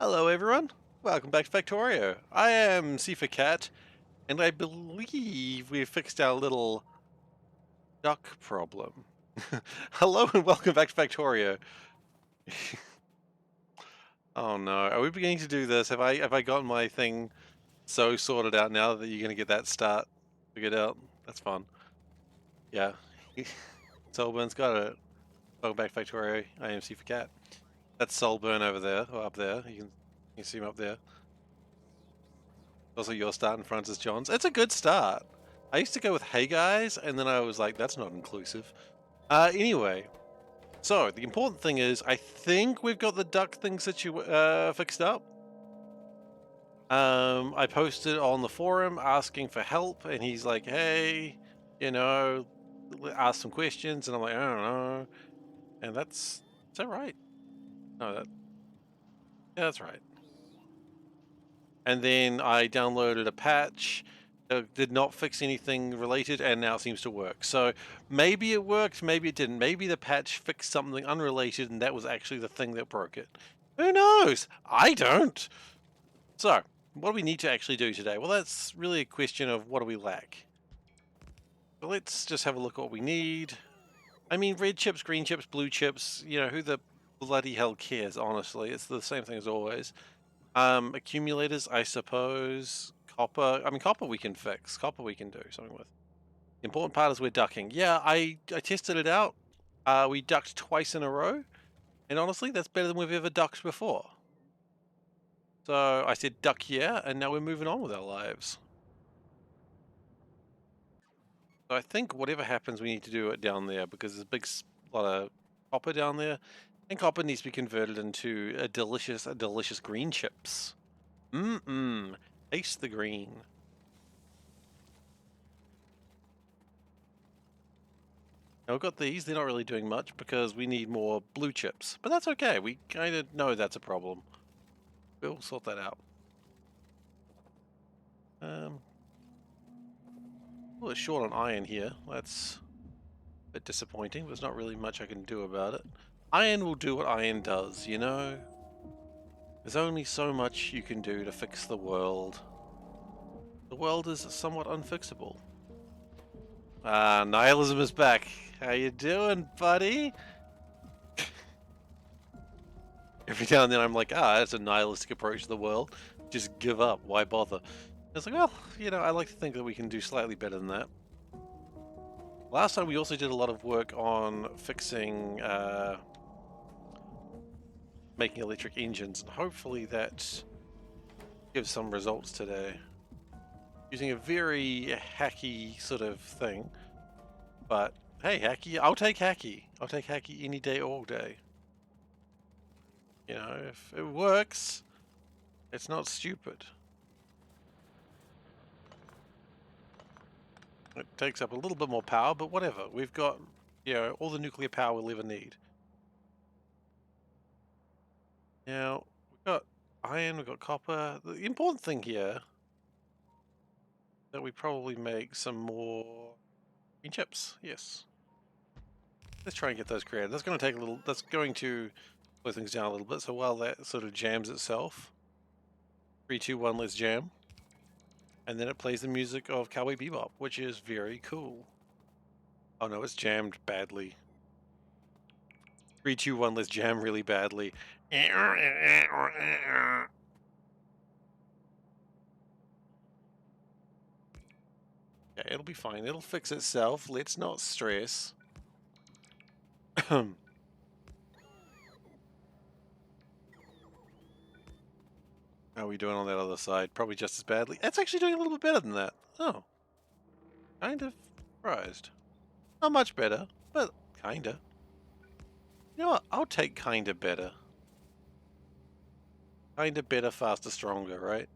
Hello everyone, welcome back to Factorio. I am SeiferKatt, and I believe we've fixed our little duck problem. Hello and welcome back to Factorio. Oh no, are we beginning to do this? Have I gotten my thing so sorted out now that you're gonna get that start figured out? That's fun. Yeah. Soulburn's got it. Welcome back to Factorio. I am SeiferKatt. That's Soulburn over there, or up there. You can see him up there. Also, your start in front is John's. It's a good start. I used to go with "Hey guys," and then I was like, "That's not inclusive." Anyway, so the important thing is, I think we've got the duck thing fixed up. I posted on the forum asking for help, and he's like, "Hey, you know, ask some questions," and I'm like, "I don't know," and is that right? No, yeah, that's right. And then I downloaded a patch that did not fix anything related and now seems to work. So maybe it worked, maybe it didn't. Maybe the patch fixed something unrelated and that was actually the thing that broke it. Who knows? I don't. So, what do we need to actually do today? Well, that's really a question of what do we lack. So let's just have a look at what we need. I mean, red chips, green chips, blue chips, who the bloody hell cares, honestly? It's the same thing as always. Accumulators, I suppose. Copper. I mean, copper we can fix. Copper we can do something with. The important part is we're ducking. Yeah, I tested it out. We ducked twice in a row, and honestly, that's better than we've ever ducked before. So I said duck yeah, and now we're moving on with our lives. So I think whatever happens, we need to do it down there because there's a big lot of copper down there, and copper needs to be converted into a delicious green chips. Mmm, taste the green. Now we've got these, they're not really doing much because we need more blue chips. But that's okay, we kind of know that's a problem. We'll sort that out. Um, well, it's short on iron here. That's a bit disappointing, but there's not really much I can do about it. Iron will do what iron does, you know? There's only so much you can do to fix the world. The world is somewhat unfixable. Ah, nihilism is back. How you doing, buddy? Every now and then I'm like, that's a nihilistic approach to the world. Just give up. Why bother? It's like, well, I like to think that we can do slightly better than that. Last time we also did a lot of work on fixing, making electric engines, and hopefully that gives some results today. Using a very hacky sort of thing, but hey, hacky, I'll take hacky. I'll take hacky any day, all day. If it works, it's not stupid. It takes up a little bit more power, but whatever. We've got, all the nuclear power we'll ever need. Now, we've got iron, we've got copper. The important thing here that we probably make some more green chips. Yes. Let's try and get those created. That's going to take a little, that's going to slow things down a little bit. So while that sort of jams itself, 3, 2, 1, let's jam. And then it plays the music of Cowboy Bebop, which is very cool. Oh no, it's jammed badly. 3, 2, 1, let's jam really badly. Okay, it'll be fine. It'll fix itself. Let's not stress. How are we doing on that other side? Probably just as badly. It's actually doing a little bit better than that. Oh. Kind of surprised. Not much better, but kinda. You know what? I'll take kinda better. Kinda better, faster, stronger, right?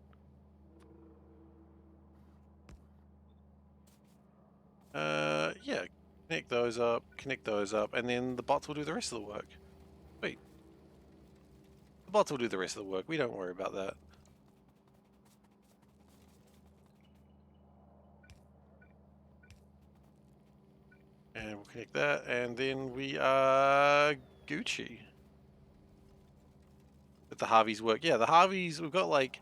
Yeah. Connect those up, and then the bots will do the rest of the work. Wait. The bots will do the rest of the work. We don't worry about that. And we'll connect that, and then we are Gucci. If the Harveys work. Yeah, the Harveys, we've got like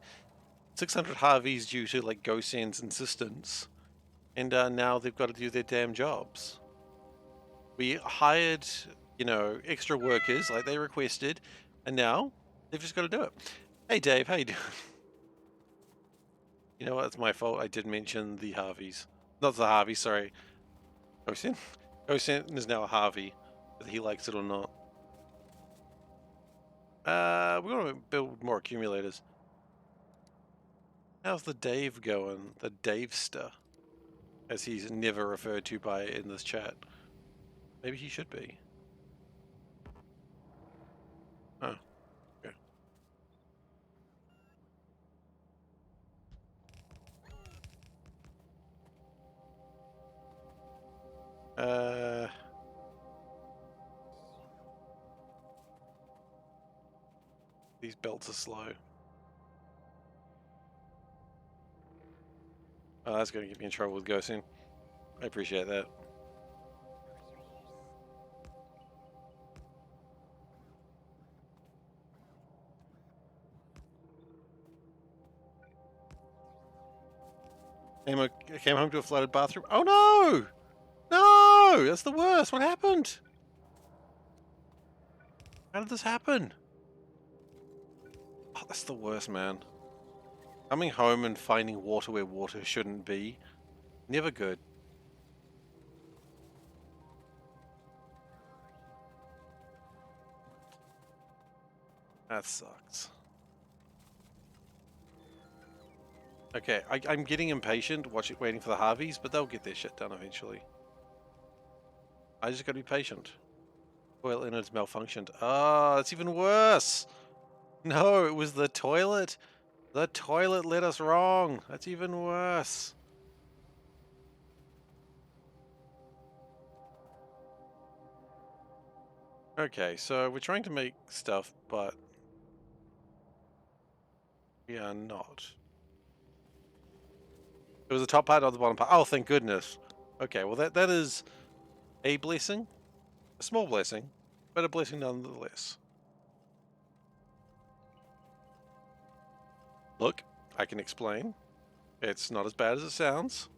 600 Harveys due to like GoSend's insistence. And now they've got to do their damn jobs. We hired, you know, extra workers like they requested, and now they've just got to do it. Hey Dave, how you doing? You know what, it's my fault. I did mention the Harveys. Not the Harvey, sorry. GoSend? GoSend is now a Harvey, whether he likes it or not. We're going to build more accumulators. How's the Dave going? The Davester, as he's never referred to by in this chat. Maybe he should be. Oh, okay. These belts are slow. Oh, that's going to get me in trouble with ghosting. I appreciate that. Came home to a flooded bathroom. Oh no! No! That's the worst. What happened? How did this happen? Oh, that's the worst, man. Coming home and finding water where water shouldn't be. Never good. That sucks. Okay, I'm getting impatient waiting for the Harveys, but they'll get their shit done eventually. I just gotta be patient. Toilet innards malfunctioned. Ah, that's even worse! No, it was the toilet! The toilet led us wrong! That's even worse! Okay, so we're trying to make stuff, but we are not. It was the top part or the bottom part? Oh, thank goodness. Okay, well that is a blessing. A small blessing, but a blessing nonetheless. Look, I can explain. It's not as bad as it sounds.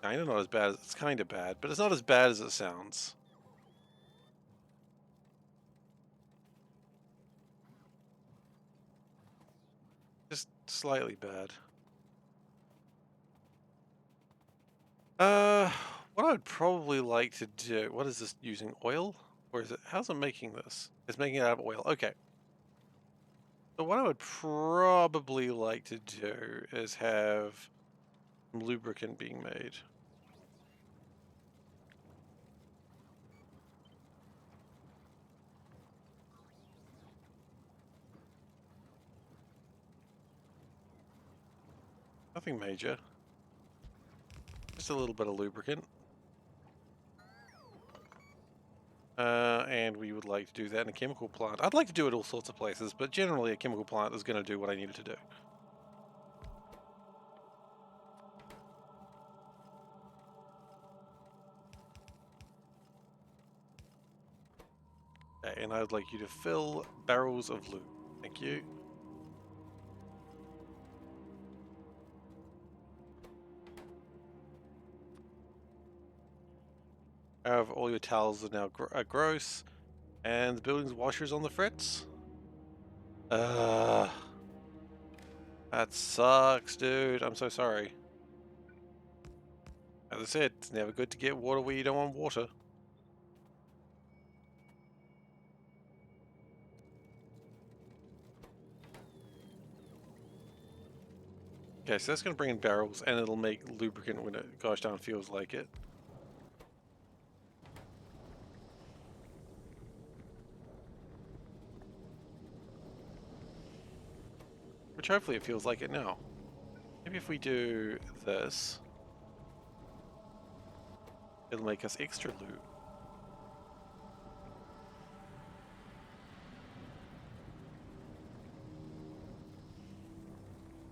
Kinda not as bad. It's kinda bad, but it's not as bad as it sounds. Just slightly bad. What I would probably like to do... What is this using? Oil? Or is it... How's it making this? It's making it out of oil. Okay. So what I would probably like to do is have some lubricant being made. Nothing major. Just a little bit of lubricant. And we would like to do that in a chemical plant. I'd like to do it all sorts of places, but generally a chemical plant is going to do what I need it to do. Okay, and I'd like you to fill barrels of lube. Thank you. However, all your towels are now gross, and the building's washer's on the fritz. That sucks, dude. I'm so sorry. As I said, it's never good to get water where you don't want water. Okay, so that's going to bring in barrels, and it'll make lubricant when it gosh darn feels like it. Which hopefully it feels like it now. Maybe if we do this, it'll make us extra lube.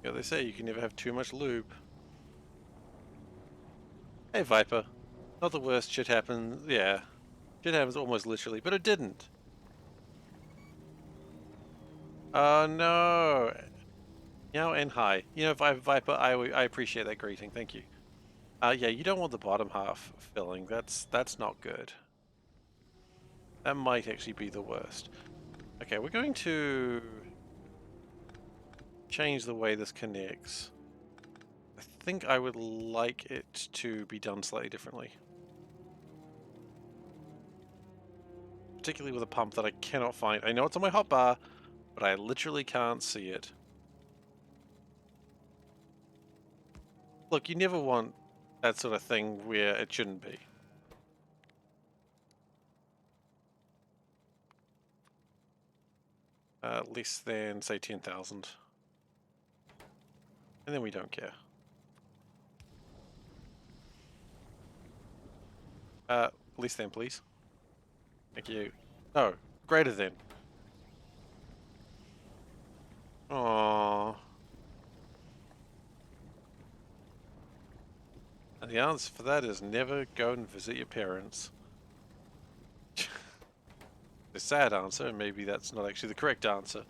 Yeah, they say you can never have too much lube. Hey Viper. Not the worst, shit happens, yeah. Shit happens almost literally, but it didn't. No. And hi. Viper, I appreciate that greeting. Thank you. Yeah, you don't want the bottom half filling. That's not good. That might actually be the worst. Okay, we're going to change the way this connects. I think I would like it to be done slightly differently. Particularly with a pump that I cannot find. I know it's on my hotbar, but I literally can't see it. Look, you never want that sort of thing where it shouldn't be. Less than, say, 10,000. And then we don't care. Less than, please. Thank you. No, greater than. Aww. And the answer for that is never go and visit your parents. The sad answer, and maybe that's not actually the correct answer.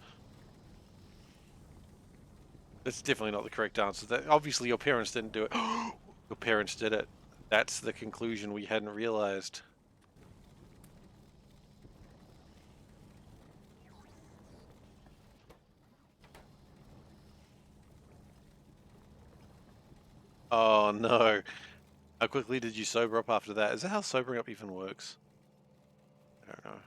It's definitely not the correct answer. That obviously your parents didn't do it. Your parents did it. That's the conclusion we hadn't realized. Oh no. How quickly did you sober up after that? Is that how sobering up even works? I don't know.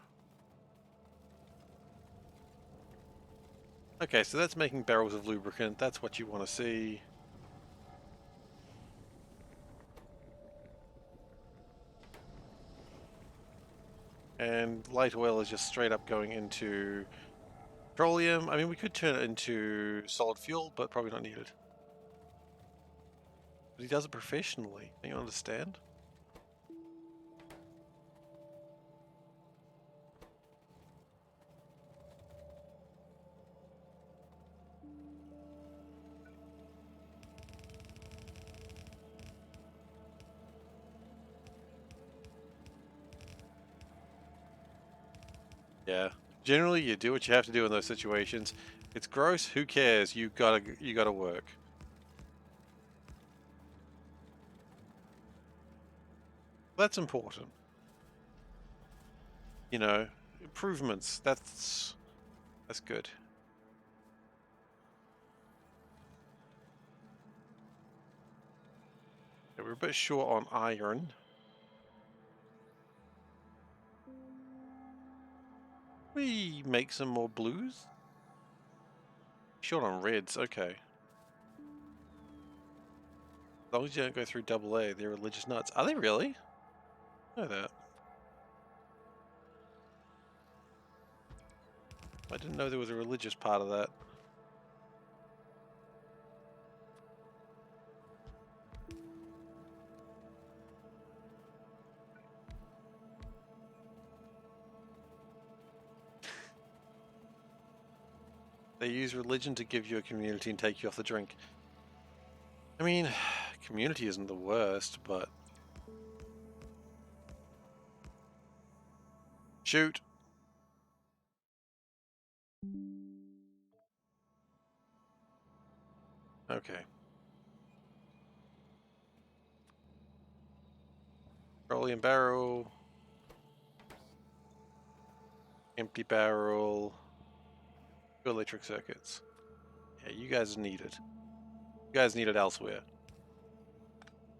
Okay, so that's making barrels of lubricant. That's what you want to see. And light oil is just straight up going into petroleum. I mean, we could turn it into solid fuel, but probably not needed. But he does it professionally. Don't you understand? Yeah. Generally, you do what you have to do in those situations. It's gross. Who cares? You gotta work. That's important. You know, improvements. That's good. Yeah, we're a bit short on iron. We make some more blues. Short on reds. Okay. As long as you don't go through double A, they're religious nuts. Are they really? I know that. I didn't know there was a religious part of that. They use religion to give you a community and take you off the drink. I mean, community isn't the worst, but... Shoot! Okay. Petroleum barrel. Empty barrel. Two electric circuits. Yeah, you guys need it. You guys need it elsewhere.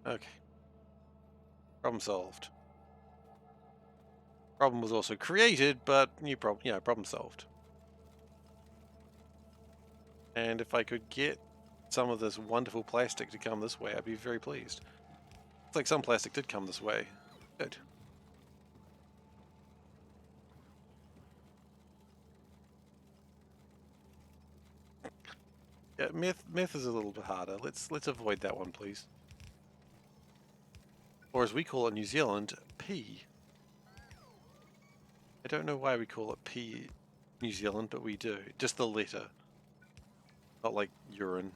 Okay. Problem solved. Problem was also created, but new problem. Yeah, problem solved. And if I could get some of this wonderful plastic to come this way, I'd be very pleased. Looks like some plastic did come this way. Good. Yeah, meth is a little bit harder. Let's avoid that one, please. Or as we call it in New Zealand, pee. I don't know why we call it pee New Zealand, but we do. Just the letter. Not like urine.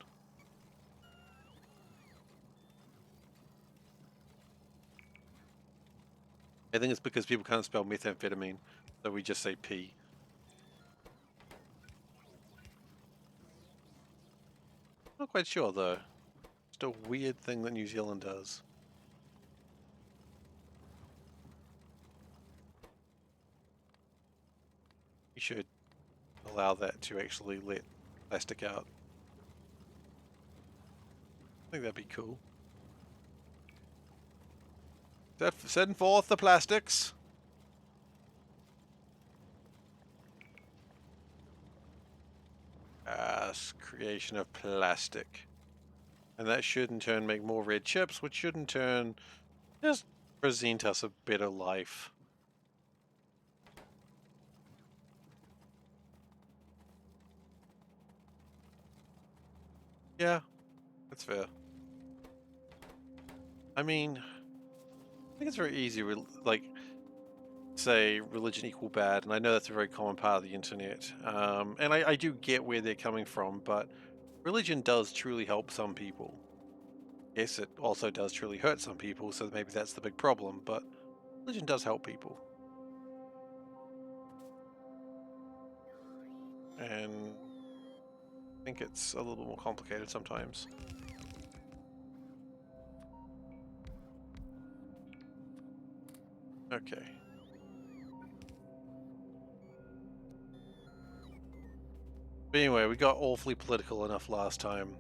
I think it's because people can't spell methamphetamine, so we just say pee. Not quite sure though. Just a weird thing that New Zealand does. You should allow that to actually let plastic out. I think that'd be cool. Send forth the plastics. Creation of plastic. And that should in turn make more red chips, which should in turn just present us a better life. Yeah, that's fair. I mean, I think it's very easy, like, say religion equal bad, and I know that's a very common part of the internet. And I do get where they're coming from, but religion does truly help some people. Yes, it also does truly hurt some people, so maybe that's the big problem, but religion does help people. And I think it's a little more complicated sometimes. Okay. But anyway, we got awfully political enough last time.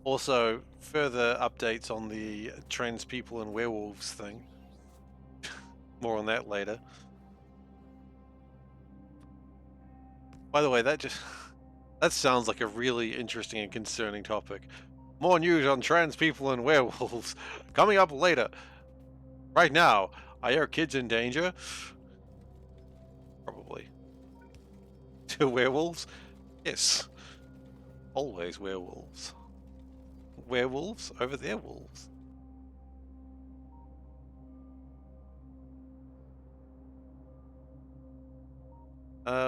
Also, further updates on the trans people and werewolves thing. More on that later. By the way, that sounds like a really interesting and concerning topic. More news on trans people and werewolves coming up later. Right now, are your kids in danger? Probably. To werewolves? Yes. Always werewolves. Werewolves over their wolves.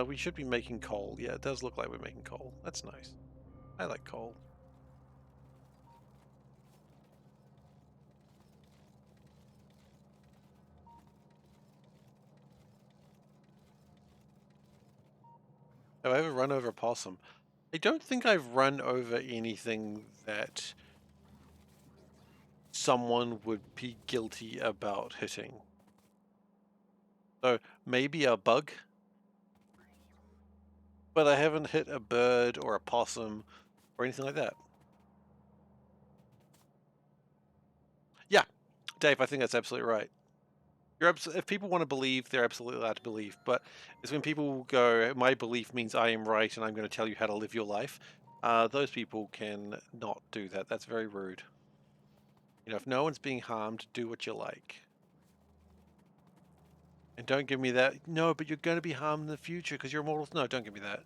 We should be making coal. Yeah, it does look like we're making coal. That's nice. I like coal. Have I ever run over a possum? I don't think I've run over anything that someone would be guilty about hitting. So maybe a bug, but I haven't hit a bird or a possum or anything like that. Yeah, Dave, I think that's absolutely right. If people want to believe, they're absolutely allowed to believe. But it's when people go, my belief means I am right and I'm going to tell you how to live your life. Those people can not do that. That's very rude. You know, if no one's being harmed, do what you like. And don't give me that, no, but you're going to be harmed in the future because you're immortal. No, don't give me that.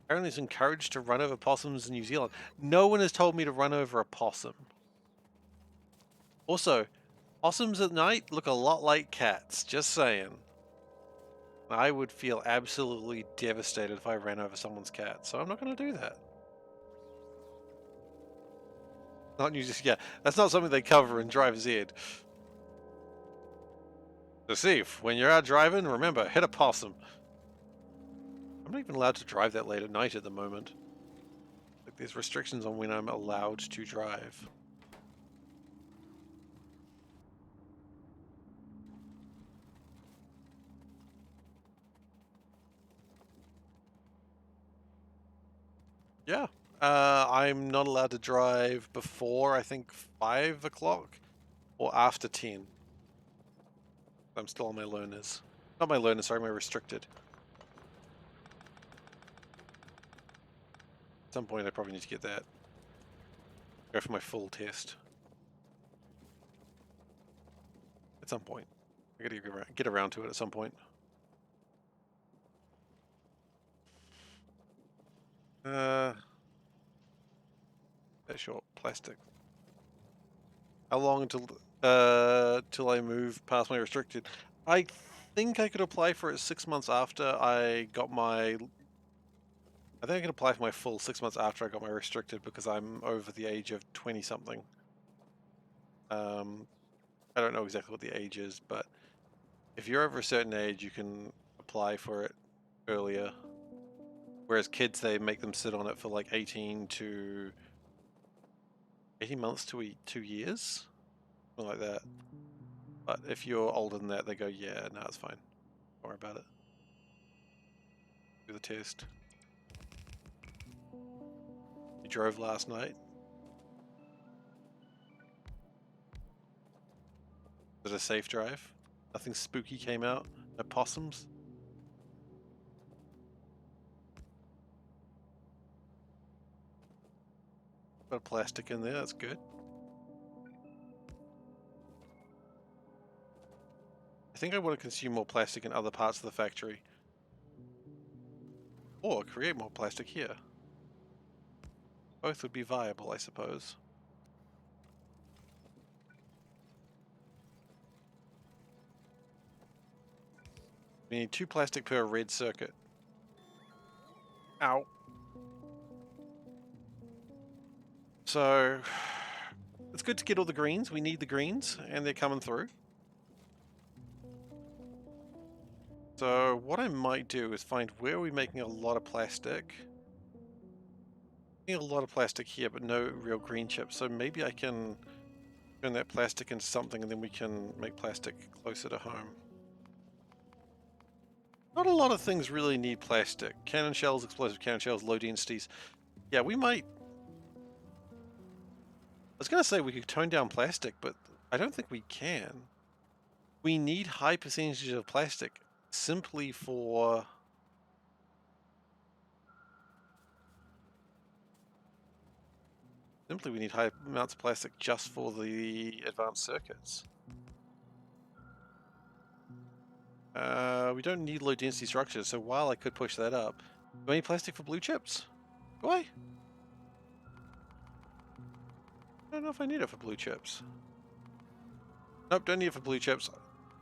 Apparently it's encouraged to run over possums in New Zealand. No one has told me to run over a possum. Also, possums at night look a lot like cats, just saying. I would feel absolutely devastated if I ran over someone's cat, so I'm not going to do that. Not New Zealand, yeah, that's not something they cover in Driver's Ed. So see, when you're out driving, remember, hit a possum. I'm not even allowed to drive that late at night at the moment. Like, there's restrictions on when I'm allowed to drive. Yeah. I'm not allowed to drive before, I think, 5 o'clock or after 10. I'm still on my learners. Not my learners, sorry, my restricted. At some point I probably need to get that. Go for my full test. At some point. I gotta get around to it at some point. That short plastic. How long until till I move past my restricted? I think I could apply for it 6 months after I got my. I think I can apply for my full 6 months after I got my restricted because I'm over the age of 20 something. I don't know exactly what the age is, but if you're over a certain age, you can apply for it earlier. Whereas kids, they make them sit on it for like 18 months to 2 years, something like that. But if you're older than that, they go, yeah, no, it's fine. Don't worry about it. Do the test. You drove last night? Was it a safe drive? Nothing spooky came out? No possums? Got plastic in there, that's good. I think I want to consume more plastic in other parts of the factory. Or create more plastic here. Both would be viable, I suppose. We need 2 plastic per red circuit. Ow. So, it's good to get all the greens. We need the greens, and they're coming through. So, what I might do is find where are we making a lot of plastic. Making a lot of plastic here, but no real green chips. So maybe I can turn that plastic into something, and then we can make plastic closer to home. Not a lot of things really need plastic. Cannon shells, explosive cannon shells, low densities. Yeah, we might... I was going to say we could tone down plastic, but I don't think we can. We need high percentages of plastic simply for... Simply we need high amounts of plastic just for the advanced circuits. We don't need low density structures, so while I could push that up... Do I need plastic for blue chips? Do I? I don't know if I need it for blue chips. Nope, don't need it for blue chips.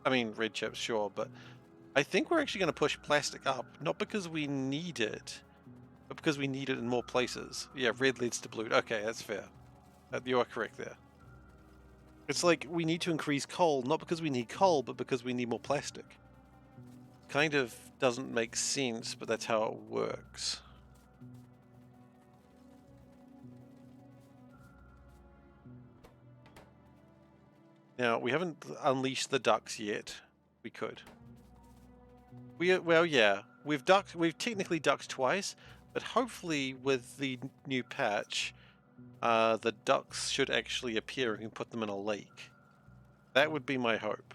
I mean, red chips, sure, but I think we're actually going to push plastic up, not because we need it, but because we need it in more places. Yeah, red leads to blue. Okay, that's fair. You are correct there. It's like we need to increase coal, not because we need coal, but because we need more plastic. Kind of doesn't make sense, but that's how it works. Now, we haven't unleashed the ducks yet. We could. Well, yeah, we've technically ducked twice, but hopefully with the new patch, the ducks should actually appear and we can put them in a lake. That would be my hope.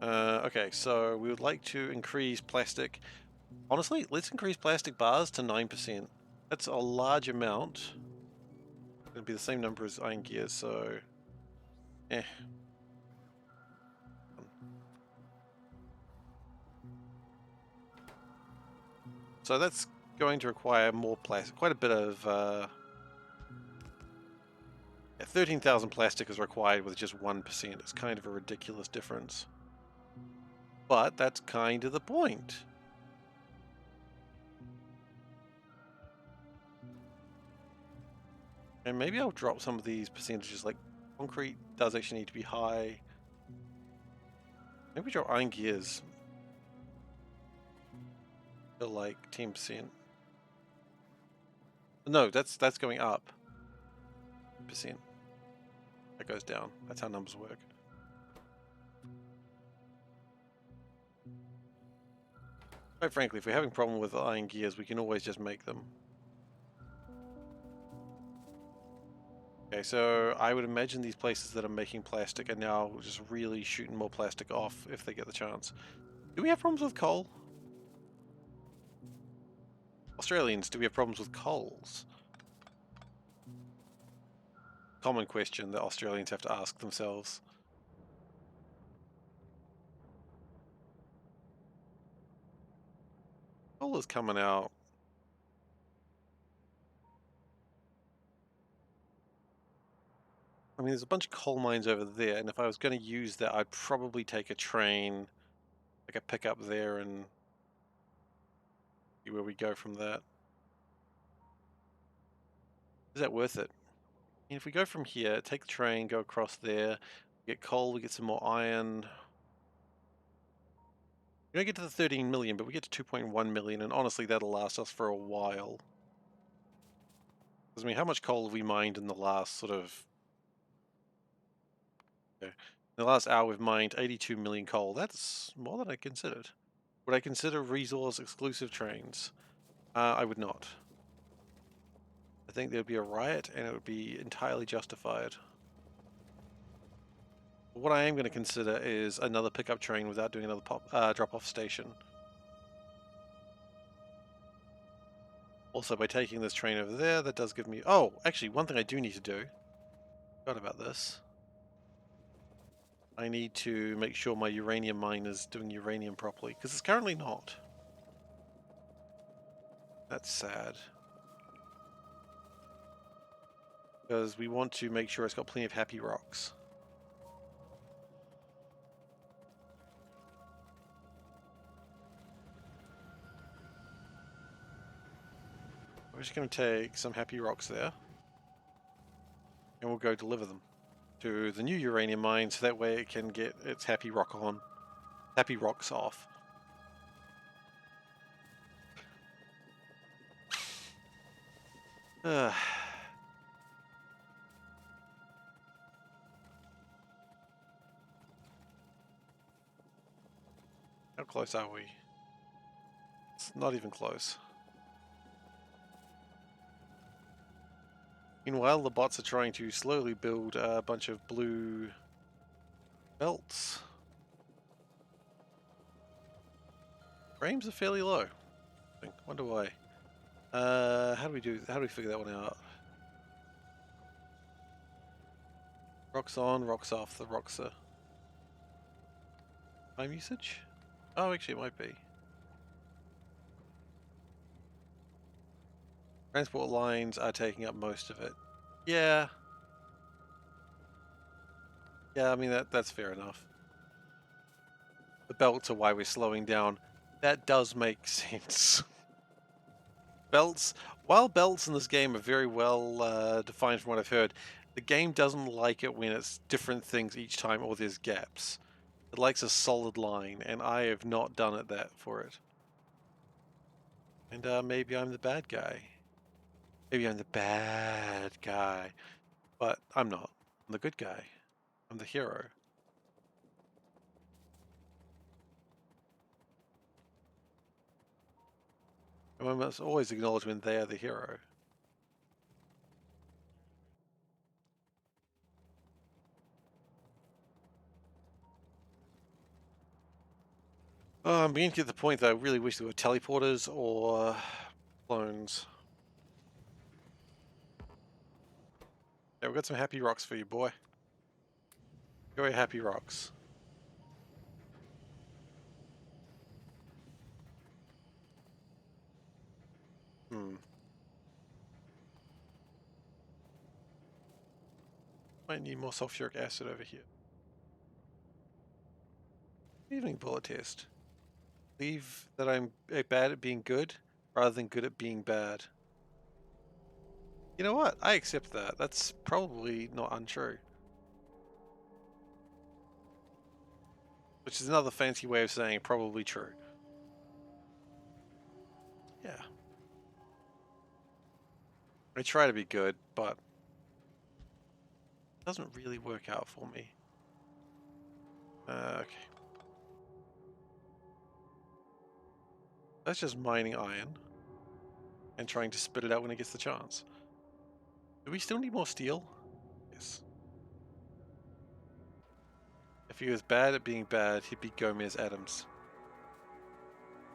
Okay, so we would like to increase plastic. Honestly, let's increase plastic bars to 9%. That's a large amount. It'll be the same number as iron gears, so... eh. So that's going to require more plastic, quite a bit of... 13,000 plastic is required with just 1%. It's kind of a ridiculous difference. But that's kind of the point. And maybe I'll drop some of these percentages, like concrete does actually need to be high. Maybe drop iron gears to like 10%. No, that's going up. Percent. That goes down. That's how numbers work. Quite frankly, if we're having a problem with iron gears, we can always just make them. Okay, so I would imagine these places that are making plastic are now just really shooting more plastic off if they get the chance. Do we have problems with coal? Australians, do we have problems with coals? Common question that Australians have to ask themselves. Coal is coming out. I mean, there's a bunch of coal mines over there, and if I was going to use that, I'd probably take a train, like a pickup there, and see where we go from that. Is that worth it? I mean, if we go from here, take the train, go across there, get coal, we get some more iron. We don't get to the 13 million, but we get to 2.1 million, and honestly, that'll last us for a while. Because, I mean, how much coal have we mined in the last sort of... Okay. In the last hour, we've mined 82 million coal. That's more than I considered. Would I consider resource-exclusive trains? I would not. I think there would be a riot, and it would be entirely justified. What I am going to consider is another pickup train without doing another drop-off station. Also, by taking this train over there, that does give me... Oh, actually, one thing I do need to do. Forgot about this. I need to make sure my uranium mine is doing uranium properly, because it's currently not. That's sad. Because we want to make sure it's got plenty of happy rocks. We're just going to take some happy rocks there, and we'll go deliver them to the new uranium mine, so that way it can get its happy rocks off. How close are we? It's not even close. Meanwhile, the bots are trying to slowly build a bunch of blue belts. Frames are fairly low. I wonder why. How do we figure that one out? Rocks on, rocks off, the rocks are... Time usage? Oh, actually it might be. Transport lines are taking up most of it. Yeah. Yeah, I mean, that's fair enough. The belts are why we're slowing down. That does make sense. While belts in this game are very well defined from what I've heard, the game doesn't like it when it's different things each time or there's gaps. It likes a solid line, and I have not done it that for it. And maybe I'm the bad guy. Maybe I'm the bad guy. But I'm not. I'm the good guy. I'm the hero. And we must always acknowledge when they are the hero. Oh, I'm beginning to get to the point that I really wish there were teleporters or clones. Yeah, we've got some happy rocks for you, boy. Very happy rocks. Might need more sulfuric acid over here. Evening bullet test. Believe that I'm bad at being good rather than good at being bad. You know what? I accept that. That's probably not untrue. Which is another fancy way of saying probably true. Yeah. I try to be good, but it doesn't really work out for me. Okay. That's just mining iron and trying to spit it out when it gets the chance. Do we still need more steel? Yes. If he was bad at being bad, he'd be Gomez Adams.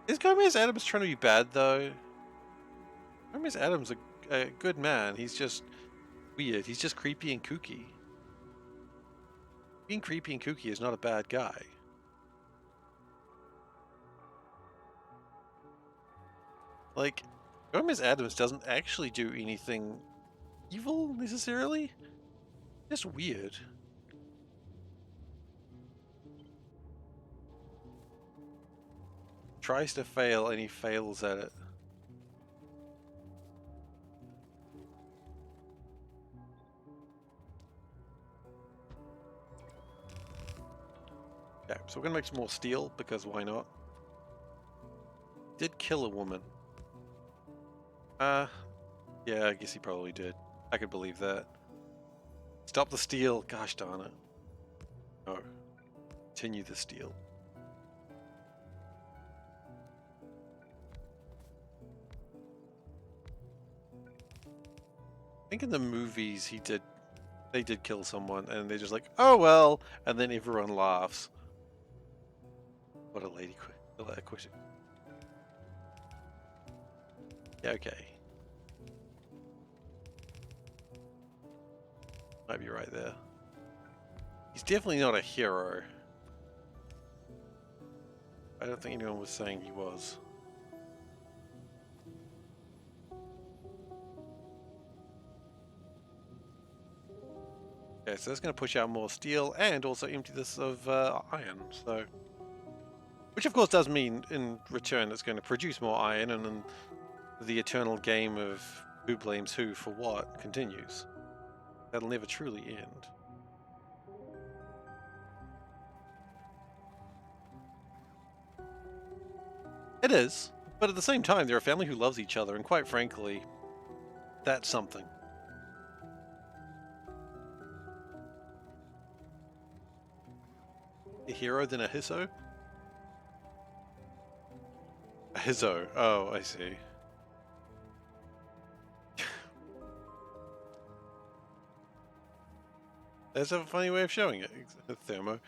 Is Gomez Adams trying to be bad, though? Gomez Adams is a good man. He's just weird. He's just creepy and kooky. Being creepy and kooky is not a bad guy. Like, Gomez Adams doesn't actually do anything evil, necessarily. Just weird. Tries to fail and he fails at it. Okay, so we're gonna make some more steel, because why not? did kill a woman. Yeah, I guess he probably did. I could believe that. Stop the steal. Gosh darn it. No. Continue the steal. I think in the movies they did kill someone and they're just like, oh well, and then everyone laughs. What a lady question. Yeah, okay. Might be right there. He's definitely not a hero. I don't think anyone was saying he was. Okay, so that's going to push out more steel and also empty this of iron. So, which of course does mean in return it's going to produce more iron, and then the eternal game of who blames who for what continues. That'll never truly end. It is, but at the same time, they're a family who loves each other, and quite frankly, that's something. A hero than a hisso? A hizzo. Oh, I see. That's a funny way of showing it. A thermo.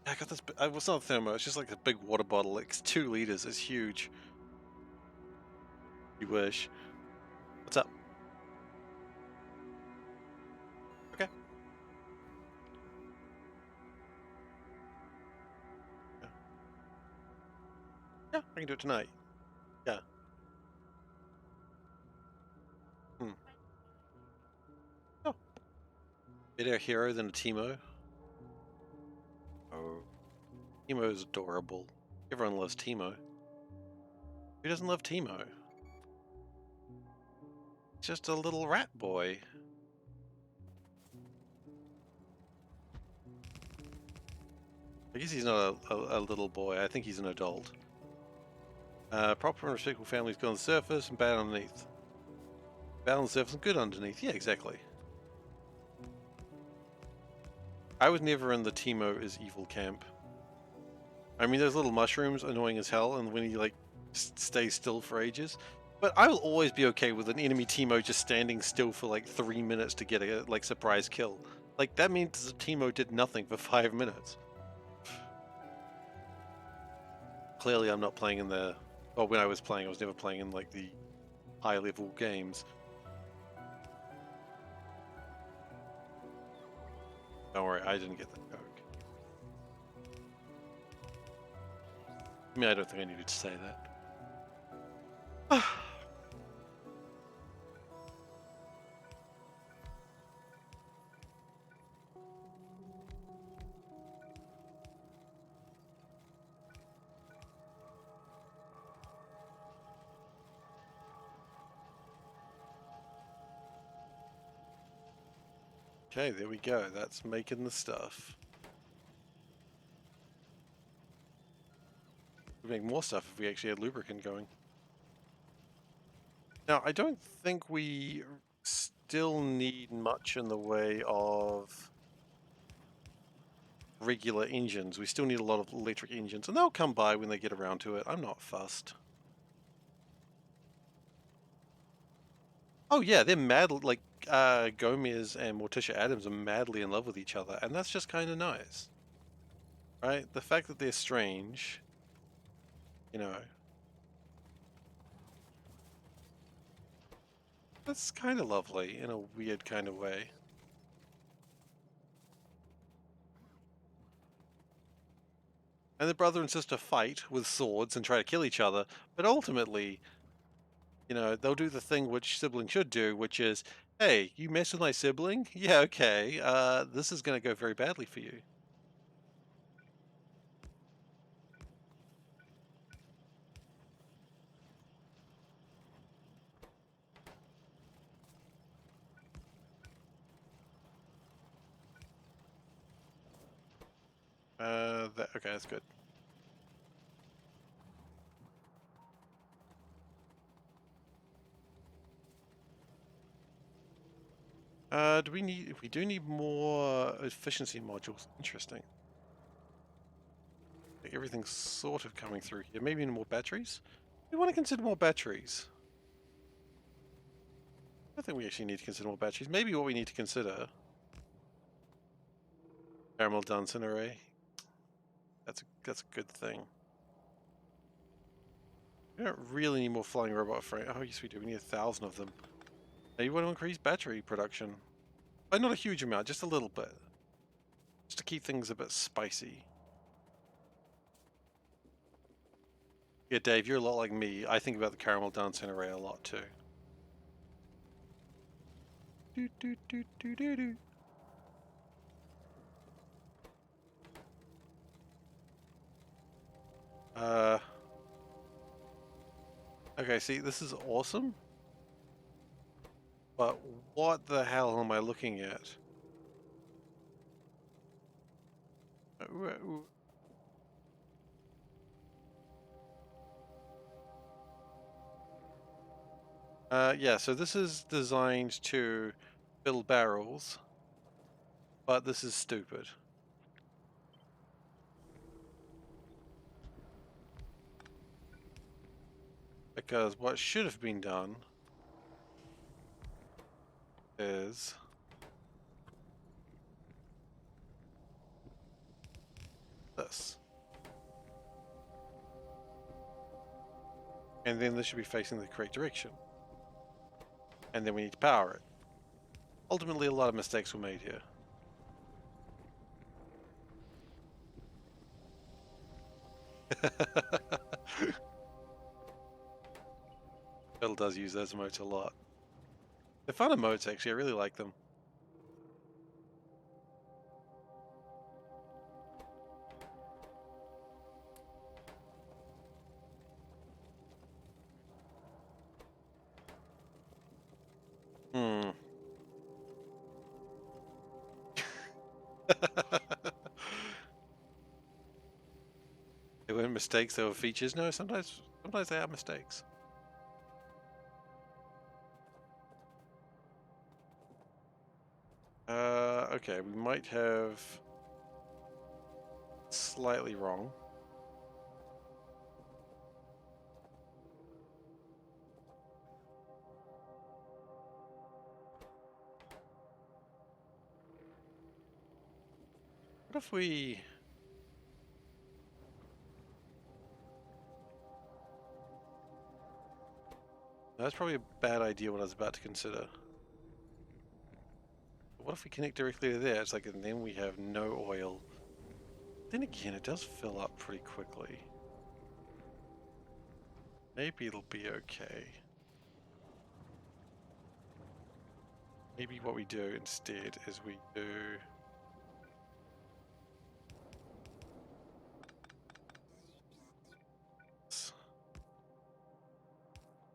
I got this. It's not a thermo. It's just like a big water bottle. It's 2 liters. It's huge. You wish. What's up? Okay. Yeah, yeah, I can do it tonight. Yeah. Hmm. Oh, better a hero than a Teemo. Oh, Teemo is adorable. Everyone loves Teemo. Who doesn't love Teemo? Just a little rat boy. I guess he's not a little boy. I think he's an adult. Proper and respectful families good on the surface and bad underneath. Bad on the surface and good underneath. Yeah, exactly. I was never in the Teemo is evil camp. I mean, those little mushrooms annoying as hell, and when he like stays still for ages. But I will always be okay with an enemy Teemo just standing still for like 3 minutes to get a like surprise kill. Like that means the Teemo did nothing for 5 minutes. Clearly, I'm not playing in the. Well, when I was playing, I was never playing in like the high level games. Don't worry, I didn't get that joke. I mean, I don't think I needed to say that. Okay, there we go. That's making the stuff. We'd make more stuff if we actually had lubricant going. Now, I don't think we still need much in the way of regular engines. We still need a lot of electric engines, and they'll come by when they get around to it. I'm not fussed. Oh yeah, they're mad, like Gomez and Morticia Adams are madly in love with each other, and that's just kind of nice. Right? The fact that they're strange, you know, that's kind of lovely in a weird kind of way. And the brother and sister fight with swords and try to kill each other, but ultimately, you know, they'll do the thing which siblings should do, which is, hey, you mess with my sibling? Yeah, okay, this is going to go very badly for you. Okay, that's good. Do we need... We do need more efficiency modules. Interesting. Like everything's sort of coming through here. Maybe more batteries? We want to consider more batteries. I think we actually need to consider more batteries. Maybe what we need to consider... Caramel Dunson array. That's a good thing. We don't really need more flying robot frame. Oh, yes we do. We need 1,000 of them. Now you want to increase battery production. But not a huge amount, just a little bit. Just to keep things a bit spicy. Yeah, Dave, you're a lot like me. I think about the Caramel Dunson array a lot too. Do, do, do, do, do, do. Okay, see, this is awesome. But what the hell am I looking at? Yeah, so this is designed to fill barrels, but this is stupid. Because what should have been done is this. And then this should be facing the correct direction. And then we need to power it. Ultimately, a lot of mistakes were made here. Bill does use those emotes a lot. They're fun emotes, actually. I really like them. They weren't mistakes, they were features. No, sometimes they are mistakes. Okay, we might have slightly wrong. What if we... That's probably a bad idea what I was about to consider. But what if we connect directly to there? It's like, and then we have no oil. Then again, it does fill up pretty quickly. Maybe it'll be okay. Maybe what we do instead is we do...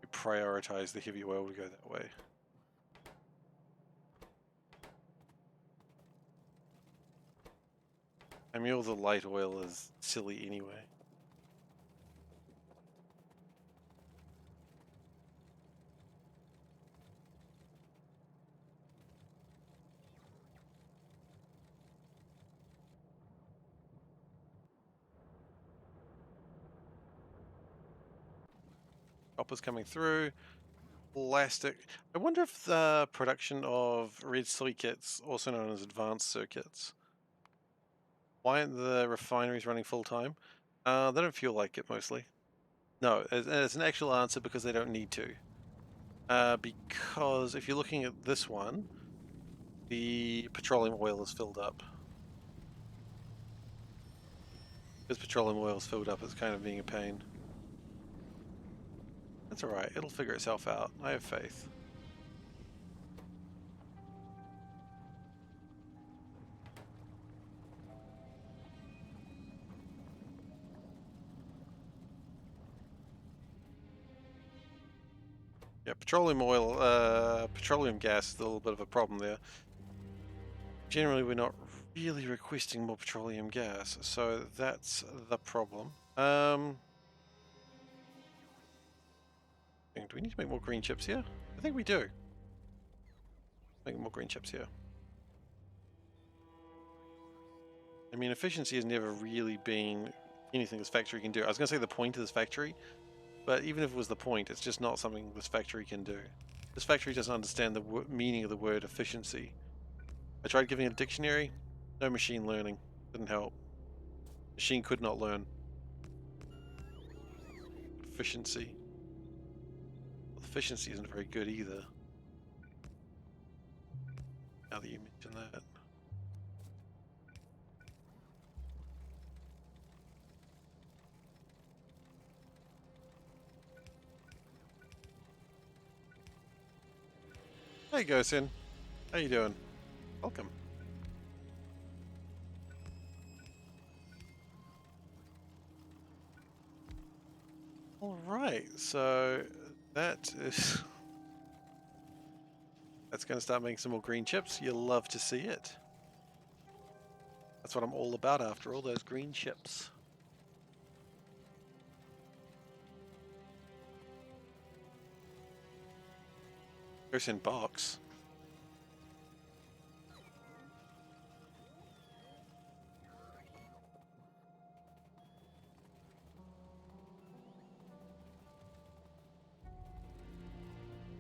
We prioritize the heavy oil to go that way. I mean, all the light oil is silly anyway. Copper's coming through. Plastic. I wonder if the production of red circuits, also known as advanced circuits, why aren't the refineries running full time? They don't feel like it mostly. No, it's an actual answer because they don't need to. Because if you're looking at this one, the petroleum oil is filled up. Because petroleum oil is filled up, it's kind of being a pain. That's alright, it'll figure itself out. I have faith. Yeah, petroleum gas is a little bit of a problem there. Generally, we're not really requesting more petroleum gas, so that's the problem. Do we need to make more green chips here? I think we do. Make more green chips here. I mean, efficiency has never really been anything this factory can do. I was going to say the point of this factory, but even if it was the point, it's just not something this factory can do. This factory doesn't understand the meaning of the word efficiency. I tried giving it a dictionary. No machine learning. Didn't help. Machine could not learn. Efficiency. Well, efficiency isn't very good either. Now that you mention that. There you go, Sin. How you doing? Welcome. Alright, so that is... That's going to start making some more green chips. You'll love to see it. That's what I'm all about after all, those green chips. Goes in box.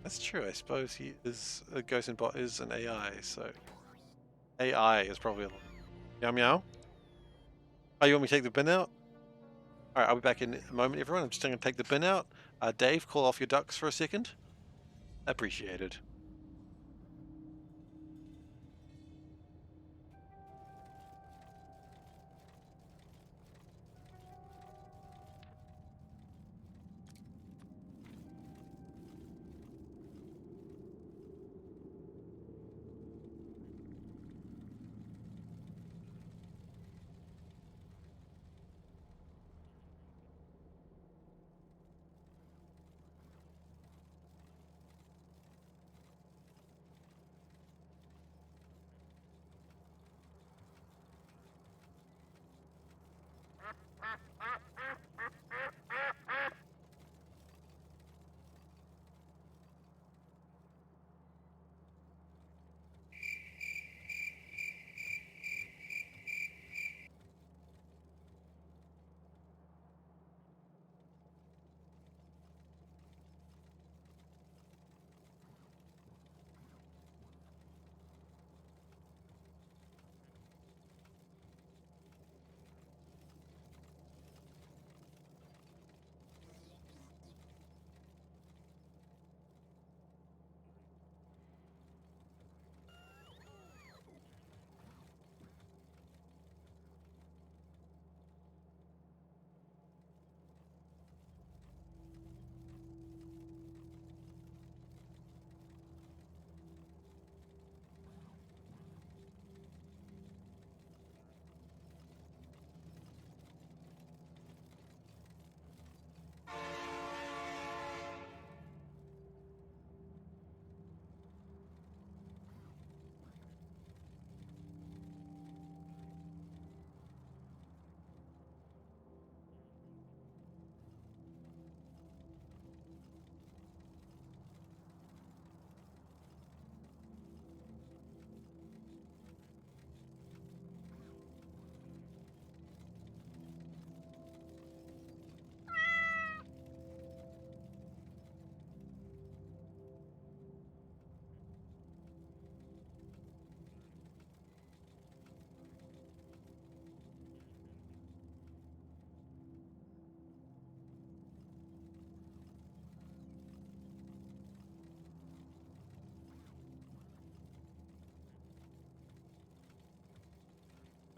That's true, I suppose he is a Ghost in Bot is an AI, so AI is probably a meow meow. Oh, you want me to take the bin out? Alright, I'll be back in a moment, everyone. I'm just going to take the bin out. Dave, call off your ducks for a second. Appreciated.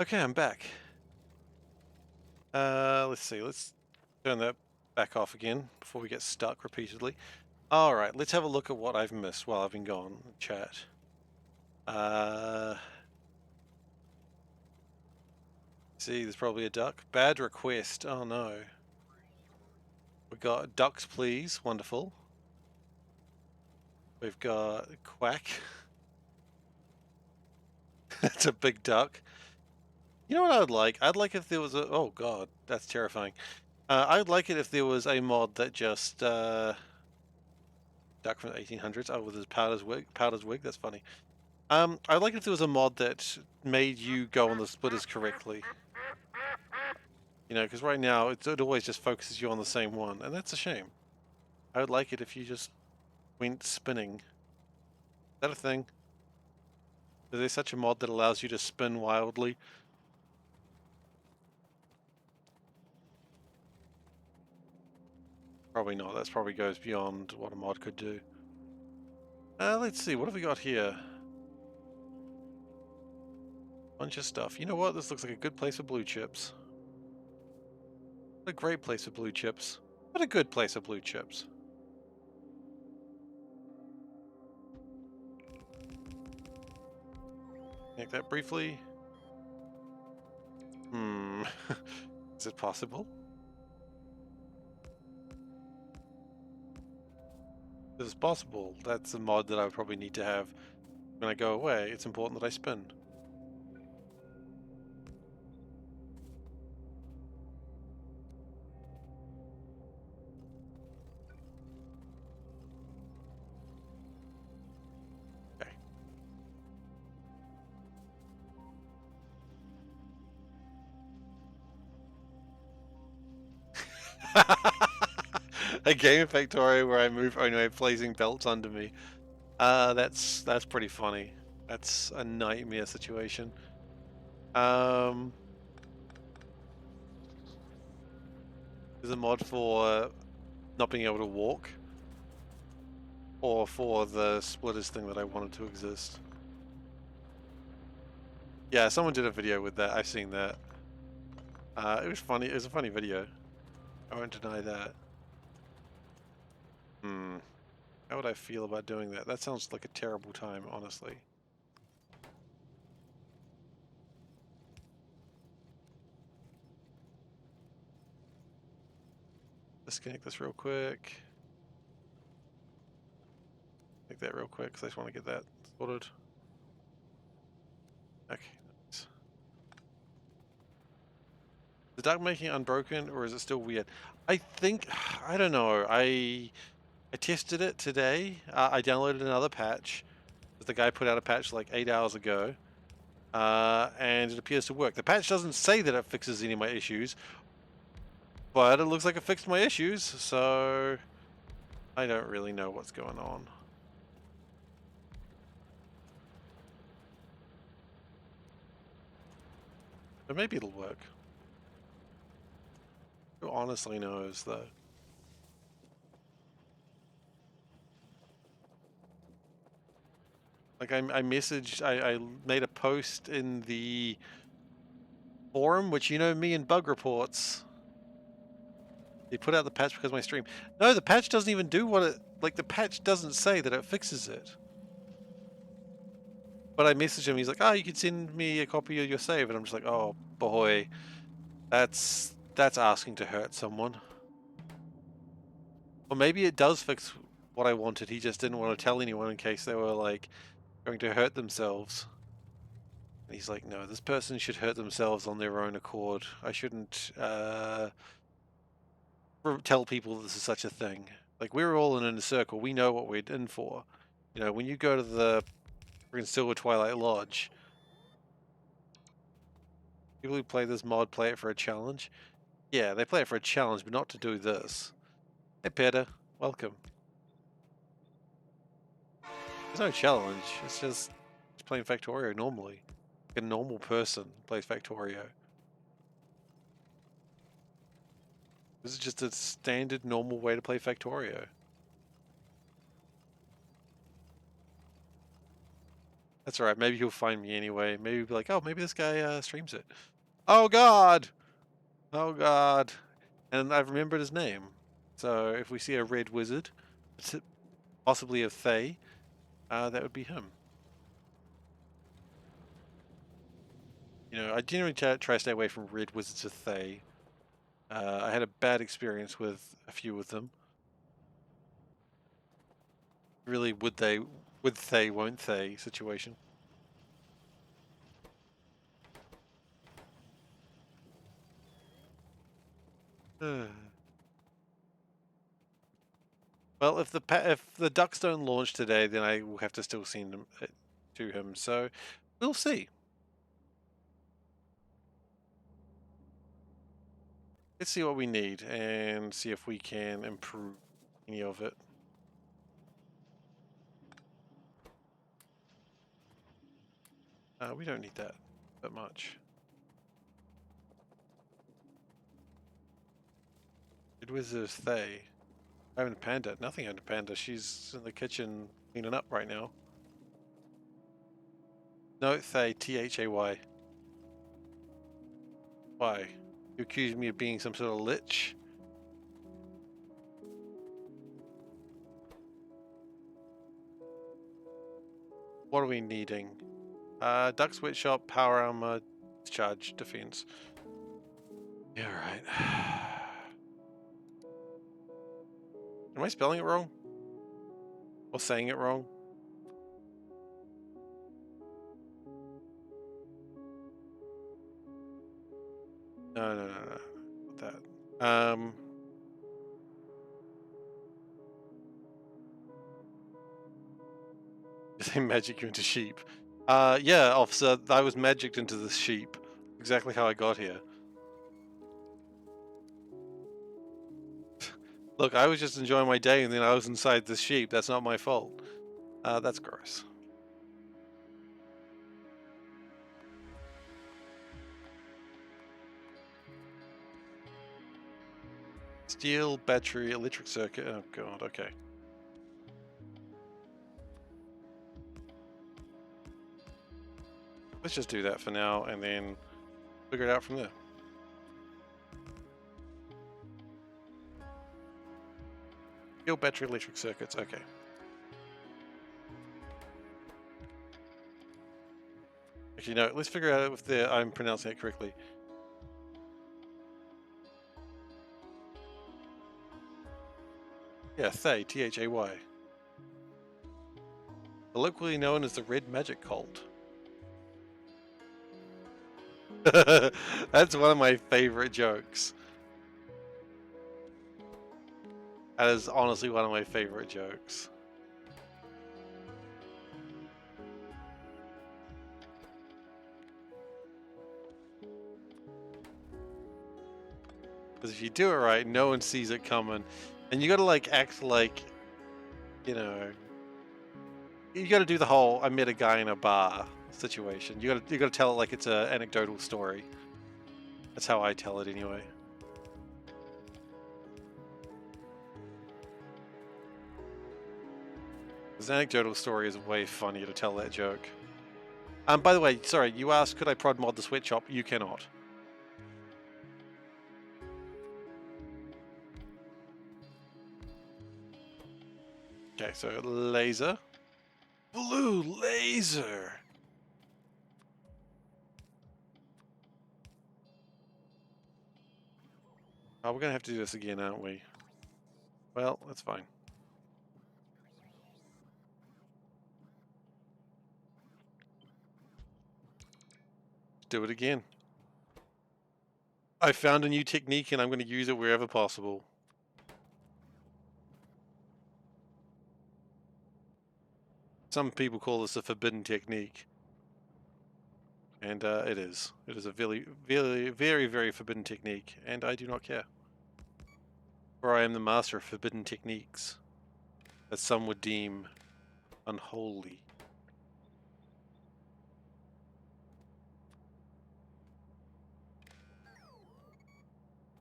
Okay, I'm back. Let's see, let's turn that back off again before we get stuck repeatedly. Alright, let's have a look at what I've missed while I've been gone. Chat. See, there's probably a duck. Bad request. Oh no. We got ducks, please. Wonderful. We've got quack. That's a big duck. You know what I would like? I'd like if there was a... Oh god, that's terrifying. I'd like it if there was a mod that just... duck from the 1800s. Oh, with his powder's wig. That's funny. I'd like if there was a mod that made you go on the splitters correctly. You know, because right now it always just focuses you on the same one, and that's a shame. I would like it if you just went spinning. Is that a thing? Is there such a mod that allows you to spin wildly? Probably not. That probably goes beyond what a mod could do. Let's see. What have we got here? Bunch of stuff. You know what? This looks like a good place for blue chips. What a great place for blue chips. What a good place for blue chips. Make that briefly. Is it possible? This is possible. That's a mod that I would probably need to have when I go away. It's important that I spin. Okay. A game of Factorio where I move only placing belts under me. That's pretty funny. That's a nightmare situation. There's a mod for not being able to walk, or for the splitters thing that I wanted to exist. Yeah, someone did a video with that. I've seen that. It was funny. It was a funny video. I won't deny that. How would I feel about doing that? That sounds like a terrible time, honestly. Disconnect this real quick. Make that real quick because I just want to get that sorted. Okay. Nice. Is the duck making unbroken or is it still weird? I think, I don't know. I tested it today. I downloaded another patch. The guy put out a patch like 8 hours ago. And it appears to work. The patch doesn't say that it fixes any of my issues, but it looks like it fixed my issues, so I don't really know what's going on. But maybe it'll work. Who honestly knows, though? Like, I messaged, I made a post in the forum, which, you know, me and bug reports. They put out the patch because of my stream. No, the patch doesn't even do what it, like, the patch doesn't say that it fixes it. But I messaged him, he's like, oh, you can send me a copy of your save, and I'm just like, oh boy, that's asking to hurt someone. Or maybe it does fix what I wanted, he just didn't want to tell anyone in case they were, like, going to hurt themselves. And he's like, no, this person should hurt themselves on their own accord. I shouldn't tell people this is such a thing. Like, we're all in a circle, we know what we're in for. You know, when you go to the Silver Twilight Lodge, people who play this mod play it for a challenge. Yeah, they play it for a challenge, but not to do this. Hey, Peter. Welcome. There's no challenge. It's just playing Factorio normally. Like a normal person plays Factorio. This is just a standard, normal way to play Factorio. That's alright. Maybe he'll find me anyway. Maybe he'll be like, oh, maybe this guy streams it. Oh, God! Oh, God. And I've remembered his name. So if we see a red wizard, possibly a Fae, that would be him. You know, I generally try to stay away from red wizards of Fae. I had a bad experience with a few of them. Really, would they, won't they situation. Well, if the ducks don't launch today, then I will have to still send them to him. So we'll see. Let's see what we need and see if we can improve any of it. We don't need that much. It was a Thay. I haven't Panda. Nothing on Panda. She's in the kitchen cleaning up right now. No, Thay. Thay. Why? You accuse me of being some sort of lich? What are we needing? Duck Sweatshop, Power Armor, Charge, Defense. Yeah, right. Am I spelling it wrong? Or saying it wrong? No. Not that. They magic you into sheep. Yeah, officer, I was magicked into the sheep. Exactly how I got here. Look, I was just enjoying my day and then I was inside the sheep. That's not my fault. That's gross. Steel, battery, electric circuit. Oh god, okay. Let's just do that for now and then figure it out from there. Steel, battery, electric circuits, okay. Actually, no, let's figure out if I'm pronouncing it correctly. Yeah, Thay, Thay. Colloquially known as the Red Magic Cult. That's one of my favorite jokes. That is honestly one of my favorite jokes. Because if you do it right, no one sees it coming. And you gotta like act like, you know, you gotta do the whole I met a guy in a bar situation. You gotta tell it like it's an anecdotal story. That's how I tell it anyway. This anecdotal story is way funnier to tell that joke. By the way, sorry, you asked could I prod mod the sweatshop? You cannot. Okay, so laser. Blue laser! Oh, we're gonna have to do this again, aren't we? Well, that's fine. Do it again. I found a new technique and I'm going to use it wherever possible. Some people call this a forbidden technique. And it is. It is a very, very, very, very forbidden technique. And I do not care. For I am the master of forbidden techniques. That some would deem unholy.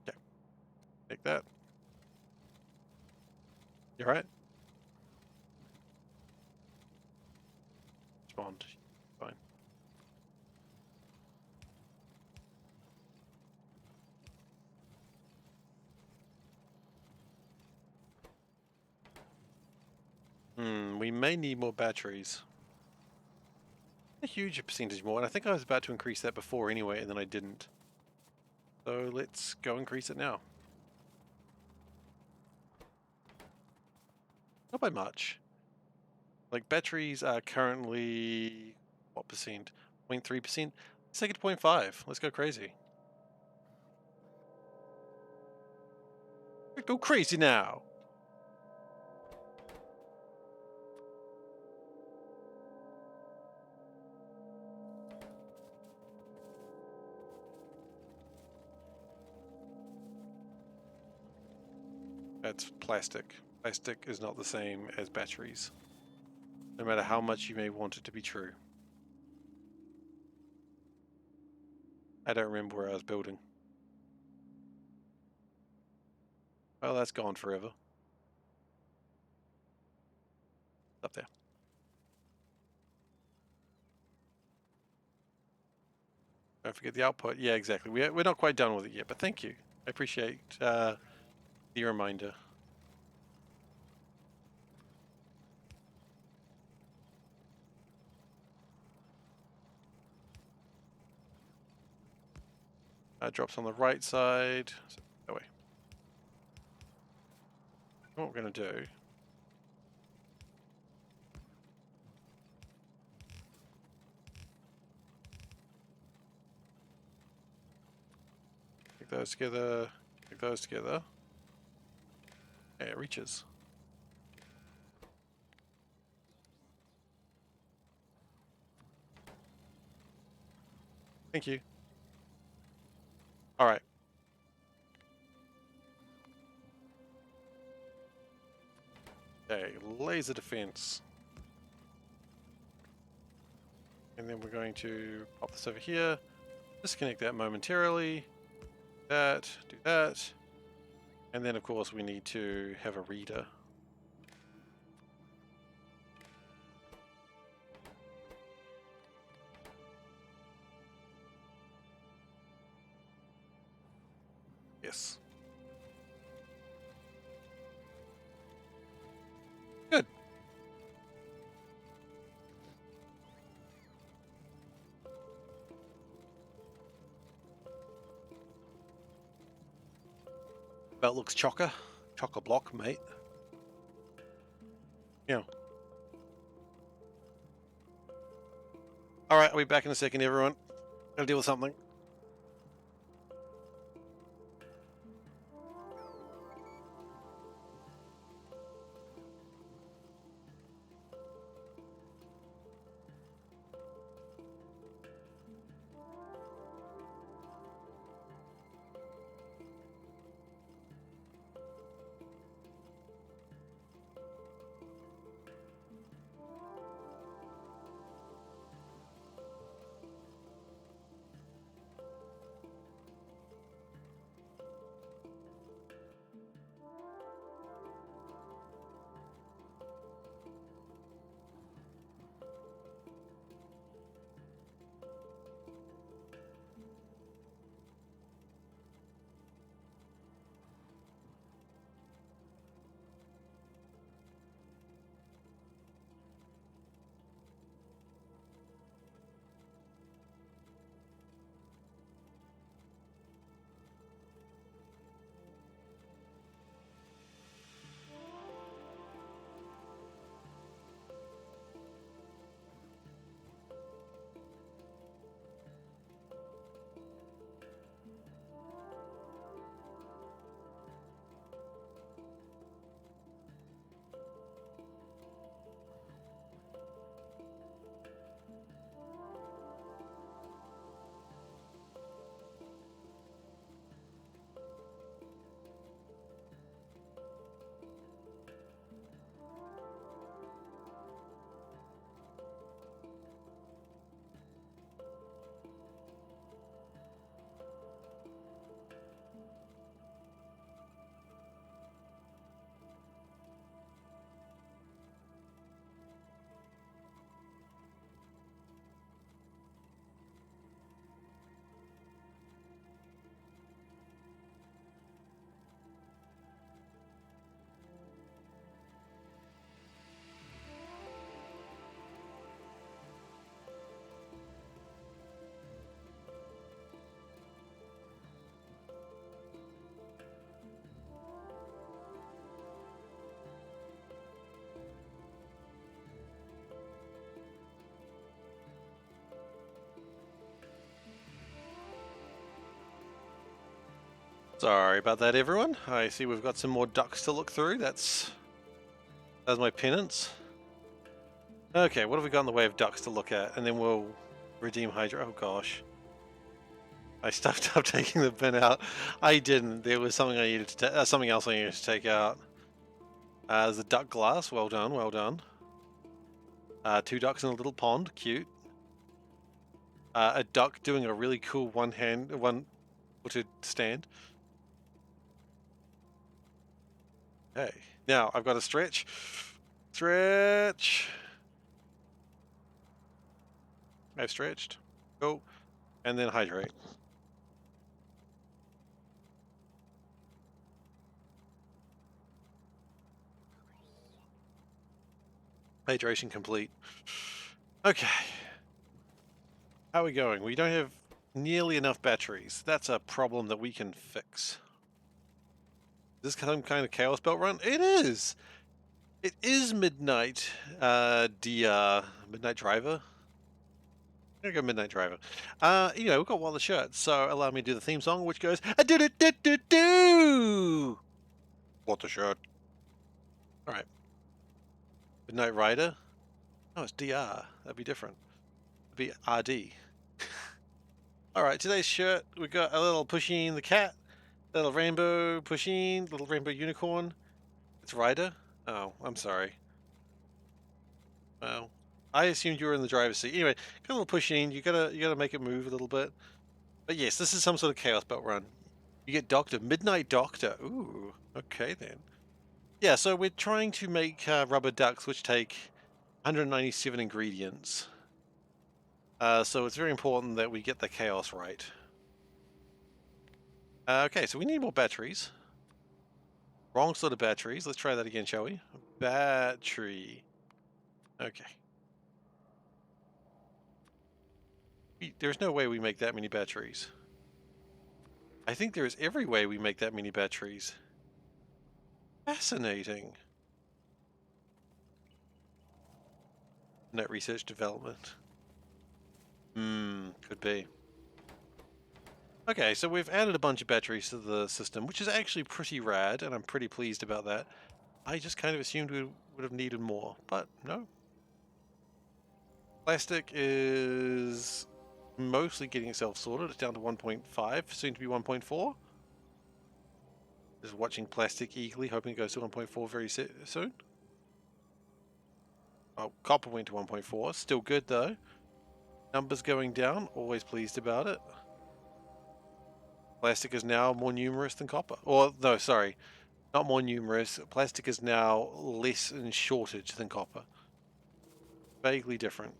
Okay. Take that. You alright? Respond. Fine. We may need more batteries. A huge percentage more, and I think I was about to increase that before anyway, and then I didn't. So let's go increase it now. Not by much. Like batteries are currently what percent? 0.3%. Let's take it to 0.5. Let's go crazy. Go crazy now. it's plastic. Plastic is not the same as batteries, no matter how much you may want it to be true. I don't remember where I was building. Well, that's gone forever. Up there. Don't forget the output. Yeah, exactly. We're not quite done with it yet, but thank you. I appreciate the reminder. Drops on the right side. So, that way. What we're going to do... Take those together. Take those together. Yeah, it reaches. Thank you. All right. Okay, laser defense. And then we're going to pop this over here. Disconnect that momentarily. Do that. And then, of course, we need to have a reader. Yes. Good. That looks chocker. Chocker block, mate. Yeah. Alright, I'll be back in a second, everyone. Gotta deal with something. Sorry about that, everyone. I see we've got some more ducks to look through. That's my penance. Okay, what have we got in the way of ducks to look at? And then we'll redeem Hydra. Oh gosh. I stuffed up taking the bin out. I didn't. There was something I needed to something else I needed to take out. There's a duck glass. Well done, well done. 2 ducks in a little pond. Cute. A duck doing a really cool one-footed stand. Okay. Now I've got to stretch. Stretch. I've stretched. Go. And then hydrate. Hydration complete. Okay. How are we going? We don't have nearly enough batteries. That's a problem that we can fix. Is this some kind of chaos belt run? It is! It is Midnight, DR, Midnight Driver. I'm gonna go Midnight Driver. You know, we've got Wallet Shirt, so allow me to do the theme song, which goes, do Wallet Shirt. Alright. Midnight Rider? Oh, it's DR. That'd be different. It'd be RD. Alright, today's shirt, we got a little Pusheen the cat, little rainbow Pusheen, little rainbow unicorn. It's Ryder? Oh, I'm sorry. Well, I assumed you were in the driver's seat. Anyway, got a little Pusheen, you gotta make it move a little bit. But yes, this is some sort of chaos belt run. You get Doctor, Midnight Doctor. Ooh, okay then. Yeah, so we're trying to make rubber ducks which take 197 ingredients. So it's very important that we get the chaos right. Okay, so we need more batteries. Wrong sort of batteries. Let's try that again, shall we? Battery. Okay. There's no way we make that many batteries. I think there is every way we make that many batteries. Fascinating. Net research development. Could be. Okay, so we've added a bunch of batteries to the system, which is actually pretty rad, and I'm pretty pleased about that. I just kind of assumed we would have needed more, but no. Plastic is mostly getting itself sorted. It's down to 1.5, soon to be 1.4. Just watching plastic eagerly, hoping it goes to 1.4 very soon. Oh, copper went to 1.4. Still good though. Numbers going down. Always pleased about it. Plastic is now more numerous than copper. Or, no, sorry. Not more numerous. Plastic is now less in shortage than copper. Vaguely different.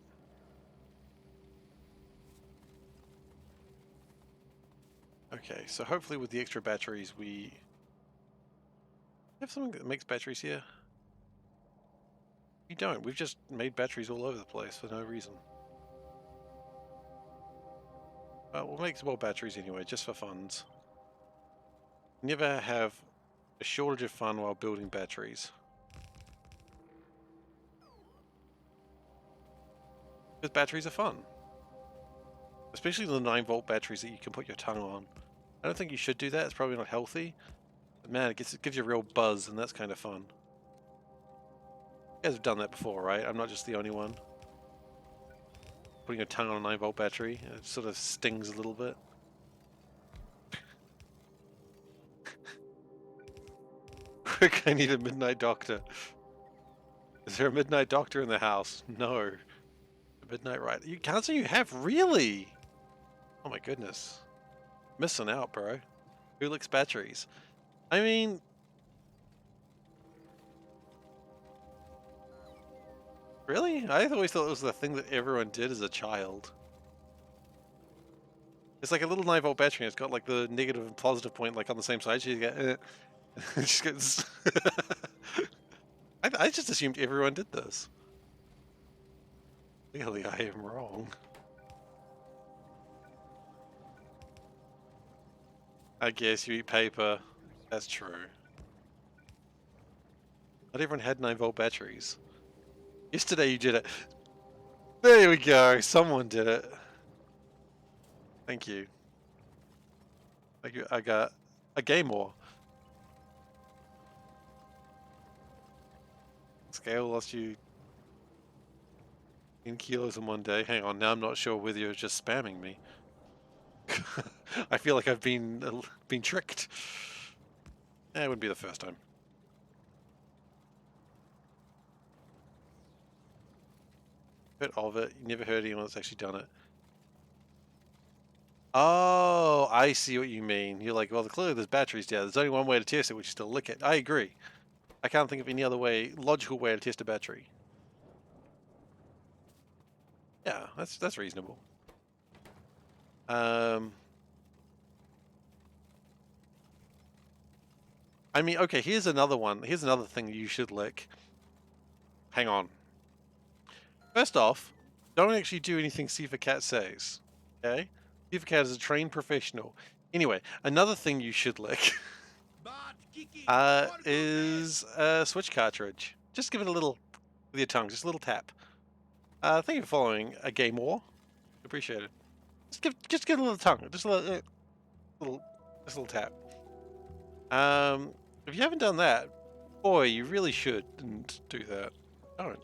Okay, so hopefully with the extra batteries we have something that makes batteries here. We don't. We've just made batteries all over the place for no reason. We'll make some more batteries anyway, just for funds. Never have a shortage of fun while building batteries. Because batteries are fun. Especially the 9-volt batteries that you can put your tongue on. I don't think you should do that, it's probably not healthy. But man, it gives you a real buzz, and that's kind of fun. You guys have done that before, right? I'm not just the only one. Putting your tongue on a 9-volt battery, it sort of stings a little bit. Quick, I need a Midnight Doctor. Is there a Midnight Doctor in the house? No. A Midnight Rider. You can't say you have, really? Oh my goodness. Missing out, bro. Who licks batteries? I mean... Really? I always thought it was the thing that everyone did as a child. It's like a little 9-volt battery, and it's got like the negative and positive point like on the same side, so you get... just gets... I just assumed everyone did this. Clearly I am wrong. I guess you eat paper. That's true. Not everyone had 9-volt batteries. Yesterday you did it. There we go. Someone did it. Thank you. Thank you. I got a game more. Scale lost you 10 kilos in one day. Hang on, now I'm not sure whether you're just spamming me. I feel like I've been tricked. It wouldn't be the first time. Heard of it. You never heard anyone that's actually done it. Oh, I see what you mean. You're like, well, clearly there's batteries down. There's only one way to test it, which is to lick it. I agree. I can't think of any other way, logical way to test a battery. Yeah, that's reasonable. I mean, okay, here's another one. Here's another thing you should lick. Hang on. First off, don't actually do anything SeiferKatt says. Okay? SeiferKatt is a trained professional. Anyway, another thing you should lick is a Switch cartridge. Just give it a little with your tongue, just a little tap. Thank you for following a game war. Appreciate it. Just give it a little tongue, just a little tap. If you haven't done that, boy, you really shouldn't do that. Don't.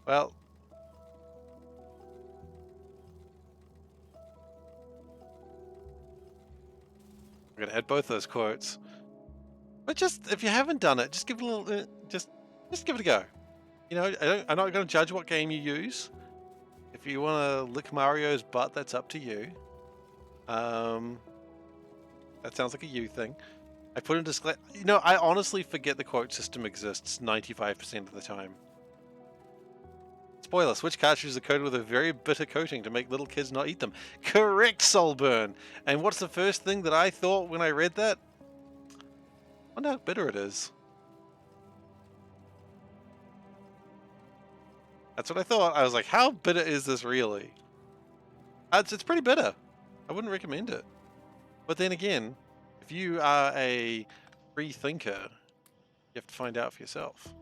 Well, I'm gonna add both those quotes. But just if you haven't done it, just give it a little, just give it a go. You know, I'm not going to judge what game you use. If you want to lick Mario's butt, that's up to you. That sounds like a you thing. I put in disclaimer. You know, I honestly forget the quote system exists 95% of the time. Spoiler, Switch cartridges are coated with a very bitter coating to make little kids not eat them. Correct, Soulburn! And what's the first thing that I thought when I read that? I wonder how bitter it is. That's what I thought. I was like, how bitter is this really? It's pretty bitter. I wouldn't recommend it. But then again, if you are a free thinker, you have to find out for yourself.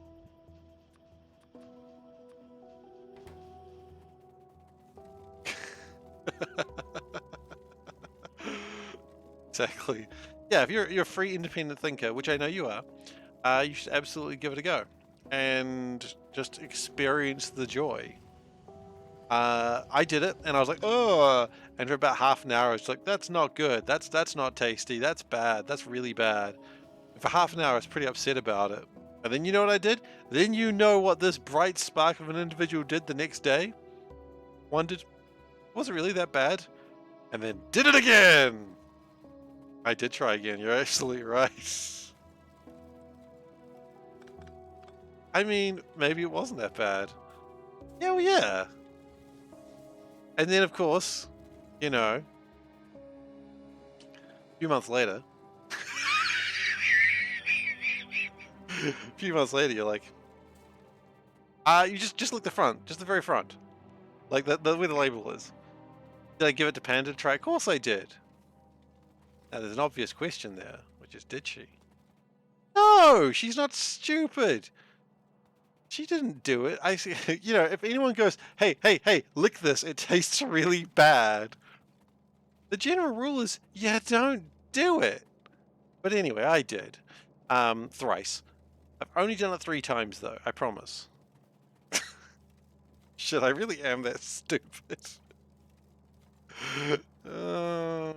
Exactly. Yeah, if you're a free independent thinker, which I know you are, you should absolutely give it a go and just experience the joy. I did it and I was like, oh, and for about half an hour I was like, that's not good, that's not tasty, that's bad, that's really bad. And for half an hour I was pretty upset about it. And then you know what I did? Then you know what this bright spark of an individual did the next day? Wondered, was it really that bad? And then did it again! I did try again, you're absolutely right. I mean, maybe it wasn't that bad. Yeah, well, yeah. And then, of course, you know, a few months later, you're like, you just look the front, just the very front, like the where the label is. Did I give it to Panda to try? Of course I did. Now there's an obvious question there, which is, did she? No, she's not stupid. She didn't do it. I see. You know, if anyone goes, hey, lick this, it tastes really bad. The general rule is, yeah, don't do it. But anyway, I did. Thrice. I've only done it 3 times, though. I promise. Shit, I really am that stupid. Oh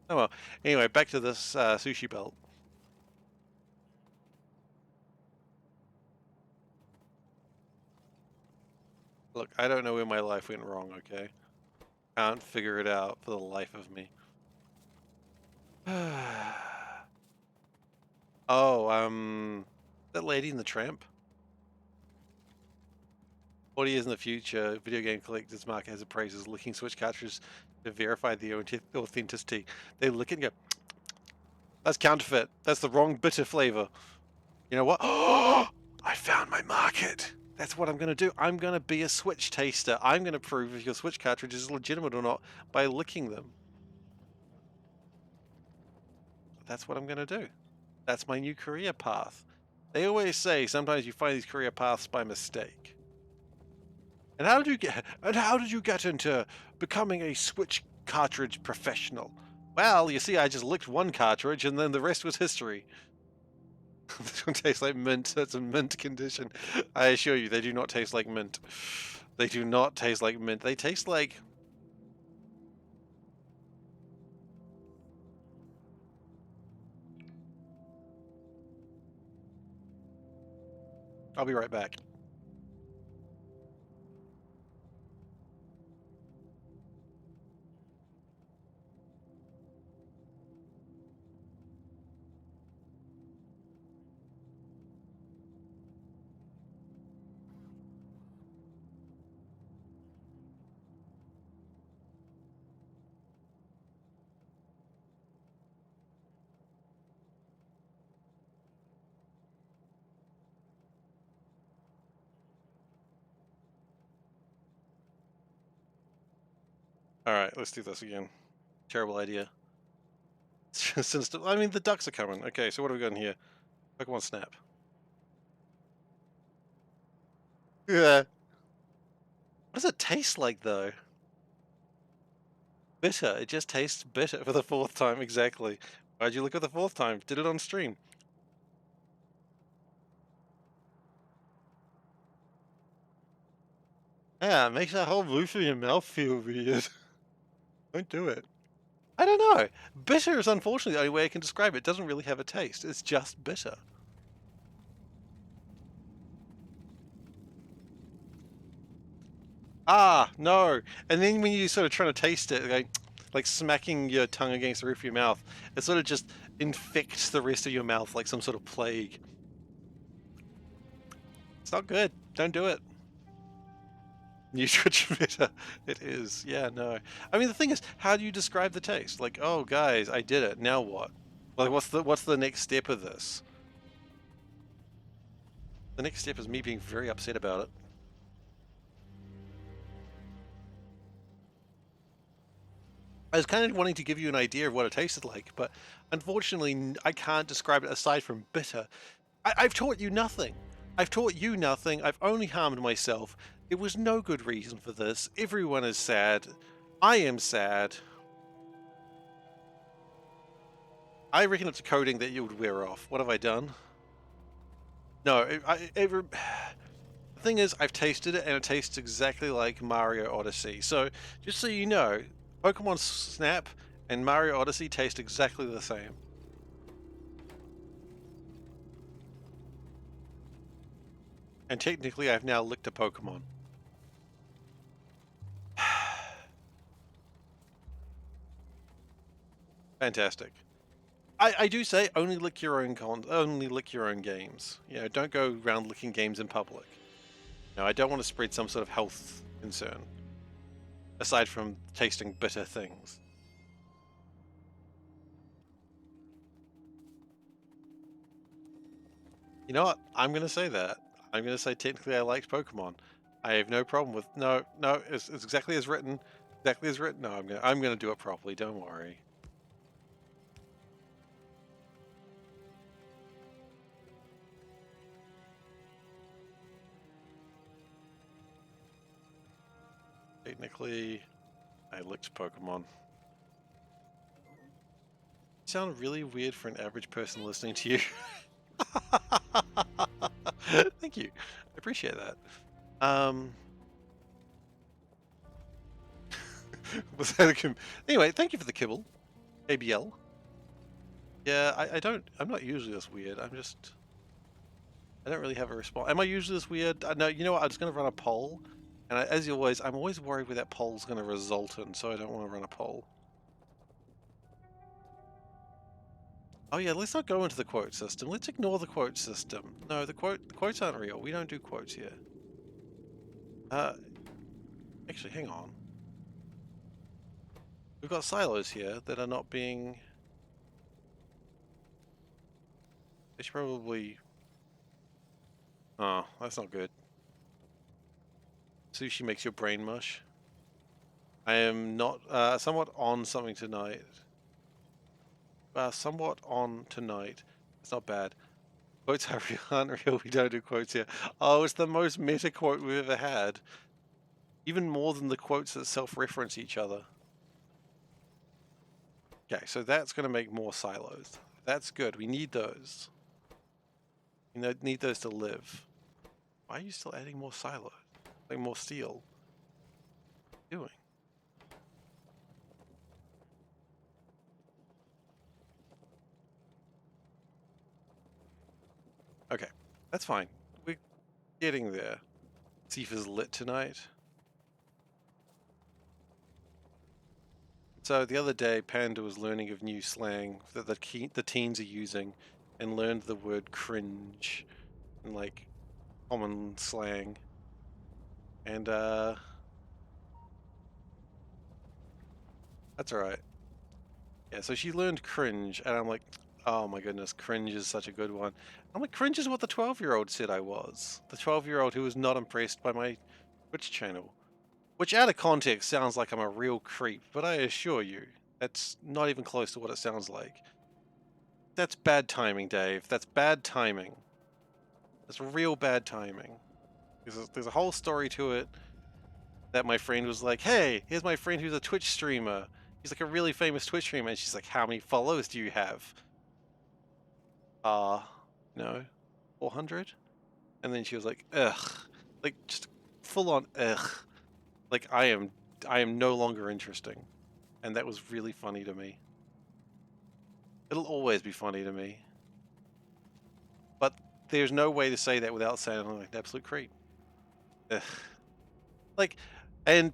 well. Anyway, back to this sushi belt. Look, I don't know where my life went wrong, okay? Can't figure it out for the life of me. Oh, that Lady in the Tramp? 40 years in the future, video game collectors market has appraised as licking Switch cartridges to verify the authenticity. They lick it and go, that's counterfeit. That's the wrong bitter flavor. You know what? Oh, I found my market. That's what I'm going to do. I'm going to be a Switch taster. I'm going to prove if your Switch cartridge is legitimate or not by licking them. That's what I'm going to do. That's my new career path. They always say sometimes you find these career paths by mistake. And how did you get into becoming a Switch cartridge professional? Well, you see, I just licked one cartridge and then the rest was history. This one tastes like mint. That's a mint condition. I assure you, they do not taste like mint. They do not taste like mint. They taste like... I'll be right back. Alright, let's do this again. Terrible idea. I mean, the ducks are coming. Okay, so what have we got in here? Pokemon Snap. Yeah. What does it taste like, though? Bitter. It just tastes bitter for the 4th time, exactly. Why'd you look at the 4th time? Did it on stream. Yeah, it makes that whole roof of your mouth feel weird. Don't do it. I don't know. Bitter is unfortunately the only way I can describe it. It doesn't really have a taste. It's just bitter. Ah, no. And then when you sort of trying to taste it, like smacking your tongue against the roof of your mouth, it sort of just infects the rest of your mouth like some sort of plague. It's not good. Don't do it. Bitter. It is. Yeah, no. I mean, the thing is, how do you describe the taste? Like, oh, guys, I did it. Now what? Like, what's the next step of this? The next step is me being very upset about it. I was kind of wanting to give you an idea of what it tasted like, but unfortunately, I can't describe it aside from bitter. I've taught you nothing. I've taught you nothing. I've only harmed myself. There was no good reason for this. Everyone is sad. I am sad. I reckon it's a coating that you would wear off. What have I done? No, the thing is, I've tasted it, and it tastes exactly like Mario Odyssey. So, just so you know, Pokemon Snap and Mario Odyssey taste exactly the same. And technically, I've now licked a Pokemon. Fantastic. I do say only lick your own games. You know, don't go around licking games in public. No, I don't want to spread some sort of health concern. Aside from tasting bitter things. You know what? I'm gonna say that. I'm gonna say technically I liked Pokemon. I have no problem with no. It's exactly as written. Exactly as written. No, I'm gonna do it properly. Don't worry. Technically, I licked Pokemon. Sound really weird for an average person listening to you. Thank you. I appreciate that. Was that anyway, thank you for the kibble. ABL. Yeah, I'm not usually this weird. I don't really have a response. Am I usually this weird? No, you know what? I'm just going to run a poll. And as always, I'm always worried where that poll's going to result in, so I don't want to run a poll. Oh yeah, let's not go into the quote system. Let's ignore the quote system. No, the quotes aren't real. We don't do quotes here. Actually, hang on. We've got silos here that are not being... They should probably... Oh, that's not good. Sushi makes your brain mush. I am not... somewhat on something tonight. Somewhat on tonight. It's not bad. Quotes are real, aren't real. We don't do quotes here. Oh, it's the most meta quote we've ever had. Even more than the quotes that self-reference each other. Okay, so that's going to make more silos. That's good. We need those. We need those to live. Why are you still adding more silos? Like more steel? What are you doing? Okay, that's fine. Getting there. Seifer's lit tonight. So the other day, Panda was learning of new slang that the teens are using, and learned the word cringe, and like common slang. And that's alright. Yeah, so she learned cringe, and I'm like, oh my goodness, cringe is such a good one. I'm like, cringe is what the 12-year-old said I was. The 12-year-old who was not impressed by my Twitch channel. Which out of context sounds like I'm a real creep, but I assure you, that's not even close to what it sounds like. That's bad timing, Dave. That's bad timing. That's real bad timing. There's a whole story to it that my friend was like, hey, here's my friend who's a Twitch streamer. He's like a really famous Twitch streamer. And she's like, how many followers do you have? No, 400? And then she was like, ugh. Like, just full on ugh. Like, I am no longer interesting. And that was really funny to me. It'll always be funny to me. But there's no way to say that without sounding like an absolute creep. Ugh. Like, and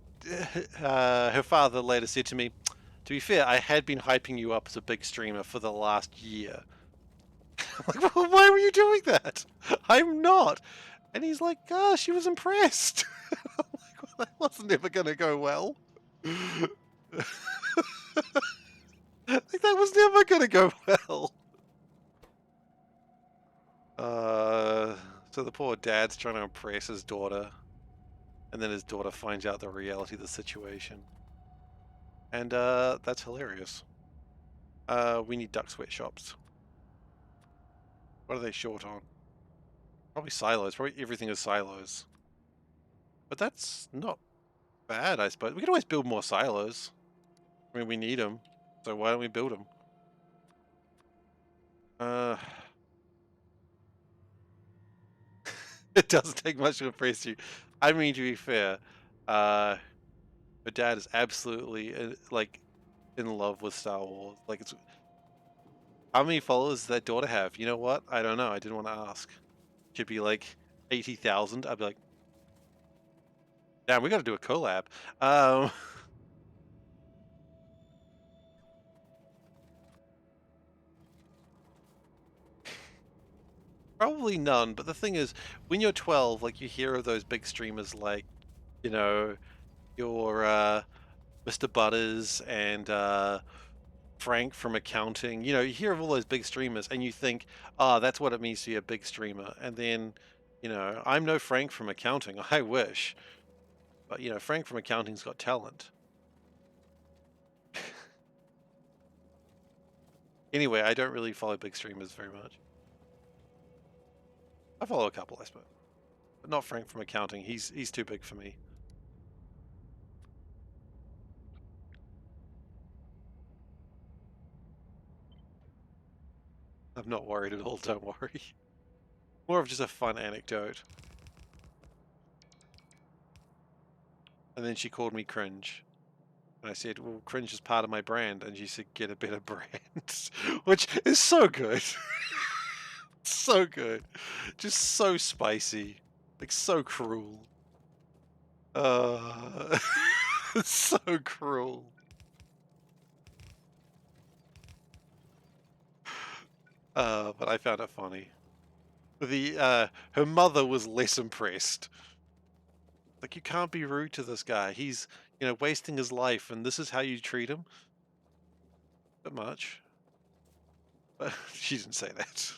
her father later said to me, to be fair, I had been hyping you up as a big streamer for the last year. I'm like, well, why were you doing that? I'm not. And he's like, oh, she was impressed. I'm like, well, that wasn't ever going to go well. Like, that was never going to go well. So the poor dad's trying to impress his daughter. And then his daughter finds out the reality of the situation. And that's hilarious. We need duck sweatshops. What are they short on? Probably silos. Probably everything is silos. But that's not bad, I suppose. We can always build more silos. I mean, we need them. So why don't we build them? It doesn't take much to impress you. I mean, to be fair, my dad is absolutely like in love with Star Wars. Like, it's how many followers does that daughter have? You know what? I don't know. I didn't want to ask. Should be like 80,000. I'd be like, damn, we got to do a collab. Probably none. But the thing is, when you're 12, like you hear of those big streamers like, you know, your Mr. Butters and Frank from accounting. You know, you hear of all those big streamers and you think, oh, that's what it means to be a big streamer. And then, you know, I'm no Frank from accounting. I wish. But, you know, Frank from accounting's got talent. Anyway, I don't really follow big streamers very much. I follow a couple, I suppose. But not Frank from accounting. He's too big for me. I'm not worried at all, don't worry. More of just a fun anecdote. And then she called me cringe. And I said, well, cringe is part of my brand. And she said, get a better brand. Which is so good. So good. Just so spicy. Like, so cruel. So cruel. But I found it funny. Her mother was less impressed. Like, you can't be rude to this guy. He's, you know, wasting his life, and this is how you treat him? Bit much. But she didn't say that.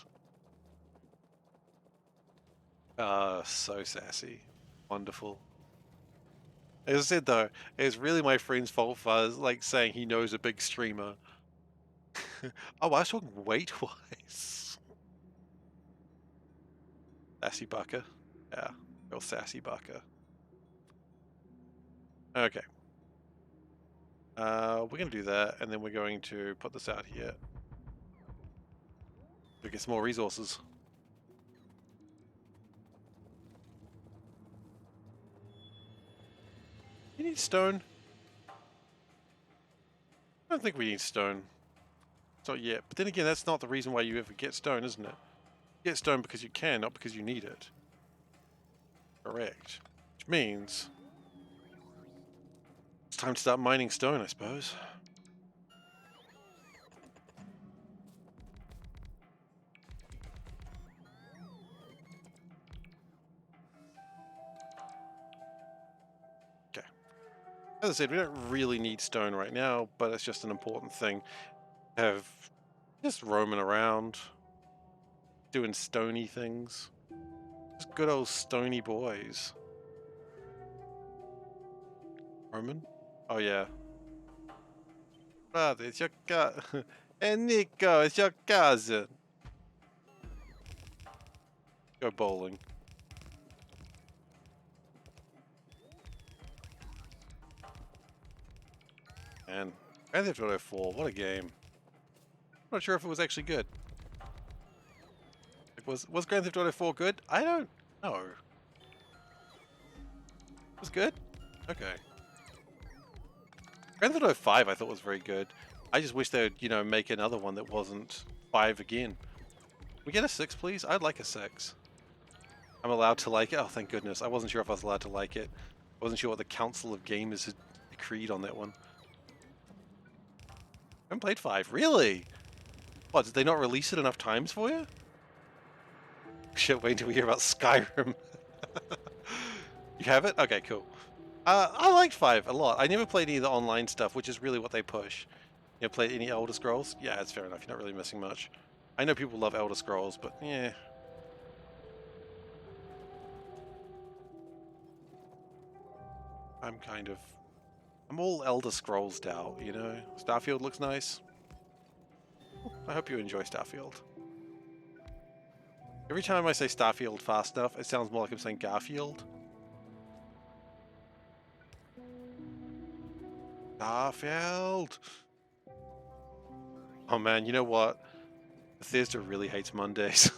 So sassy. Wonderful. As I said, though, it's really my friend's fault for like saying he knows a big streamer. Oh, I was talking weight-wise. Sassy Bucker. Yeah, real sassy Bucker. Okay. We're going to do that, and then we're going to put this out here. To get some more resources. You need stone? I don't think we need stone. Not yet. But then again, that's not the reason why you ever get stone, isn't it? You get stone because you can, not because you need it. Correct. Which means it's time to start mining stone, I suppose. Okay. As I said, we don't really need stone right now, but it's just an important thing to have just roaming around, doing stony things. Just good old stony boys. Roman? Oh yeah. Brother, it's your cousin. And Nico, it's your cousin. Go bowling. And Grand Theft Auto 4, what a game. I'm not sure if it was actually good. Like, was Grand Theft Auto 4 good? I don't know. It was good? Okay. Grand Theft Auto 5 I thought was very good. I just wish they would, you know, make another one that wasn't 5 again. Can we get a 6, please? I'd like a 6. I'm allowed to like it? Oh, thank goodness. I wasn't sure if I was allowed to like it. I wasn't sure what the Council of Gamers had decreed on that one. I haven't played 5. Really? What, did they not release it enough times for you? Shit, wait until we hear about Skyrim. You have it? Okay, cool. I liked 5 a lot. I never played any of the online stuff, which is really what they push. You know, play any Elder Scrolls? Yeah, it's fair enough. You're not really missing much. I know people love Elder Scrolls, but yeah. I'm all Elder Scrolls out, you know? Starfield looks nice. I hope you enjoy Starfield. Every time I say Starfield fast enough, it sounds more like I'm saying Garfield. Starfield! Oh man, you know what? Bethesda really hates Mondays.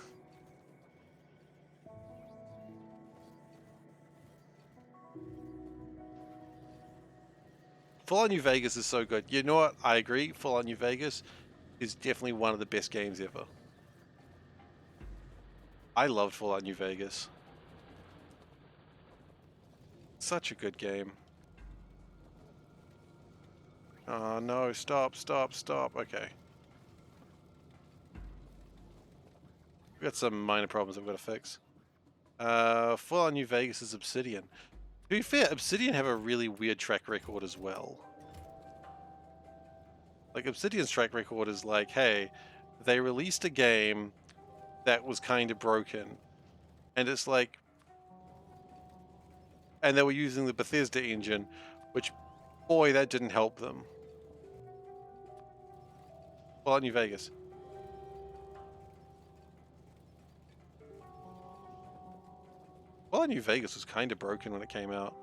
Fallout New Vegas is so good. You know what? I agree. Fallout New Vegas is definitely one of the best games ever. I loved Fallout New Vegas. Such a good game. Oh no, stop, stop, stop. Okay. We've got some minor problems that we've got to fix. Fallout New Vegas is Obsidian. To be fair, Obsidian have a really weird track record as well. Like, Obsidian's track record is like, hey, they released a game that was kind of broken. And it's like... And they were using the Bethesda engine, which, boy, that didn't help them. Fallout New Vegas. Fallout New Vegas was kind of broken when it came out.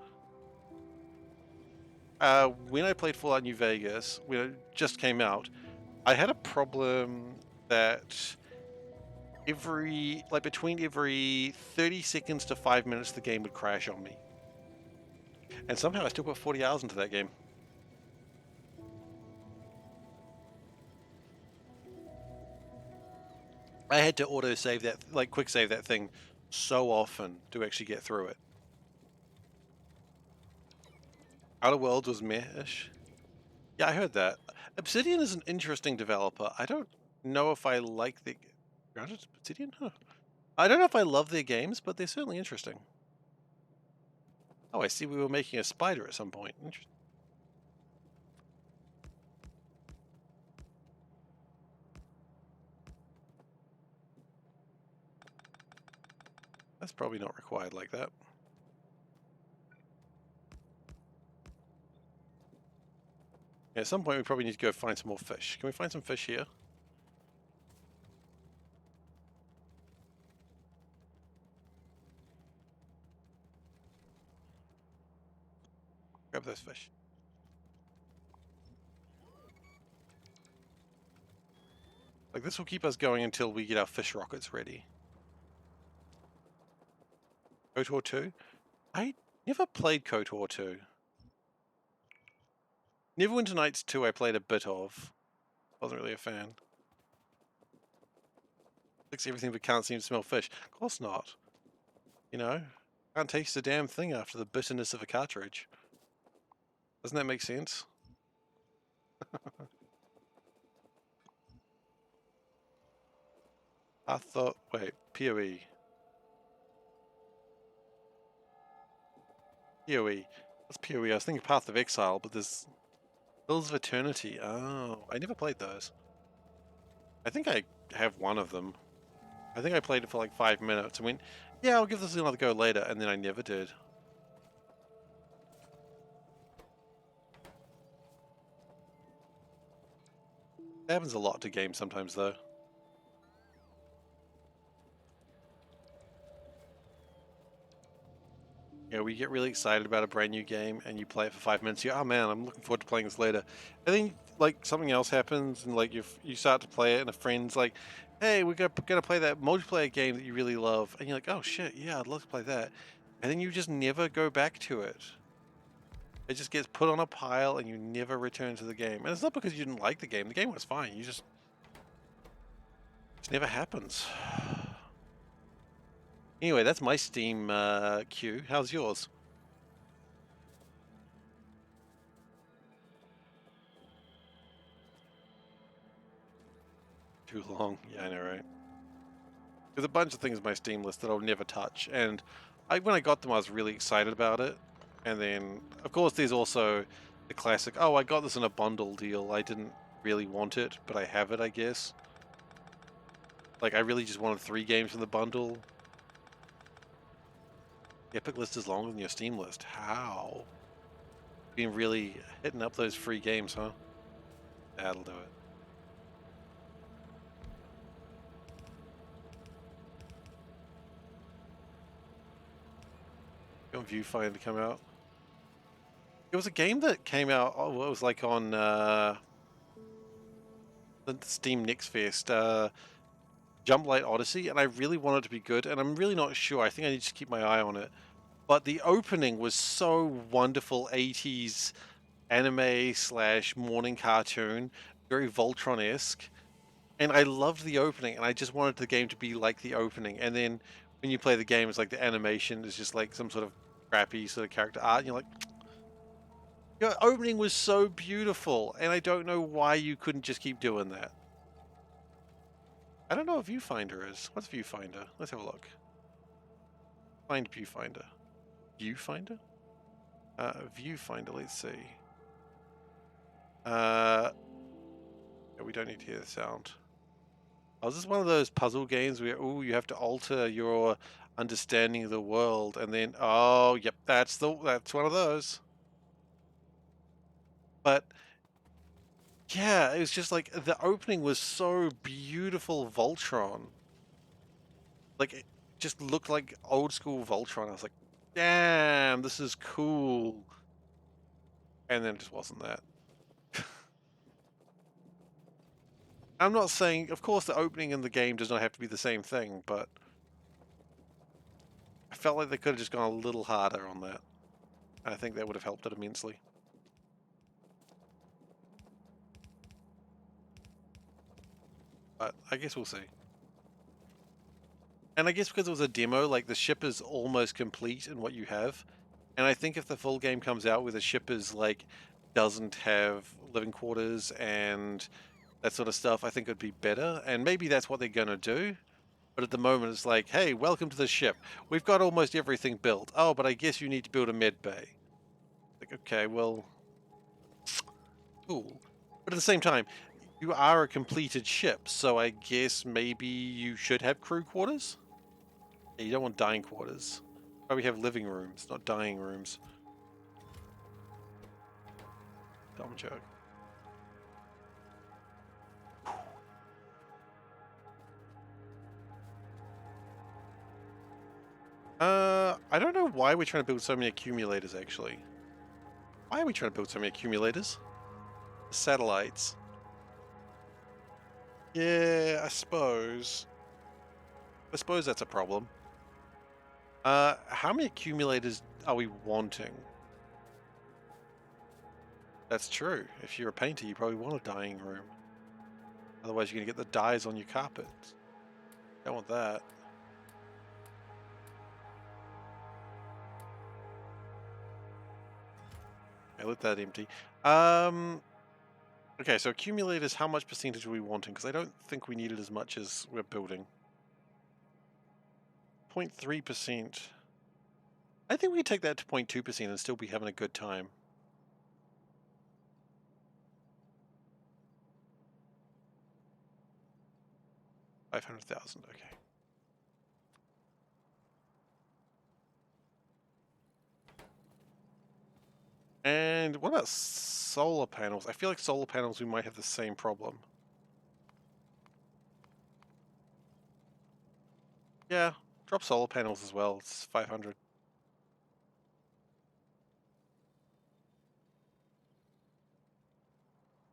When I played Fallout New Vegas, when it just came out, I had a problem that between every 30 seconds to 5 minutes, the game would crash on me. And somehow I still put 40 hours into that game. I had to auto-save that, like quick save that thing so often to actually get through it. Outer Worlds was meh-ish. Yeah, I heard that. Obsidian is an interesting developer. I don't know if I like the... Grounded Obsidian? Huh. I don't know if I love their games, but they're certainly interesting. Oh, I see we were making a spider at some point. Interesting. That's probably not required like that. Yeah, at some point we probably need to go find some more fish. Can we find some fish here? Grab those fish. Like, this will keep us going until we get our fish rockets ready. KOTOR 2? I never played KOTOR 2. Neverwinter Nights 2 I played a bit of. Wasn't really a fan. Fix everything but can't seem to smell fish. Of course not. You know? Can't taste a damn thing after the bitterness of a cartridge. Doesn't that make sense? I thought, wait, PoE. PoE. What's PoE? I was thinking Path of Exile, but there's Hills of Eternity. Oh, I never played those. I think I have one of them. I think I played it for like 5 minutes and went, yeah, I'll give this another go later, and then I never did. It happens a lot to games sometimes, though. You know, we get really excited about a brand new game and you play it for 5 minutes. You go, oh man, I'm looking forward to playing this later. And then like something else happens and like you start to play it and a friend's like, hey, we're gonna play that multiplayer game that you really love. And you're like, oh shit, yeah, I'd love to play that. And then you just never go back to it. It just gets put on a pile and you never return to the game. And it's not because you didn't like the game. The game was fine. You just... It never happens. Anyway, that's my Steam queue. How's yours? Too long. Yeah, I know, right? There's a bunch of things on my Steam list that I'll never touch. And when I got them, I was really excited about it. And then, of course, there's also the classic, oh, I got this in a bundle deal. I didn't really want it, but I have it, I guess. Like, I really just wanted 3 games from the bundle. The Epic list is longer than your Steam list. How? Been really hitting up those free games, huh? That'll do it. You want Viewfinder to come out? It was a game that came out, oh, it was like on the Steam Next Fest, Jump Light Odyssey, and I really want it to be good, and I'm really not sure. I think I need to keep my eye on it. But the opening was so wonderful, 80s anime / morning cartoon, very Voltron-esque. And I loved the opening, and I just wanted the game to be like the opening. And then when you play the game, it's like the animation is just like some sort of crappy sort of character art, and you're like, your opening was so beautiful, and I don't know why you couldn't just keep doing that. I don't know what Viewfinder is. What's Viewfinder? Let's have a look. Find Viewfinder. Viewfinder? Viewfinder, let's see. Yeah, we don't need to hear the sound. Oh, is this one of those puzzle games where, ooh, you have to alter your understanding of the world, and then, oh, yep, that's one of those. But yeah, it was just like the opening was so beautiful, Voltron. Like it just looked like old school Voltron. I was like, damn, this is cool. And then it just wasn't that. I'm not saying, of course, the opening in the game does not have to be the same thing, but I felt like they could have just gone a little harder on that. I think that would have helped it immensely. But I guess we'll see. And I guess because it was a demo, like the ship is almost complete in what you have. And I think if the full game comes out where the ship is like doesn't have living quarters and that sort of stuff, I think it'd be better. And maybe that's what they're gonna do. But at the moment it's like, hey, welcome to the ship. We've got almost everything built. Oh, but I guess you need to build a med bay. Like, okay, well, cool. But at the same time, you are a completed ship, so I guess maybe you should have crew quarters? Yeah, you don't want dying quarters. Probably have living rooms, not dying rooms. Dumb joke. I don't know why we're trying to build so many accumulators, actually. Why are we trying to build so many accumulators? Satellites. Yeah, I suppose. I suppose that's a problem. How many accumulators are we wanting? That's true. If you're a painter, you probably want a dyeing room. Otherwise, you're going to get the dyes on your carpets. Don't want that. Okay, let that empty. Okay, so accumulators, how much percentage are we wanting? Because I don't think we need it as much as we're building. 0.3%. I think we could take that to 0.2% and still be having a good time. $500,000, okay. And what about solar panels? I feel like solar panels, we might have the same problem. Yeah, drop solar panels as well. It's 500.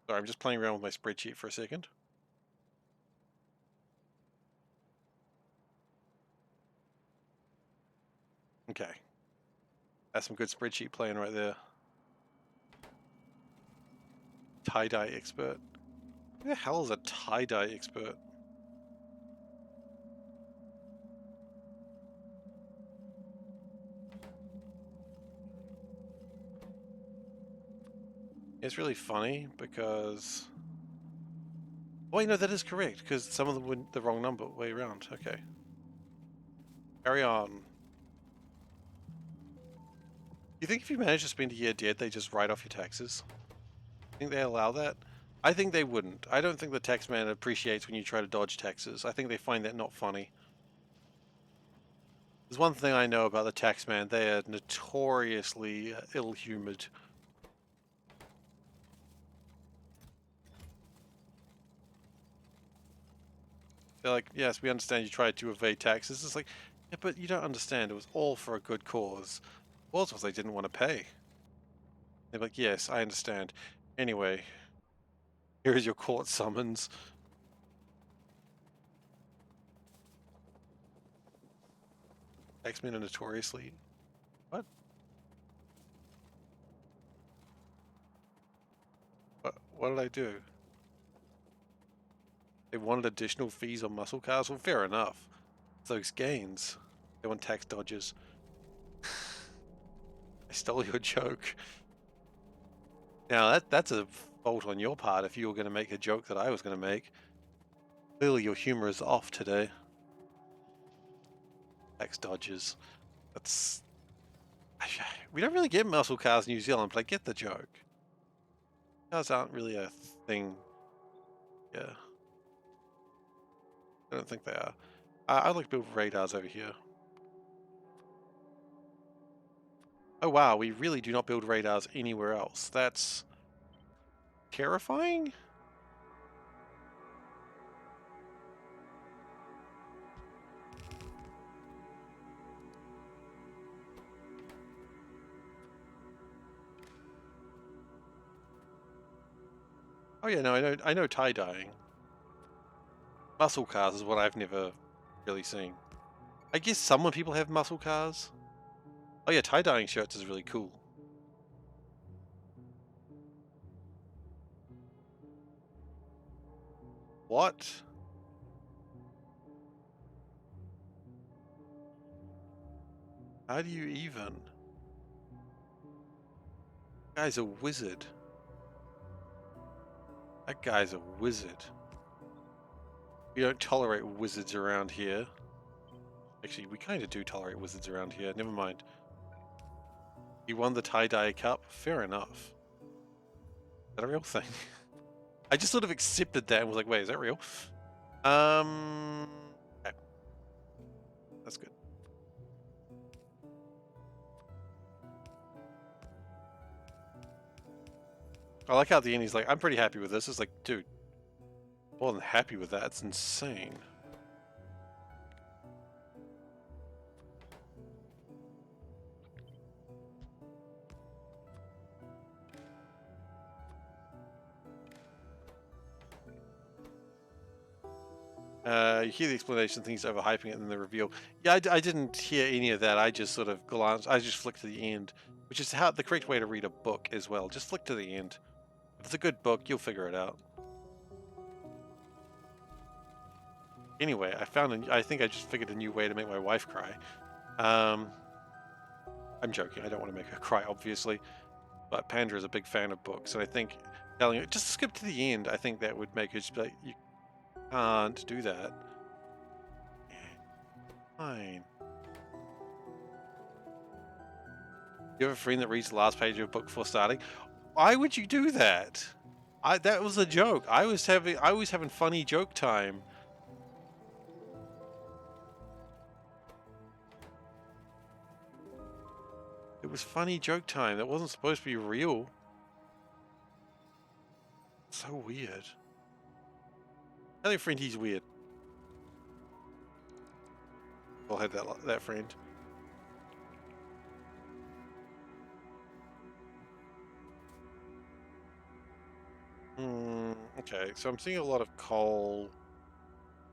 Sorry, I'm just playing around with my spreadsheet for a second. Okay. That's some good spreadsheet playing right there. Tie-dye expert. Who the hell is a tie-dye expert? It's really funny because... Oh, wait, no, that is correct, because some of them went the wrong number way around. Okay. Carry on. You think if you manage to spend a year dead, they just write off your taxes? Think they allow that? I think they wouldn't. I don't think the tax man appreciates when you try to dodge taxes. I think they find that not funny. There's one thing I know about the tax man. They are notoriously ill-humored. They're like, yes, we understand you tried to evade taxes. It's like, yeah, but you don't understand. It was all for a good cause. Was they didn't want to pay. They're like, yes, I understand. Anyway, here is your court summons. Taxmen are notoriously... What? What did I do? They wanted additional fees on muscle cars? Well, fair enough. Those gains. They want tax dodgers. I stole your joke. Now, that's a fault on your part if you were going to make a joke that I was going to make. Clearly your humor is off today. Tax dodgers. That's... We don't really get muscle cars in New Zealand, but I get the joke. Cars aren't really a thing. Yeah. I don't think they are. I'd like to build radars over here. Oh wow, we really do not build radars anywhere else. That's terrifying? Oh yeah, no, I know tie-dyeing. Muscle cars is what I've never really seen. I guess some people have muscle cars. Oh yeah, tie-dyeing shirts is really cool. What? How do you even? Guy's a wizard. That guy's a wizard. We don't tolerate wizards around here. Actually, we kind of do tolerate wizards around here. Never mind. He won the tie-dye cup. Fair enough. Is that a real thing? I just sort of accepted that and was like, wait, is that real? Okay. That's good. I like how at the end he's like, I'm pretty happy with this. It's like, dude, more than happy with that. It's insane. You hear the explanation, things overhyping it, and then the reveal. Yeah, I didn't hear any of that. I just sort of glanced. I just flicked to the end, which is how the correct way to read a book as well. Just flick to the end. If it's a good book, you'll figure it out. Anyway, I think I just figured a new way to make my wife cry. I'm joking. I don't want to make her cry, obviously, But Pandora is a big fan of books, and I think telling her just skip to the end, I think that would make her just be like, you can't do that. Fine. You have a friend that reads the last page of a book before starting? Why would you do that? That was a joke. I was having funny joke time. It was funny joke time. That wasn't supposed to be real. So weird. Tell your friend he's weird. I'll have that friend. Okay, so I'm seeing a lot of coal.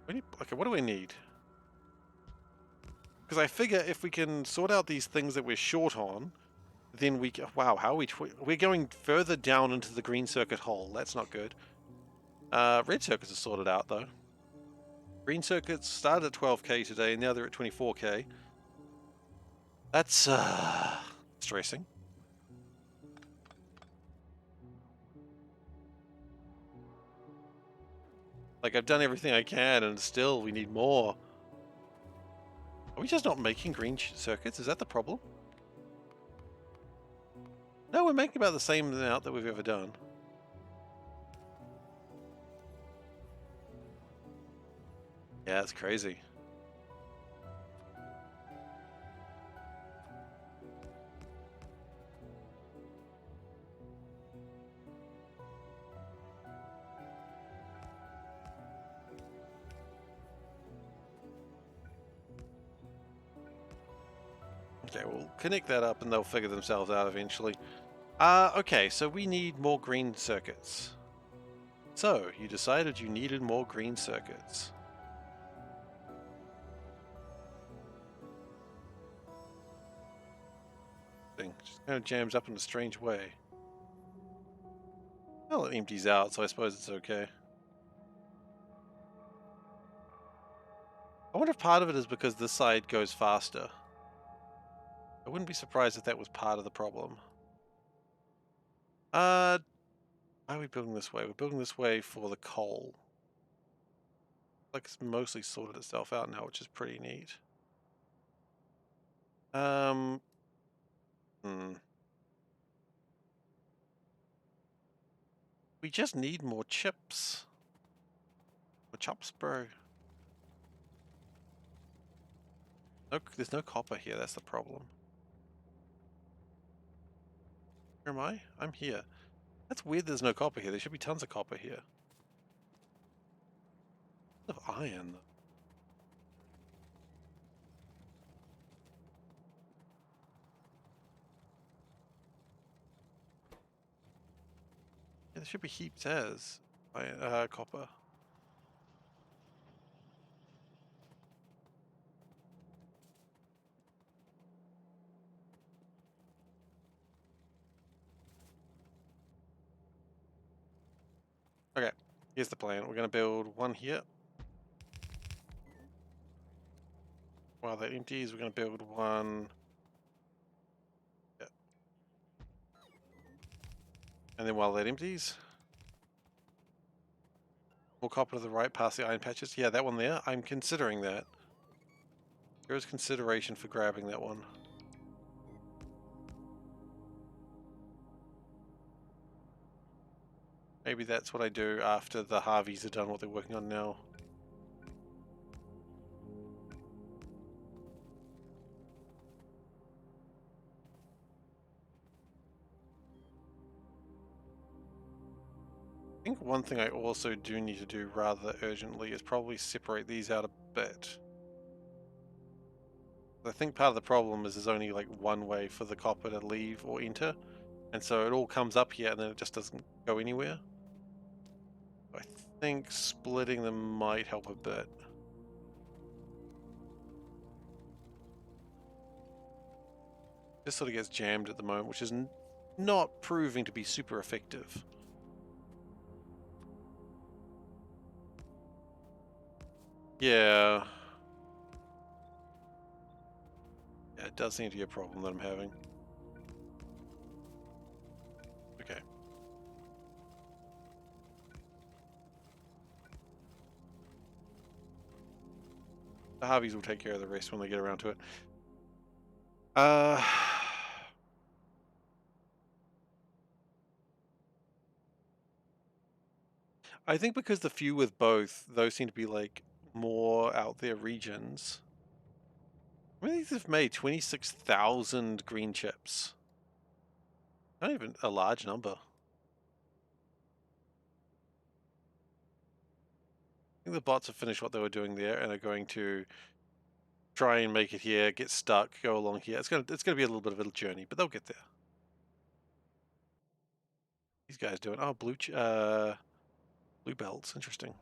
Okay, what do we need? Because I figure if we can sort out these things that we're short on, then we... Wow, how are we... We're going further down into the green circuit hole. That's not good. Red circuits are sorted out, though. Green circuits started at 12k today, and now they're at 24k. That's, stressing. Like, I've done everything I can, and still we need more. Are we just not making green circuits? Is that the problem? No, we're making about the same amount that we've ever done. Yeah, that's crazy. Okay, we'll connect that up and they'll figure themselves out eventually. Okay, so we need more green circuits. So, you decided you needed more green circuits. Thing just kind of jams up in a strange way. Well, it empties out, so I suppose it's okay. I wonder if part of it is because this side goes faster. I wouldn't be surprised if that was part of the problem. Why are we building this way? We're building this way for the coal. Like it's mostly sorted itself out now, which is pretty neat. We just need more chips. More chops, bro. No, there's no copper here, that's the problem. Where am I? I'm here. That's weird there's no copper here. There should be tons of copper here. Of iron. Yeah, there should be heaps as iron, copper. Okay, here's the plan. We're going to build one here. While that empties, we're going to build one. Yeah. And then while that empties, more copper to the right past the iron patches. Yeah, that one there. I'm considering that. There is consideration for grabbing that one. Maybe that's what I do after the Harveys are done what they're working on now. I think one thing I also do need to do rather urgently is probably separate these out a bit. I think part of the problem is there's only like one way for the copper to leave or enter, and so it all comes up here and then it just doesn't go anywhere. I think splitting them might help a bit. This sort of gets jammed at the moment, which is not proving to be super effective. Yeah. Yeah, it does seem to be a problem that I'm having. The Harveys will take care of the rest when they get around to it. I think because the few with both, those seem to be like more out there regions. I mean, they've made 26,000 green chips. Not even a large number. I think the bots have finished what they were doing there and are going to try and make it here, get stuck, go along here. It's gonna be a little bit of a journey, but they'll get there. These guys doing blue belts, interesting.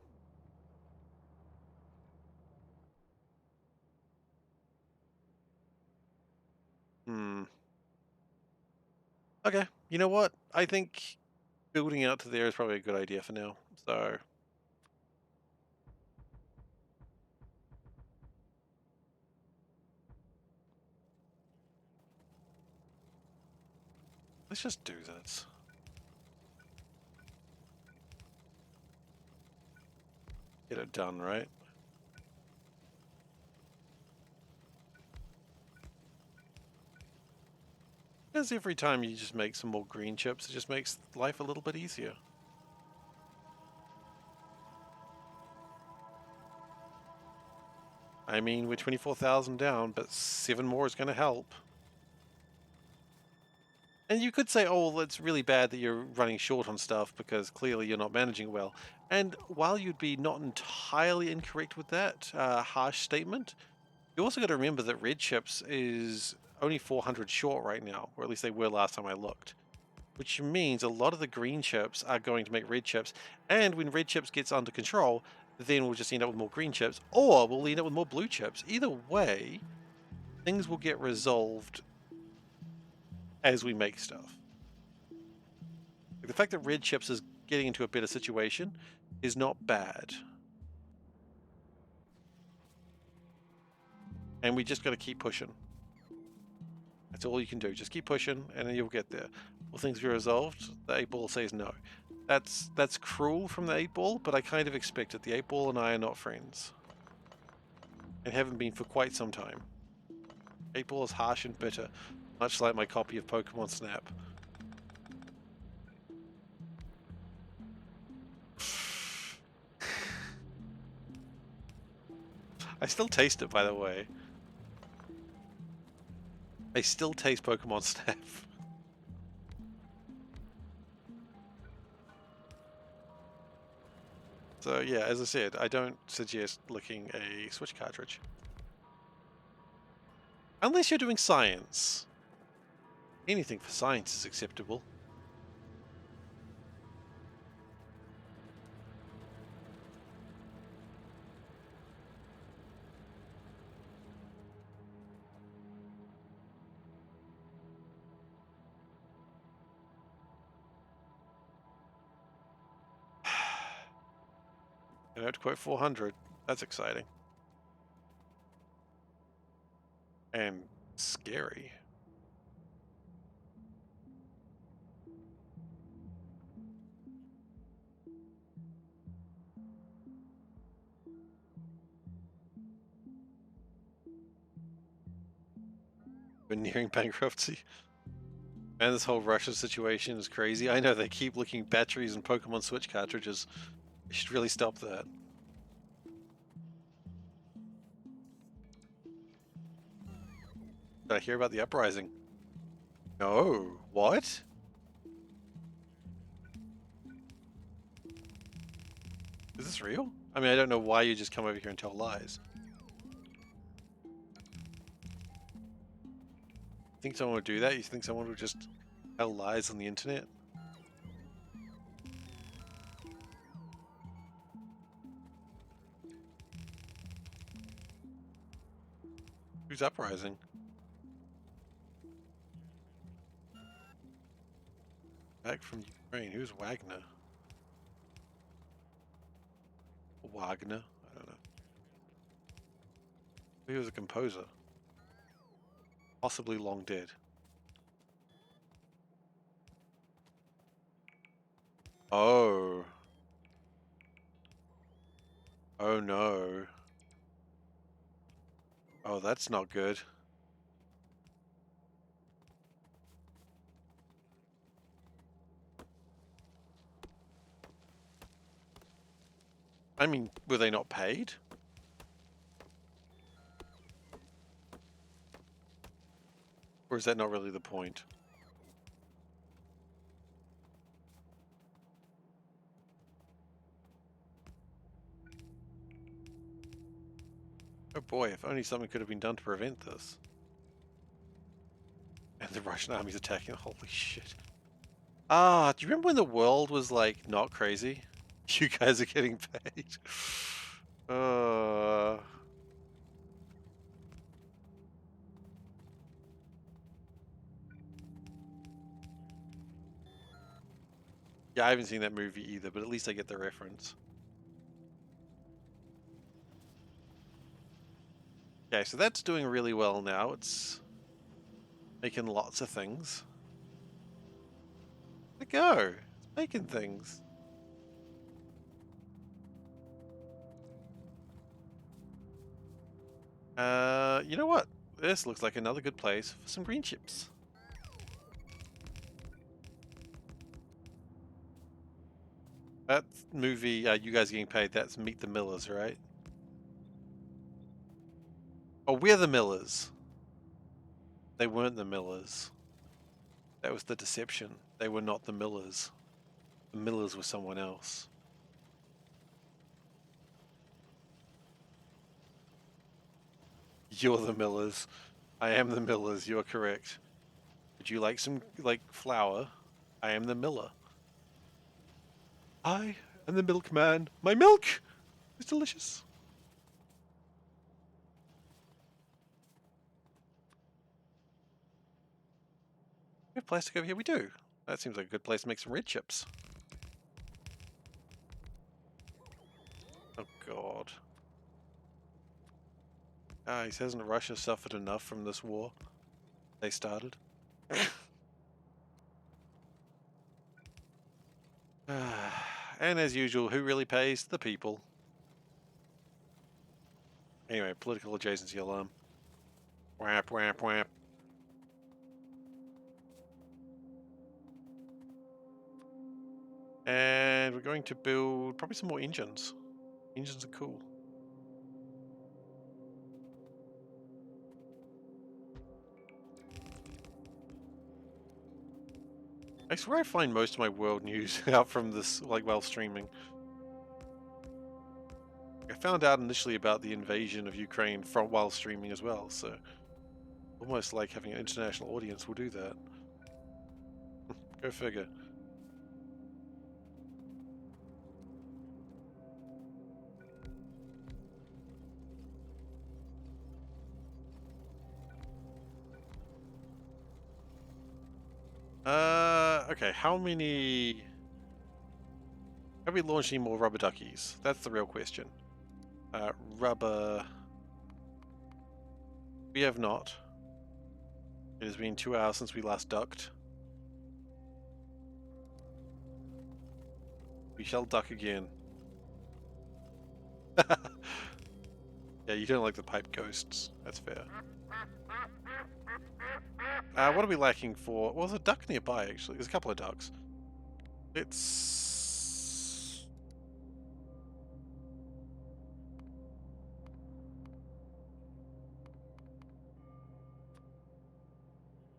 Okay, you know what? I think building out to there is probably a good idea for now. So let's just do this. Get it done, right? Because every time you just make some more green chips, it just makes life a little bit easier. I mean, we're 24,000 down, but 7 more is going to help. And you could say, oh, well, it's really bad that you're running short on stuff because clearly you're not managing well. And while you'd be not entirely incorrect with that harsh statement, you also got to remember that red chips is only 400 short right now, or at least they were last time I looked. Which means a lot of the green chips are going to make red chips. And when red chips gets under control, then we'll just end up with more green chips, or we'll end up with more blue chips. Either way, things will get resolved as we make stuff. The fact that red chips is getting into a better situation is not bad. And we just got to keep pushing. That's all you can do. Just keep pushing, and then you'll get there. Will things be resolved? The 8-ball says no. That's cruel from the 8-ball, but I kind of expect it. The 8-ball and I are not friends. And haven't been for quite some time. 8-ball is harsh and bitter, much like my copy of Pokemon Snap. I still taste it, by the way. I still taste Pokemon Snap. So yeah, as I said, I don't suggest licking a Switch cartridge. Unless you're doing science. Anything for science is acceptable. I have to quote 400. That's exciting. And scary. We're nearing bankruptcy. Man, this whole Russia situation is crazy. I know they keep licking batteries and Pokemon Switch cartridges. They should really stop that. Did I hear about the uprising? No. What? Is this real? I mean, I don't know why you just come over here and tell lies. You think someone would do that? You think someone would just tell lies on the internet? Who's uprising? Back from Ukraine. Who's Wagner? Wagner? I don't know. He was a composer. Possibly long dead. Oh. Oh no. Oh, that's not good. I mean, were they not paid? Or is that not really the point? Oh boy, if only something could have been done to prevent this. And the Russian army's attacking. Holy shit. Ah, do you remember when the world was like not crazy? You guys are getting paid. Uh, yeah, I haven't seen that movie either, but at least I get the reference. Okay, so that's doing really well now. It's making lots of things. Let it go. It's making things. You know what? This looks like another good place for some green chips. That movie, you guys getting paid, that's Meet the Millers, right? Oh, we're the Millers. They weren't the Millers. That was the deception. They were not the Millers. The Millers were someone else. You're the Millers. I am the Millers, you're correct. Would you like some, like, flour? I am the Miller. I am the milkman. My milk is delicious. We have plastic over here? We do. That seems like a good place to make some red chips. Oh, God. Ah, he hasn't Russia suffered enough from this war they started? And as usual, who really pays? The people. Anyway, political adjacency alarm. Whap, whap, whap. And we're going to build probably some more engines. Engines are cool. I swear I find most of my world news out from this, like, while streaming. I found out initially about the invasion of Ukraine from while streaming as well, so almost like having an international audience will do that. Go figure. Okay, how many... Have we launched any more rubber duckies? That's the real question. Rubber... We have not. It has been 2 hours since we last ducked. We shall duck again. Yeah, you don't like the pipe ghosts. That's fair. What are we lacking for? Well, there's a duck nearby, actually. There's a couple of ducks. It's...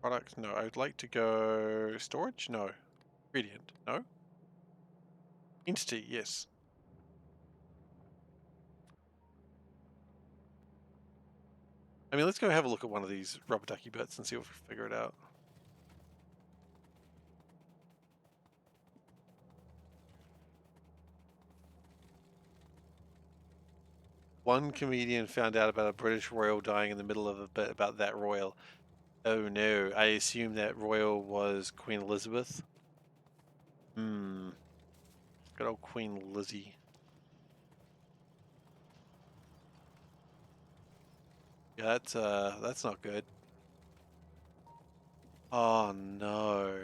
Product? No. I would like to go... Storage? No. Ingredient? No. Entity? Yes. I mean, let's go have a look at one of these rubber ducky bits and see if we can figure it out. One comedian found out about a British royal dying in the middle of a bit about that royal. Oh no, I assume that royal was Queen Elizabeth. Good old Queen Lizzie. Yeah, that's not good. Oh no.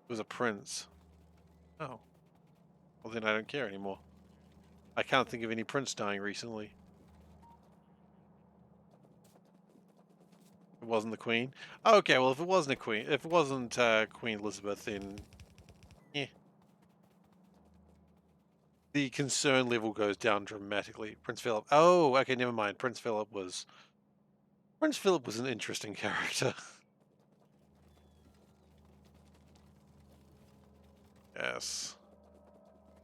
It was a prince. Oh. Well then I don't care anymore. I can't think of any prince dying recently. It wasn't the Queen. Oh, okay, well, if it wasn't a Queen, if it wasn't Queen Elizabeth, then yeah, the concern level goes down dramatically. Prince Philip. Oh, okay, never mind. Prince Philip was an interesting character. Yes.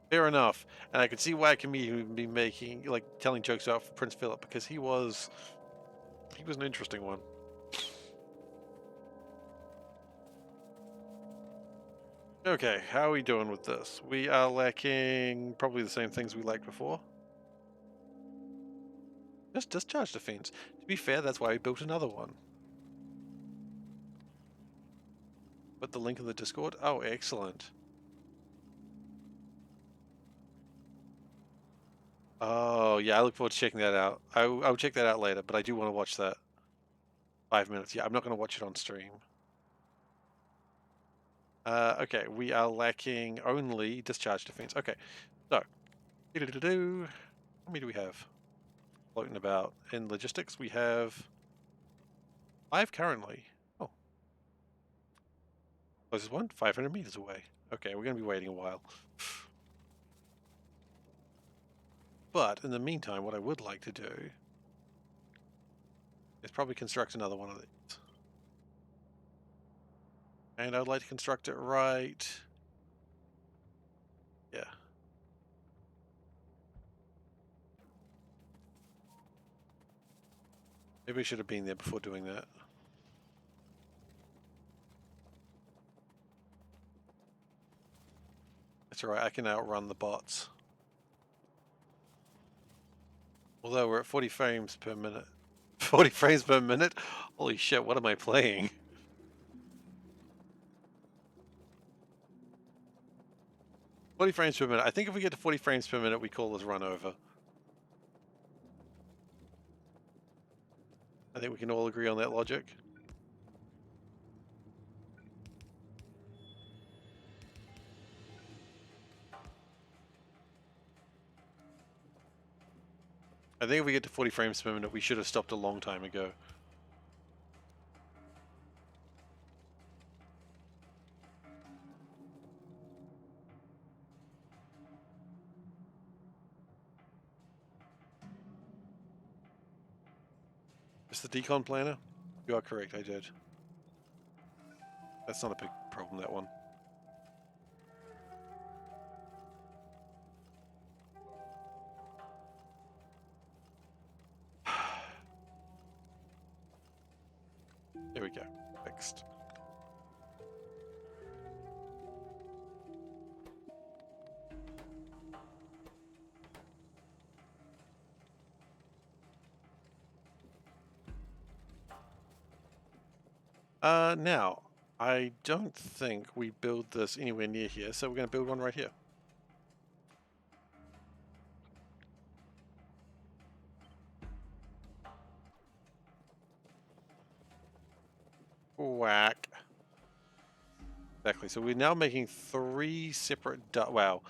Fair enough. And I could see why a comedian would be making, like, telling jokes about Prince Philip, because he was an interesting one. Okay, how are we doing with this? We are lacking probably the same things we lacked before. Just discharge defense. To be fair, that's why we built another one. Put the link in the Discord. Oh, excellent. Oh, yeah, I look forward to checking that out. I'll check that out later, but I do want to watch that. 5 minutes. Yeah, I'm not going to watch it on stream. Okay, we are lacking only discharge defense. Okay, so, how many do we have floating about in logistics? We have 5 currently. Oh, closest one, 500 meters away. Okay, we're going to be waiting a while. But in the meantime, what I would like to do is probably construct another one of these. And I'd like to construct it right. Yeah. Maybe I should have been there before doing that. That's alright, I can outrun the bots. Although we're at 40 frames per minute. 40 frames per minute? Holy shit, what am I playing? Forty frames per minute. I think if we get to 40 frames per minute, we call this run over. I think we can all agree on that logic. I think if we get to 40 frames per minute, we should have stopped a long time ago. Is the decon planner? You are correct, I did. That's not a big problem, that one. There we go. Fixed. Now, I don't think we build this anywhere near here, so we're going to build one right here. Whack. Exactly, so we're now making 3 separate ducks. Wow.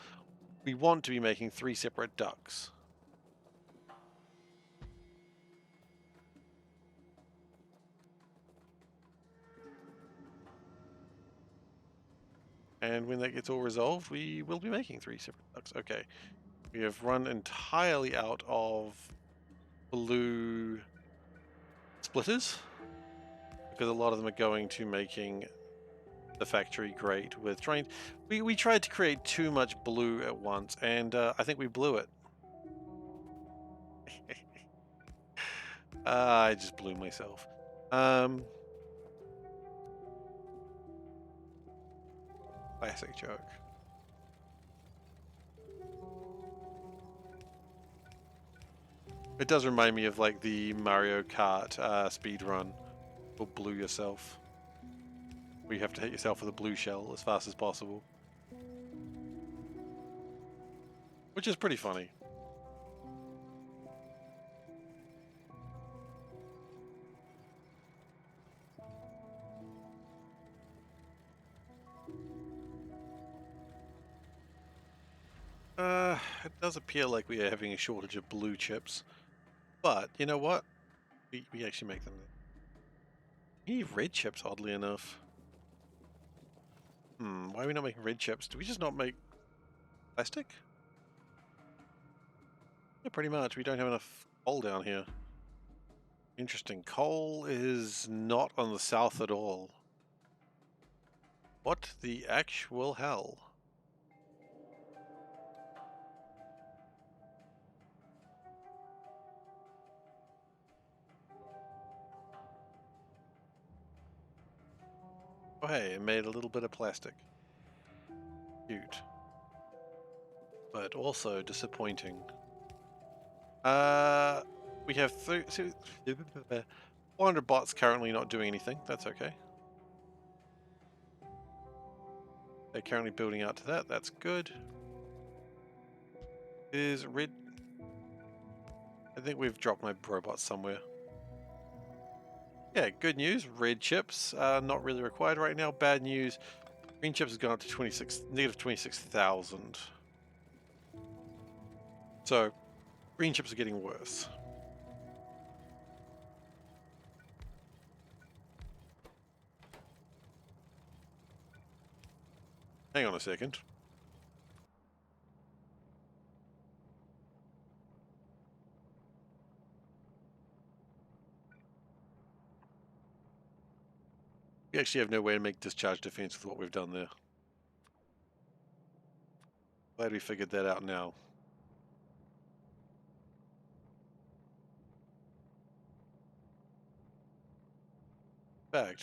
We want to be making 3 separate ducks. And when that gets all resolved, we will be making 3 separate ducks. Okay. We have run entirely out of blue splitters, because a lot of them are going to making the factory great with trying. We tried to create too much blue at once, and I think we blew it. I just blew myself. Classic joke. It does remind me of like the Mario Kart speed run, or blue yourself. Where you have to hit yourself with a blue shell as fast as possible. Which is pretty funny. It does appear like we are having a shortage of blue chips. But, you know what? We actually make them. We need red chips, oddly enough. Why are we not making red chips? Do we just not make plastic? Yeah, pretty much. We don't have enough coal down here. Interesting. Coal is not on the south at all. What the actual hell? Oh hey, it made a little bit of plastic. Cute. But also disappointing. We have 400 bots currently not doing anything. That's okay. They're currently building out to that. That's good. Is red... I think we've dropped my robots somewhere. Yeah, good news. Red chips are not really required right now. Bad news. Green chips has gone up to negative 26,000. So, green chips are getting worse. Hang on a second. We actually have no way to make discharge defense with what we've done there. Glad we figured that out now. In fact,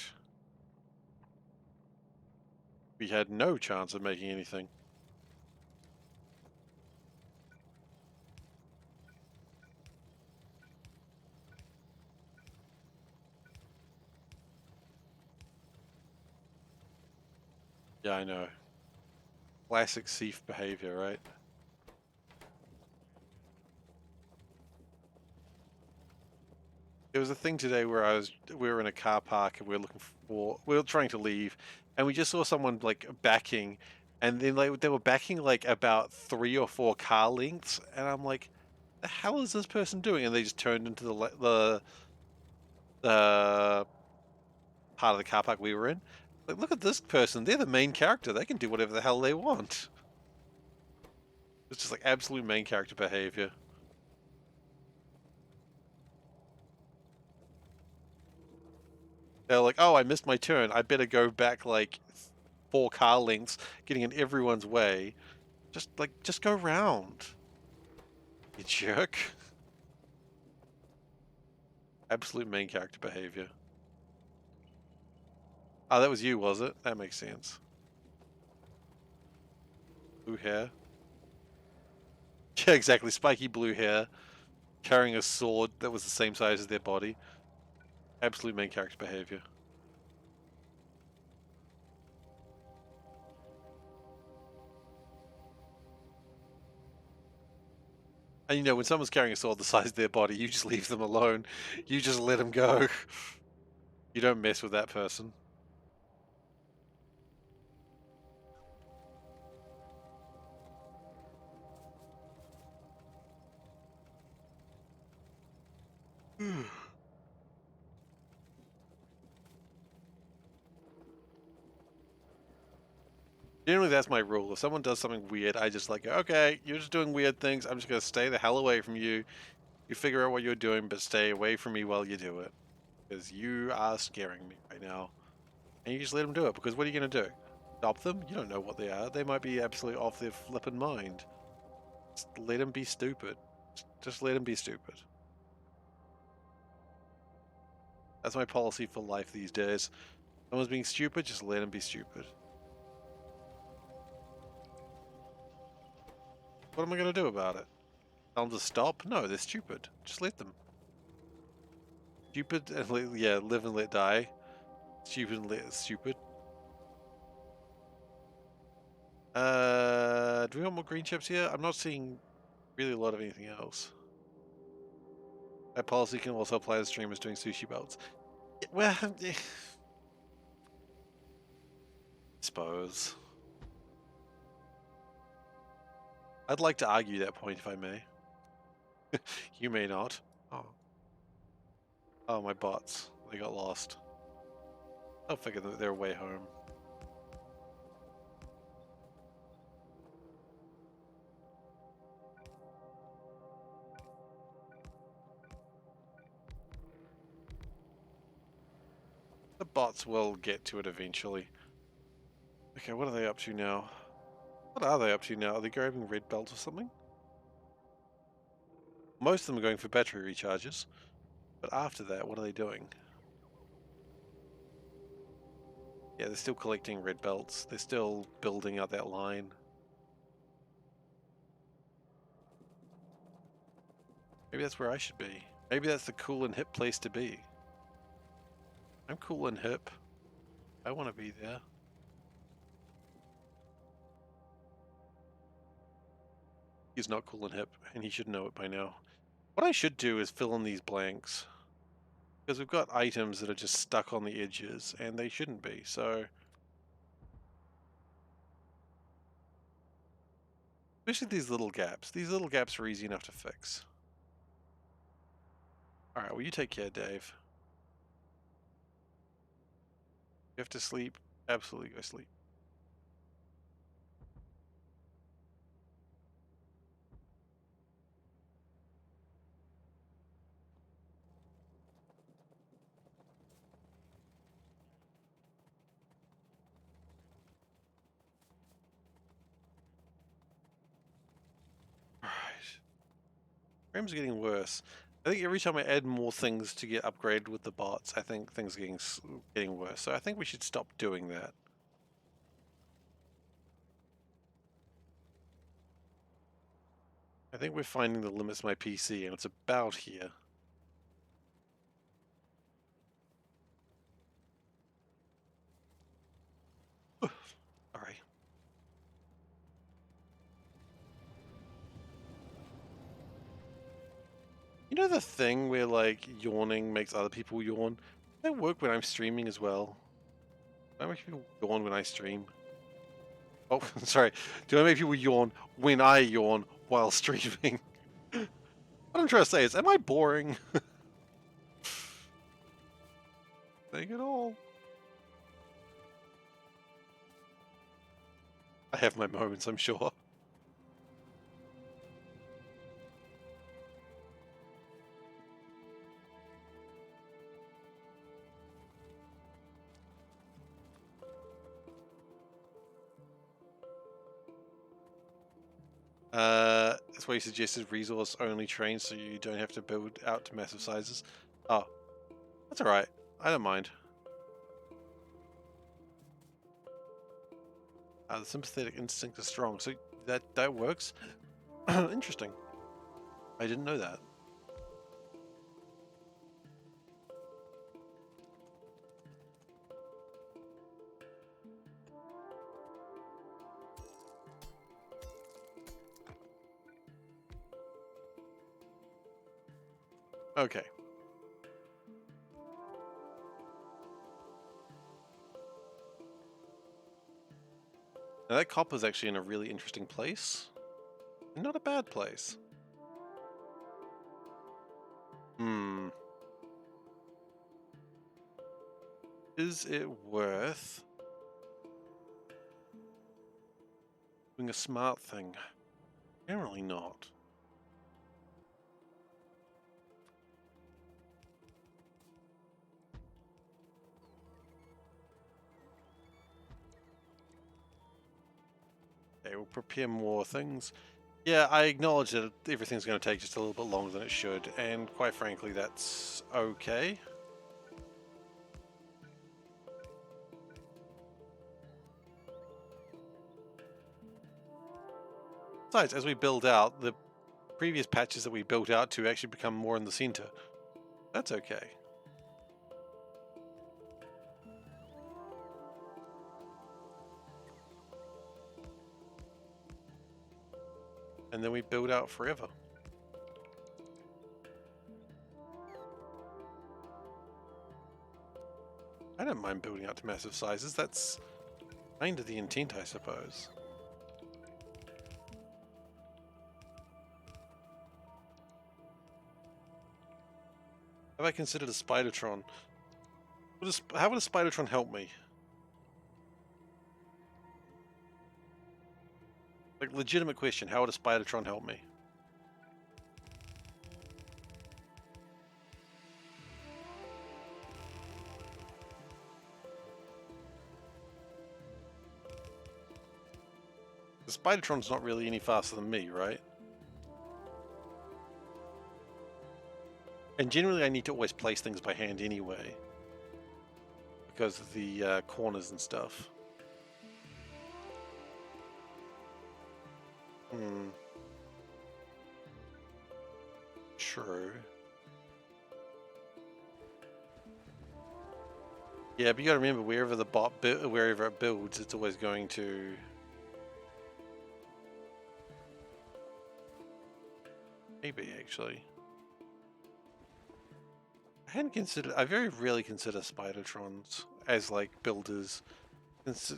we had no chance of making anything. Yeah, I know. Classic Seif behavior, right? There was a thing today where we were in a car park and we were trying to leave, and we just saw someone like backing, and then like they were backing like about 3 or 4 car lengths, and I'm like, the hell is this person doing? And they just turned into the part of the car park we were in. Like, look at this person. They're the main character. They can do whatever the hell they want. It's just like absolute main character behavior. They're like, oh, I missed my turn. I better go back like 4 car lengths, getting in everyone's way. Just go round. You jerk. Absolute main character behavior. Oh, that was you, was it? That makes sense. Blue hair. Yeah, exactly. Spiky blue hair. Carrying a sword that was the same size as their body. Absolute main character behavior. And you know, when someone's carrying a sword the size of their body, you just leave them alone. You just let them go. You don't mess with that person. Generally, that's my rule. If someone does something weird, I just like, okay, you're just doing weird things. I'm just going to stay the hell away from you. You figure out what you're doing, but stay away from me while you do it. Because you are scaring me right now. And you just let them do it, because what are you going to do? Stop them? You don't know what they are. They might be absolutely off their flippin' mind. Just let them be stupid. Just let them be stupid. That's my policy for life these days. Someone's being stupid, just let them be stupid. What am I going to do about it? Tell them to stop? No, they're stupid. Just let them. Stupid and live and let die. Stupid and let stupid. Do we want more green chips here? I'm not seeing really a lot of anything else. That policy can also apply to streamers doing sushi belts. Well, I suppose. I'd like to argue that point if I may. You may not. Oh. Oh, my bots. They got lost. I'll figure their way home. The bots will get to it eventually. Okay, what are they up to now? What are they up to now? Are they grabbing red belt or something? Most of them are going for battery recharges. But after that, what are they doing? Yeah, they're still collecting red belts. They're still building out that line. Maybe that's where I should be. Maybe that's the cool and hip place to be. I'm cool and hip. I want to be there. He's not cool and hip, and he should know it by now. What I should do is fill in these blanks. Because we've got items that are just stuck on the edges, and they shouldn't be, so... Especially these little gaps. These little gaps are easy enough to fix. Alright, well you take care, Dave. You have to sleep? Absolutely go sleep. Alright. Frames are getting worse. I think every time I add more things to get upgraded with the bots, I think things are getting worse. So I think we should stop doing that. I think we're finding the limits of my PC, and it's about here. Alright. You know the thing where, like, yawning makes other people yawn? Does that work when I'm streaming as well? Do I make people yawn when I stream? Oh, sorry. Do I make people yawn when I yawn while streaming? What I'm trying to say is, am I boring? Think at all. I have my moments, I'm sure. That's why you suggested resource only trains so you don't have to build out to massive sizes. Oh, that's alright. I don't mind. The sympathetic instinct is strong, so that works. Interesting. I didn't know that. Okay. Now that copper's actually in a really interesting place. Not a bad place. Is it worth doing a smart thing? Generally not. Okay, we'll prepare more things. Yeah, I acknowledge that everything's going to take just a little bit longer than it should, and quite frankly, that's okay. Besides, as we build out, the previous patches that we built out to actually become more in the center. That's okay. And then we build out forever. I don't mind building out to massive sizes. That's kind of the intent, I suppose. Have I considered a Spidertron? How would a Spidertron help me? Like, legitimate question, how would a Spidertron help me? The Spidertron's not really any faster than me, right? And generally I need to always place things by hand anyway, because of the corners and stuff. True. Yeah, but you gotta remember, wherever it builds, it's always going to... Maybe, actually. I very rarely consider Spidertrons as, like, builders.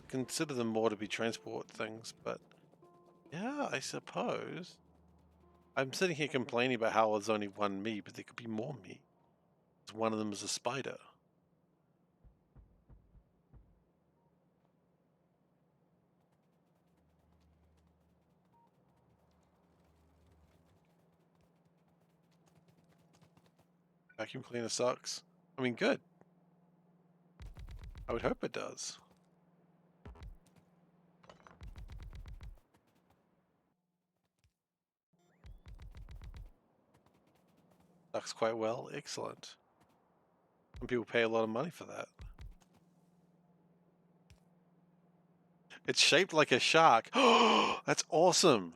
Consider them more to be transport things, but... Yeah, I suppose. I'm sitting here complaining about how there's only one me, but there could be more me. One of them is a spider. Vacuum cleaner sucks. I mean, good. I would hope it does. Sucks quite well. Excellent. Some people pay a lot of money for that. It's shaped like a shark. Oh, that's awesome.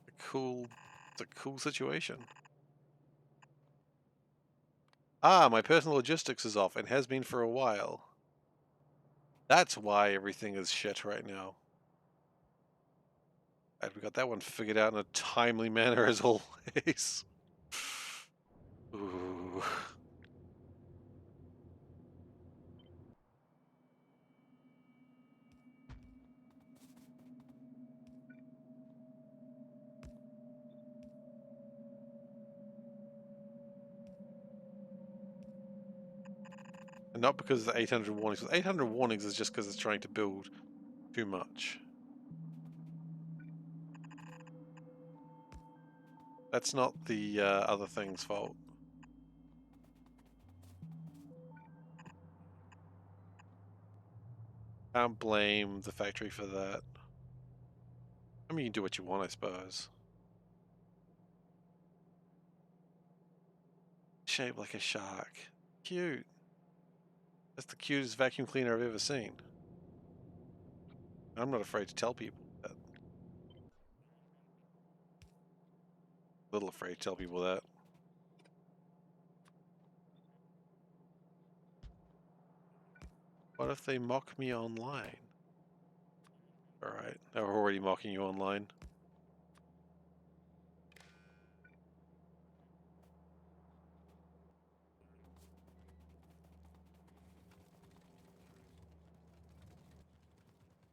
It's a cool situation. Ah, my personal logistics is off and has been for a while. That's why everything is shit right now. And we got that one figured out in a timely manner as always. Ooh. And not because of the 800 warnings. 800 warnings is just because it's trying to build too much. That's not the other thing's fault. Can't blame the factory for that. I mean, you can do what you want, I suppose. Shaped like a shark. Cute. That's the cutest vacuum cleaner I've ever seen. I'm not afraid to tell people that. A little afraid to tell people that. What if they mock me online? Alright, they're already mocking you online.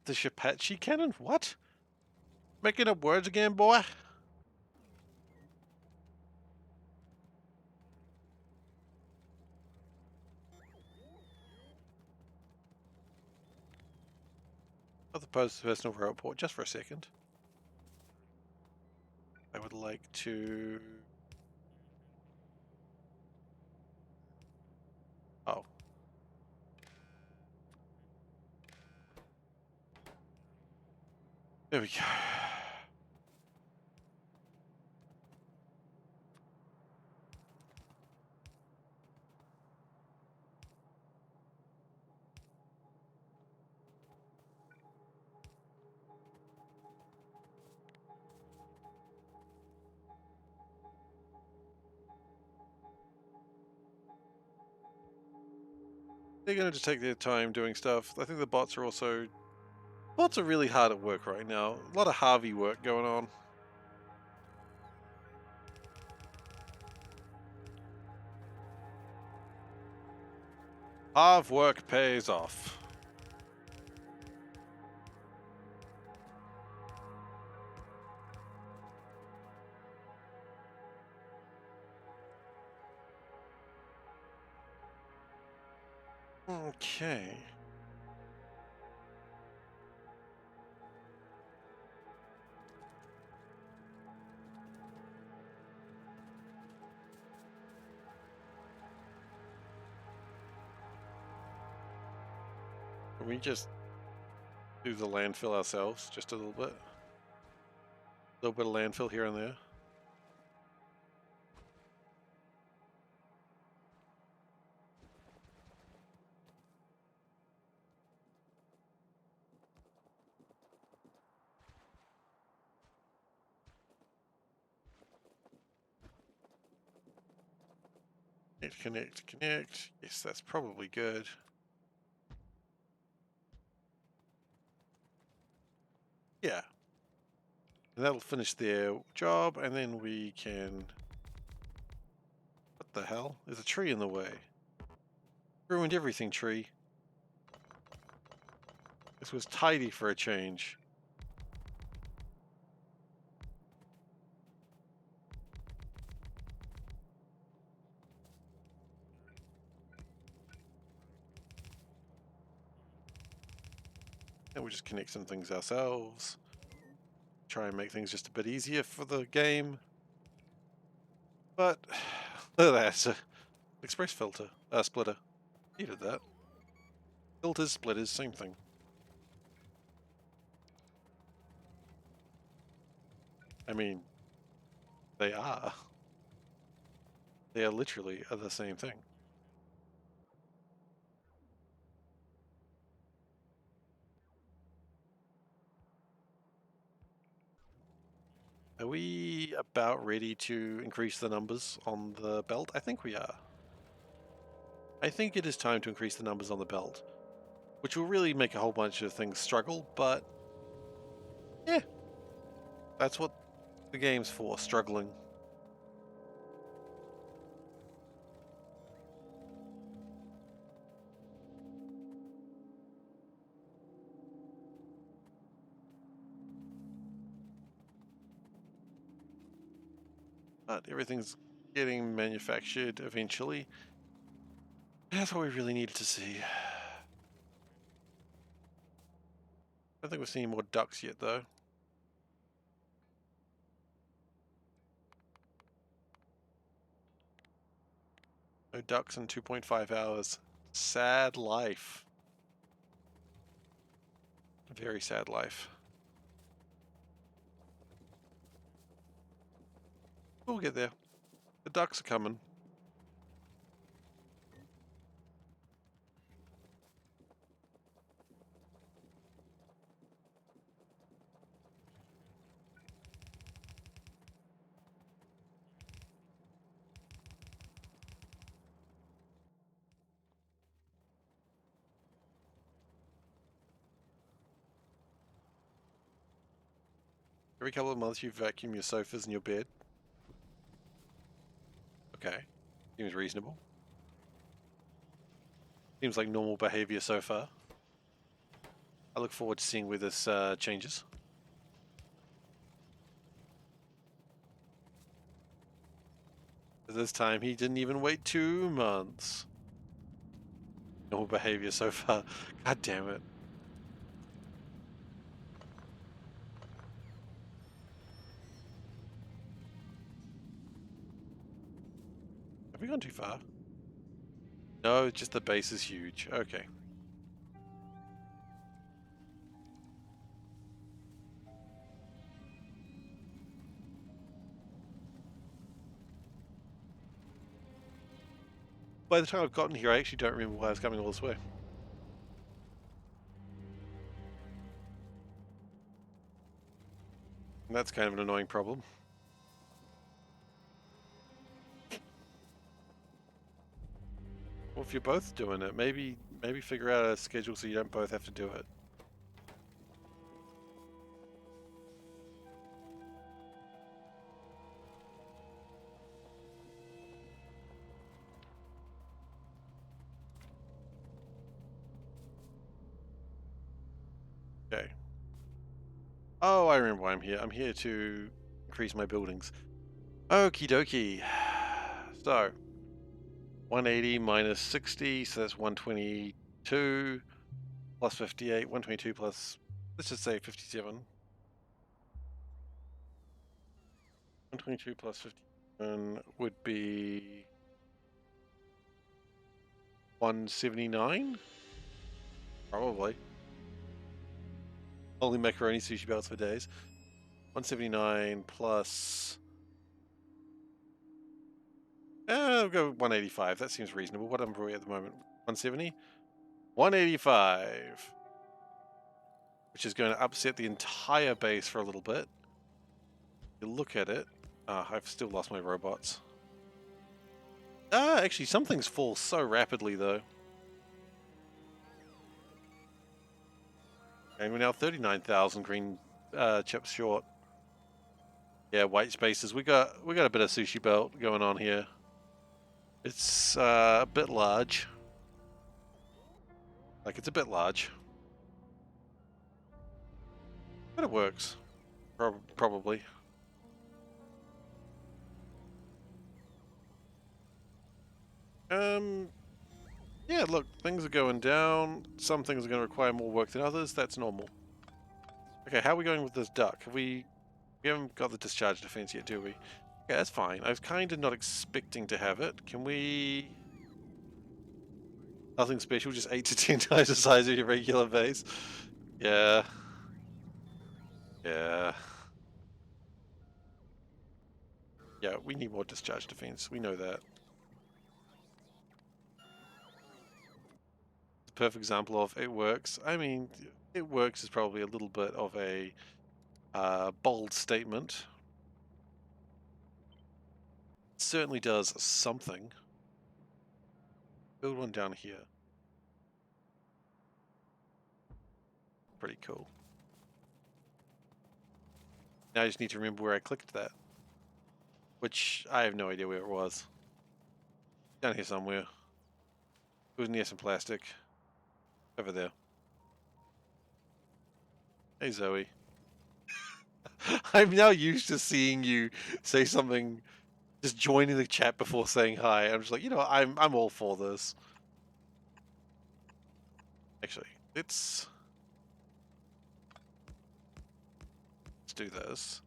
The Shapachi cannon? What? Making up words again, boy? Other personal report, just for a second. I would like to... Oh. There we go. They're going to just take their time doing stuff. I think the bots are also... Bots are really hard at work right now. A lot of Harvey work going on. Hard work pays off. Okay. Can we just do the landfill ourselves, just a little bit? A little bit of landfill here and there. Connect, connect, connect. Yes, that's probably good. Yeah. And that'll finish their job, and then we can... What the hell? There's a tree in the way. Ruined everything, tree. This was tidy for a change. And we'll just connect some things ourselves. Try and make things just a bit easier for the game. But that's a express filter, splitter. Needed that. Filters, splitters, same thing. I mean, they are. They are literally the same thing. Are we about ready to increase the numbers on the belt? I think we are. I think it is time to increase the numbers on the belt, which will really make a whole bunch of things struggle, but yeah, that's what the game's for, struggling. But everything's getting manufactured eventually. That's what we really needed to see. I don't think we've seen more ducks yet, though. No ducks in 2.5 hours. Sad life. Very sad life. We'll get there. The ducks are coming. Every couple of months you vacuum your sofas and your bed. Okay. Seems reasonable. Seems like normal behavior so far. I look forward to seeing where this changes. This time he didn't even wait 2 months. Normal behavior so far. God damn it. Have we gone too far? No, just the base is huge. Okay. By the time I've gotten here, I actually don't remember why I was coming all this way. And that's kind of an annoying problem. Well, if you're both doing it, maybe figure out a schedule so you don't both have to do it. Okay. Oh, I remember why I'm here. I'm here to increase my buildings. Okie dokie. So, 180 minus 60, so that's 122 plus 58, 122 plus, let's just say 57. 122 plus 57 would be 179? Probably. Only macaroni sushi belts for days. 179 plus... I'll go 185. That seems reasonable. What number are we at the moment? 170? 185. Which is going to upset the entire base for a little bit. You look at it. I've still lost my robots. Actually, some things fall so rapidly, though. And we're now 39,000 green chips short. Yeah, white spaces. We got a bit of sushi belt going on here. It's a bit large. Like, it's a bit large. But it works. Probably. Yeah, look, things are going down. Some things are going to require more work than others. That's normal. Okay, how are we going with this duck? We haven't got the discharge defense yet, do we? Yeah, that's fine. I was kind of not expecting to have it. Can we... Nothing special, just 8 to 10 times the size of your regular base. Yeah. Yeah. Yeah, we need more discharge defense. We know that. The perfect example of it works. I mean, it works is probably a little bit of a bold statement. It certainly does something. Build one down here. Pretty cool. Now I just need to remember where I clicked that. Which, I have no idea where it was. Down here somewhere. It was near some plastic. Over there. Hey, Zoe. I'm now used to seeing you say something, just joining the chat before saying hi. I'm just like, you know, I'm all for this. Actually, let's do this.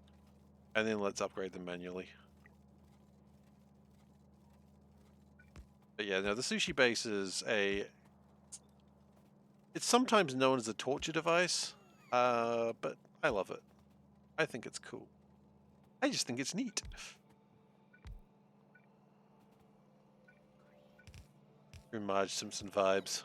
And then let's upgrade them manually. But yeah, no, the sushi base is it's sometimes known as a torture device, but I love it. I think it's cool. I just think it's neat. Marge Simpson vibes.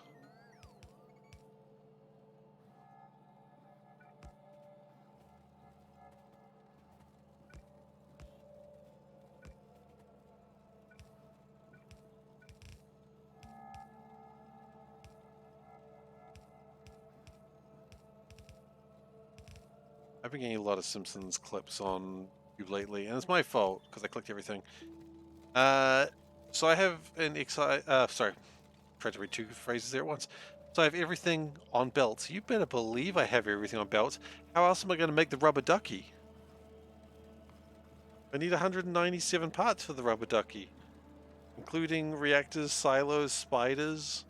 I've been getting a lot of Simpsons clips on YouTube lately, and it's my fault because I clicked everything. So I have an sorry, tried to read two phrases there at once. So I have everything on belts. You better believe I have everything on belts. How else am I going to make the rubber ducky? I need 197 parts for the rubber ducky, including reactors, silos, spiders.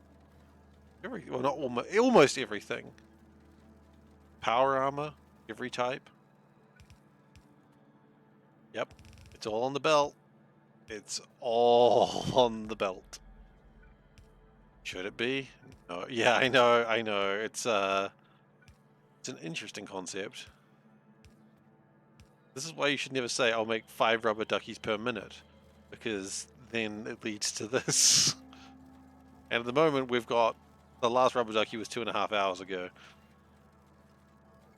Well, not almost everything. Power armor, every type. Yep, it's all on the belt. It's all on the belt. Should it be? No. Yeah, I know. It's an interesting concept. This is why you should never say, I'll make 5 rubber duckies per minute, because then it leads to this. And at the moment, we've got, the last rubber ducky was 2.5 hours ago.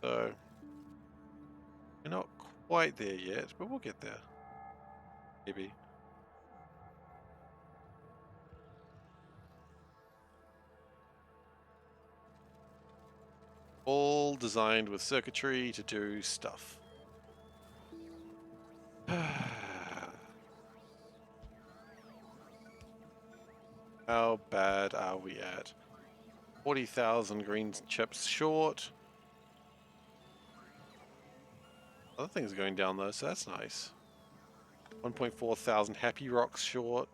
So, we're not quite there yet, but we'll get there. Maybe. All designed with circuitry to do stuff. How bad are we at? 40,000 green chips short. Other things are going down though, so that's nice. 1.4 thousand happy rocks short.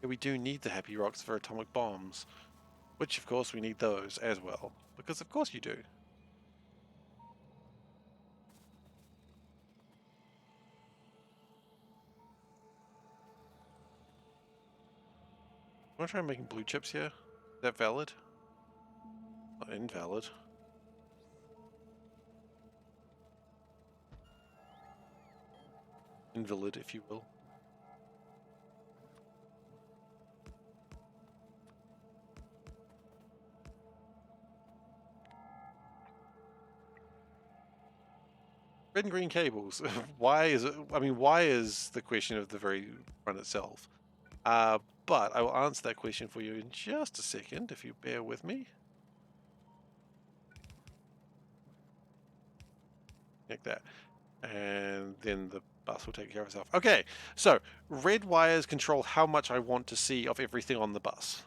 Yeah, we do need the happy rocks for atomic bombs, which of course we need those as well, because of course you do. I want to try making blue chips here. Is that valid? Not invalid. Invalid, if you will. Red and green cables. Why is it? I mean, why is the question of the very run itself? But I will answer that question for you in just a second, if you bear with me. Like that. And then the bus will take care of itself. Okay, so red wires control how much I want to see of everything on the bus,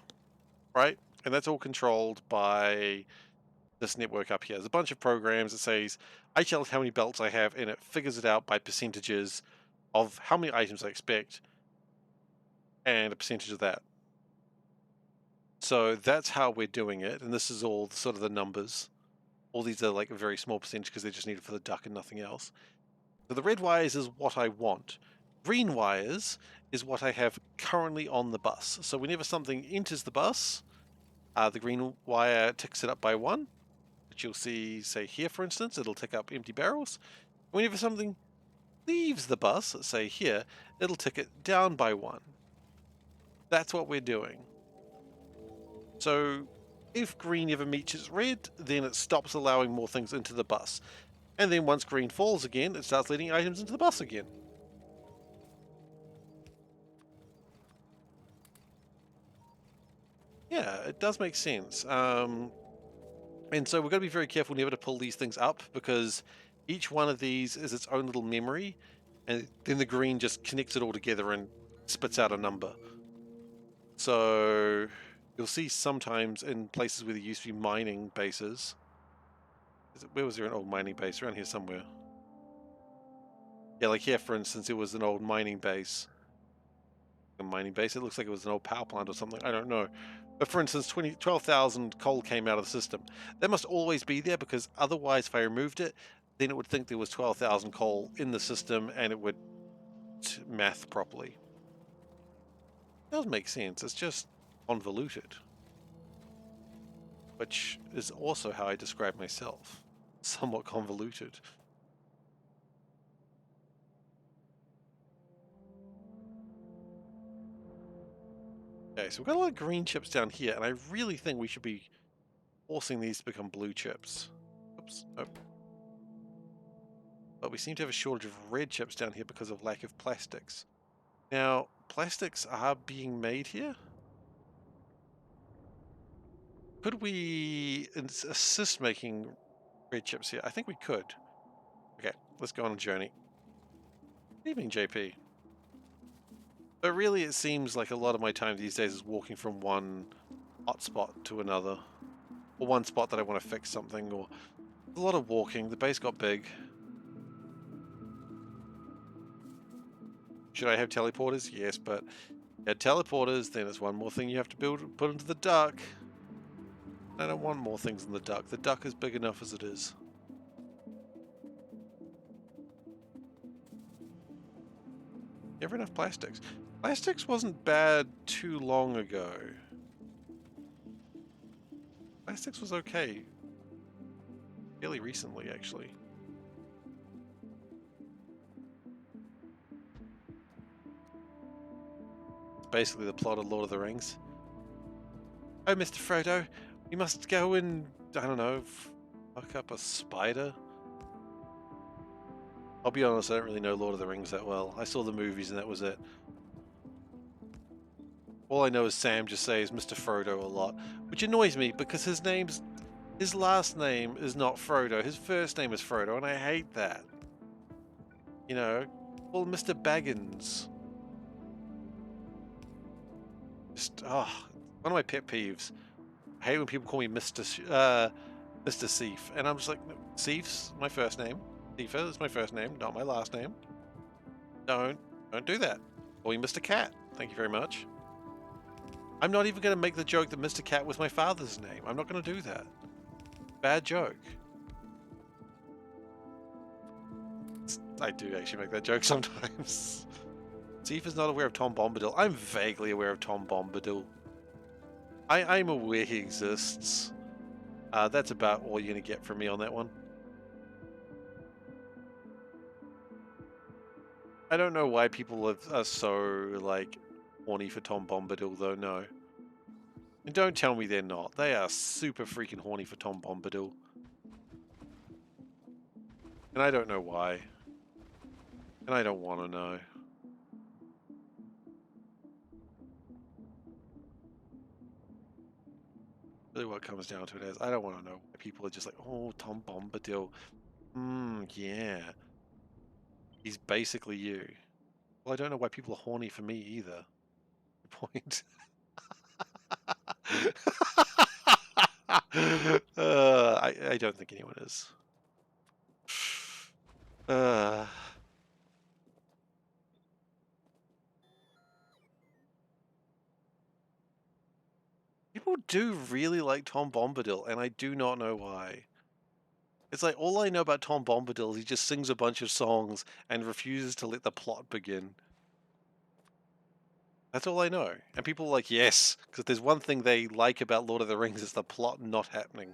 right? And that's all controlled by this network up here. There's a bunch of programs that says, I tell it how many belts I have, and it figures it out by percentages of how many items I expect, and a percentage of that. So that's how we're doing it, and this is all sort of the numbers. All these are like a very small percentage because they're just needed for the duck and nothing else. So the red wires is what I want. Green wires is what I have currently on the bus. So whenever something enters the bus, the green wire ticks it up by 1, which you'll see, say here for instance, it'll tick up empty barrels. Whenever something leaves the bus, say here, it'll tick it down by 1. That's what we're doing. So if green ever meets red, then it stops allowing more things into the bus. And then once green falls again, it starts letting items into the bus again. Yeah, it does make sense. And so we've got to be very careful never to pull these things up, because each one of these is its own little memory, and then the green just connects it all together and spits out a number. So you'll see sometimes in places where there used to be mining bases. Where was there an old mining base? Around here somewhere. Yeah, like here, for instance, it was an old mining base. A mining base. It looks like it was an old power plant or something. I don't know. But for instance, 12,000 coal came out of the system. That must always be there, because otherwise, if I removed it, then it would think there was 12,000 coal in the system and it would math properly. It does make sense. It's just convoluted, which is also how I describe myself. Somewhat convoluted. Okay, so we've got a lot of green chips down here, and I really think we should be forcing these to become blue chips. Oops. Oh. But we seem to have a shortage of red chips down here because of lack of plastics. Now, plastics are being made here. Could we assist making red chips here? I think we could. Okay, let's go on a journey. Good evening, JP. But really, it seems like a lot of my time these days is walking from one hotspot to another. Or one spot that I want to fix something, or a lot of walking. The base got big. Should I have teleporters? Yes, but yeah, teleporters, then it's one more thing you have to put into the duck. I don't want more things in the duck. The duck is big enough as it is. Never enough plastics. Plastics wasn't bad too long ago. Plastics was okay. Fairly recently, actually. It's basically the plot of Lord of the Rings. Oh, Mr. Frodo, we must go and, I don't know, fuck up a spider? I'll be honest, I don't really know Lord of the Rings that well. I saw the movies and that was it. All I know is Sam just says Mr. Frodo a lot, which annoys me because his last name is not Frodo. His first name is Frodo, and I hate that. You know, well, Mr. Baggins. Just, one of my pet peeves. I hate when people call me Mr. Seif, and I'm just like, Seif's my first name. Seifer is my first name, not my last name. Don't do that. Call me Mr. Cat. Thank you very much. I'm not even going to make the joke that Mr. Cat was my father's name. I'm not going to do that. Bad joke. I do actually make that joke sometimes. Seifer's not aware of Tom Bombadil. I'm vaguely aware of Tom Bombadil. I'm aware he exists. That's about all you're going to get from me on that one. I don't know why people are so, like, horny for Tom Bombadil, though, no. And don't tell me they're not. They are super freaking horny for Tom Bombadil. And I don't know why. And I don't want to know. Really what it comes down to it is, I don't want to know why people are just like, oh, Tom Bombadil. Yeah. He's basically you. Well, I don't know why people are horny for me either. Point. I don't think anyone is. People do really like Tom Bombadil, and I do not know why. It's like, all I know about Tom Bombadil is he just sings a bunch of songs and refuses to let the plot begin. That's all I know. And people are like, yes, because there's one thing they like about Lord of the Rings, is the plot not happening.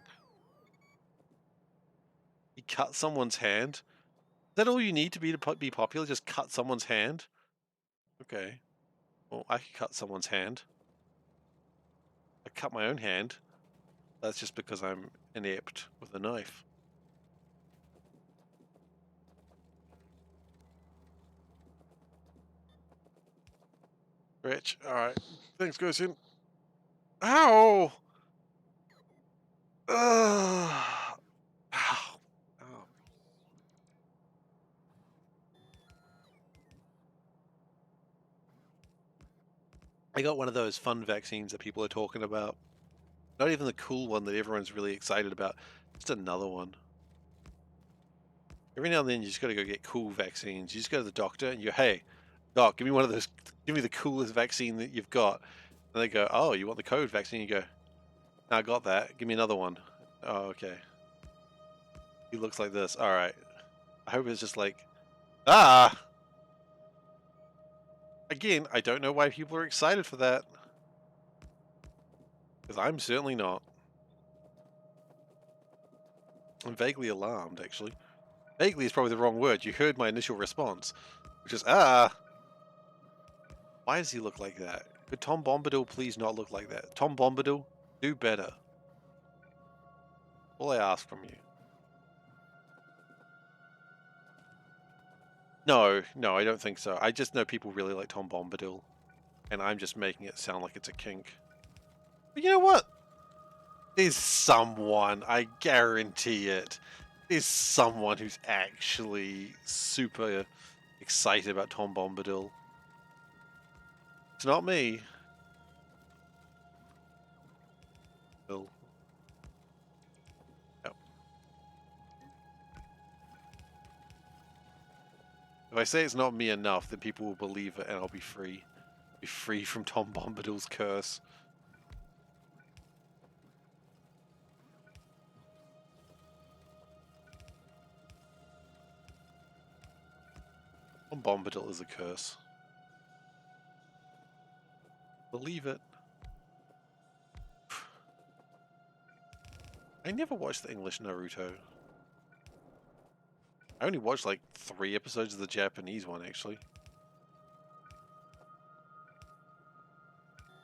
He cut someone's hand. Is that all you need to be popular? Just cut someone's hand? Okay. Well, I could cut someone's hand. I cut my own hand. That's just because I'm inept with a knife. Rich. Alright. Thanks, Gosin. Ow! Ugh. Ow. Ow. I got one of those fun vaccines that people are talking about. Not even the cool one that everyone's really excited about. Just another one. Every now and then you just gotta go get cool vaccines. You just go to the doctor and you go, hey, doc, give me one of those, give me the coolest vaccine that you've got. And they go, oh, you want the COVID vaccine? You go, no, I got that. Give me another one. Oh, okay. He looks like this. Alright. I hope it's just like, ah! Again, I don't know why people are excited for that. Because I'm certainly not. I'm vaguely alarmed, actually. Vaguely is probably the wrong word. You heard my initial response, which is, ah! Why does he look like that? Could Tom Bombadil please not look like that? Tom Bombadil, do better. All I ask from you. No, I don't think so. I just know people really like Tom Bombadil. And I'm just making it sound like it's a kink. But you know what? There's someone, I guarantee it. There's someone who's actually super excited about Tom Bombadil. It's not me. Bill. No. If I say it's not me enough, then people will believe it and I'll be free. Be free from Tom Bombadil's curse. Tom Bombadil is a curse. Believe it. I never watched the English Naruto. I only watched like 3 episodes of the Japanese one, actually.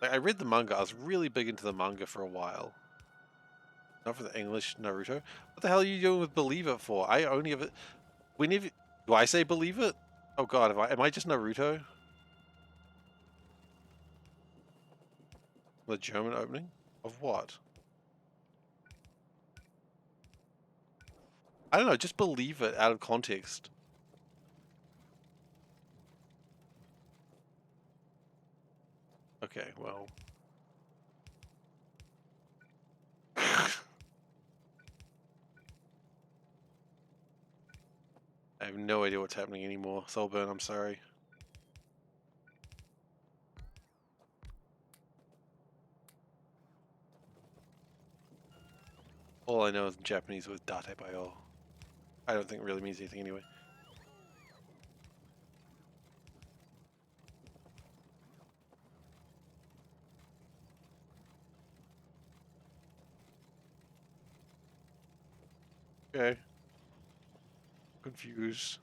Like, I read the manga. I was really big into the manga for a while. Not for the English Naruto. What the hell are you doing with Believe It for? I only have it. Whenever do I say Believe It? Oh God, am I just Naruto? The German opening of what? I don't know. Just believe it out of context. Okay, well. I have no idea what's happening anymore. Soulburn, I'm sorry. all I know is Japanese with date bayo. I don't think it really means anything anyway. Okay. Confused.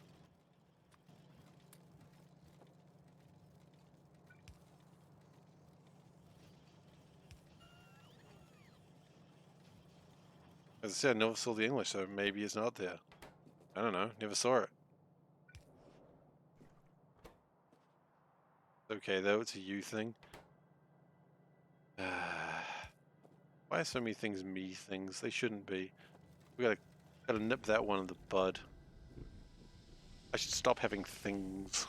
As I said, I never saw the English, so maybe it's not there. I don't know. Never saw it. Okay, though, it's a you thing. Why are so many things me things? They shouldn't be. We gotta nip that one in the bud. I should stop having things.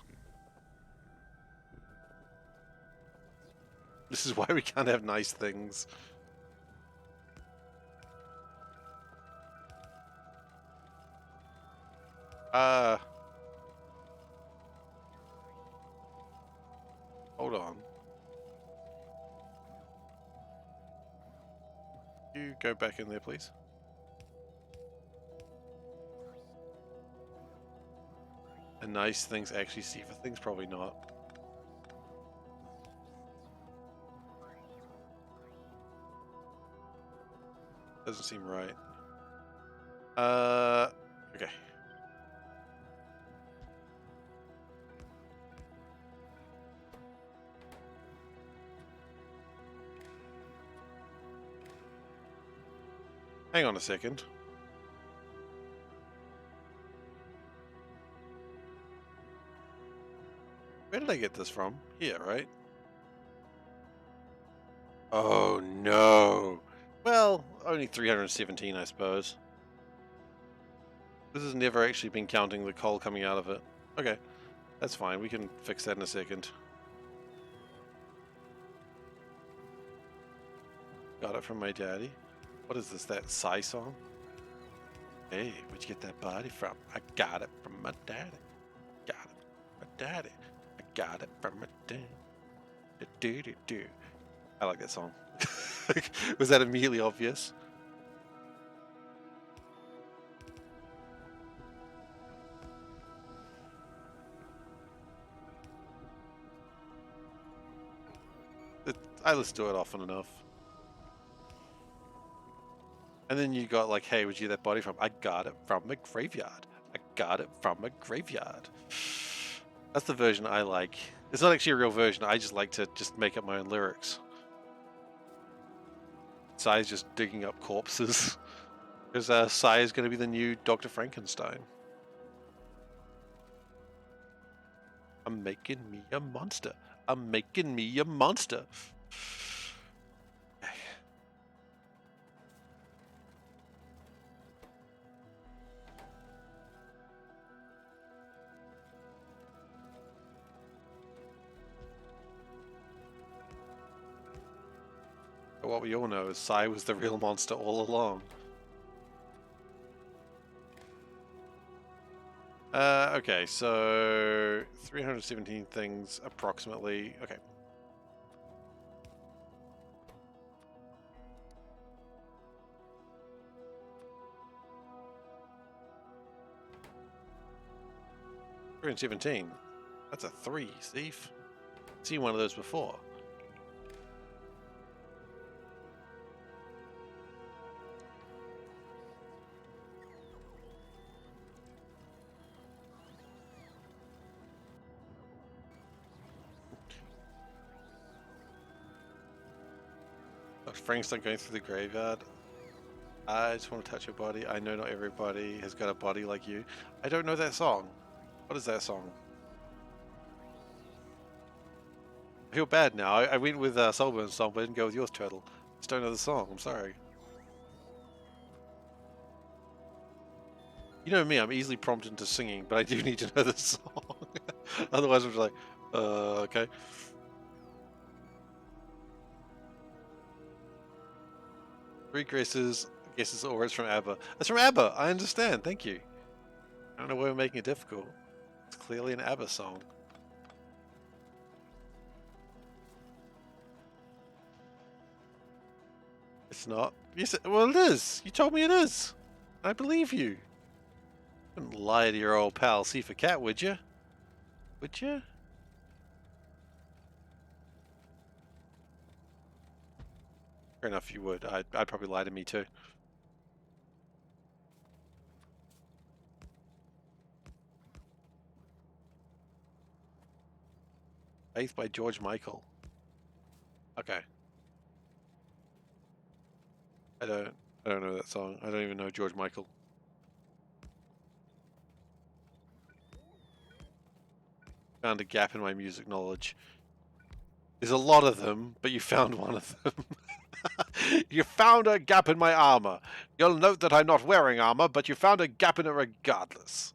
This is why we can't have nice things. Hold on. You go back in there, please. And nice things actually see for things? Probably not. Doesn't seem right. Okay. Hang on a second. Where did I get this from? Here, right? Oh no. Well, only 317, I suppose. This has never actually been counting the coal coming out of it. Okay, that's fine. We can fix that in a second. Got it from my daddy. What is this, that Psy song? Hey, where'd you get that body from? I got it from my daddy. Got it from my daddy. I got it from my daddy. Do-do-do-do. I like that song. Was that immediately obvious? I listen to it often enough. And then you got like, hey, where'd you get that body from? I got it from a graveyard. I got it from a graveyard. That's the version I like. It's not actually a real version. I just like to just make up my own lyrics. Sai's just digging up corpses. Because Sai is going to be the new Dr. Frankenstein. I'm making me a monster. I'm making me a monster. But what we all know is Sai was the real monster all along. Okay, so 317 things approximately. Okay. We're in 17. That's a 3, Steve. Seen one of those before. Frankenstein going through the graveyard. I just want to touch your body. I know not everybody has got a body like you. I don't know that song. What is that song? I feel bad now. I went with Soulburn's song, but I didn't go with yours, Turtle. Just don't know the song. I'm sorry. You know me, I'm easily prompted into singing, but I do need to know the song. Otherwise, I'm just like, okay. Three guesses, or it's from ABBA. It's from ABBA. I understand. Thank you. I don't know why we're making it difficult. It's clearly an ABBA song. It's not. Yes, well, it is. You told me it is. I believe you. Wouldn't lie to your old pal SeiferKatt, would you? Would you? Fair enough, you would. I'd probably lie to me too. Faith by George Michael. Okay. I don't know that song. I don't even know George Michael. Found a gap in my music knowledge. There's a lot of them, but you found one of them. You found a gap in my armor. You'll note that I'm not wearing armor, but you found a gap in it regardless.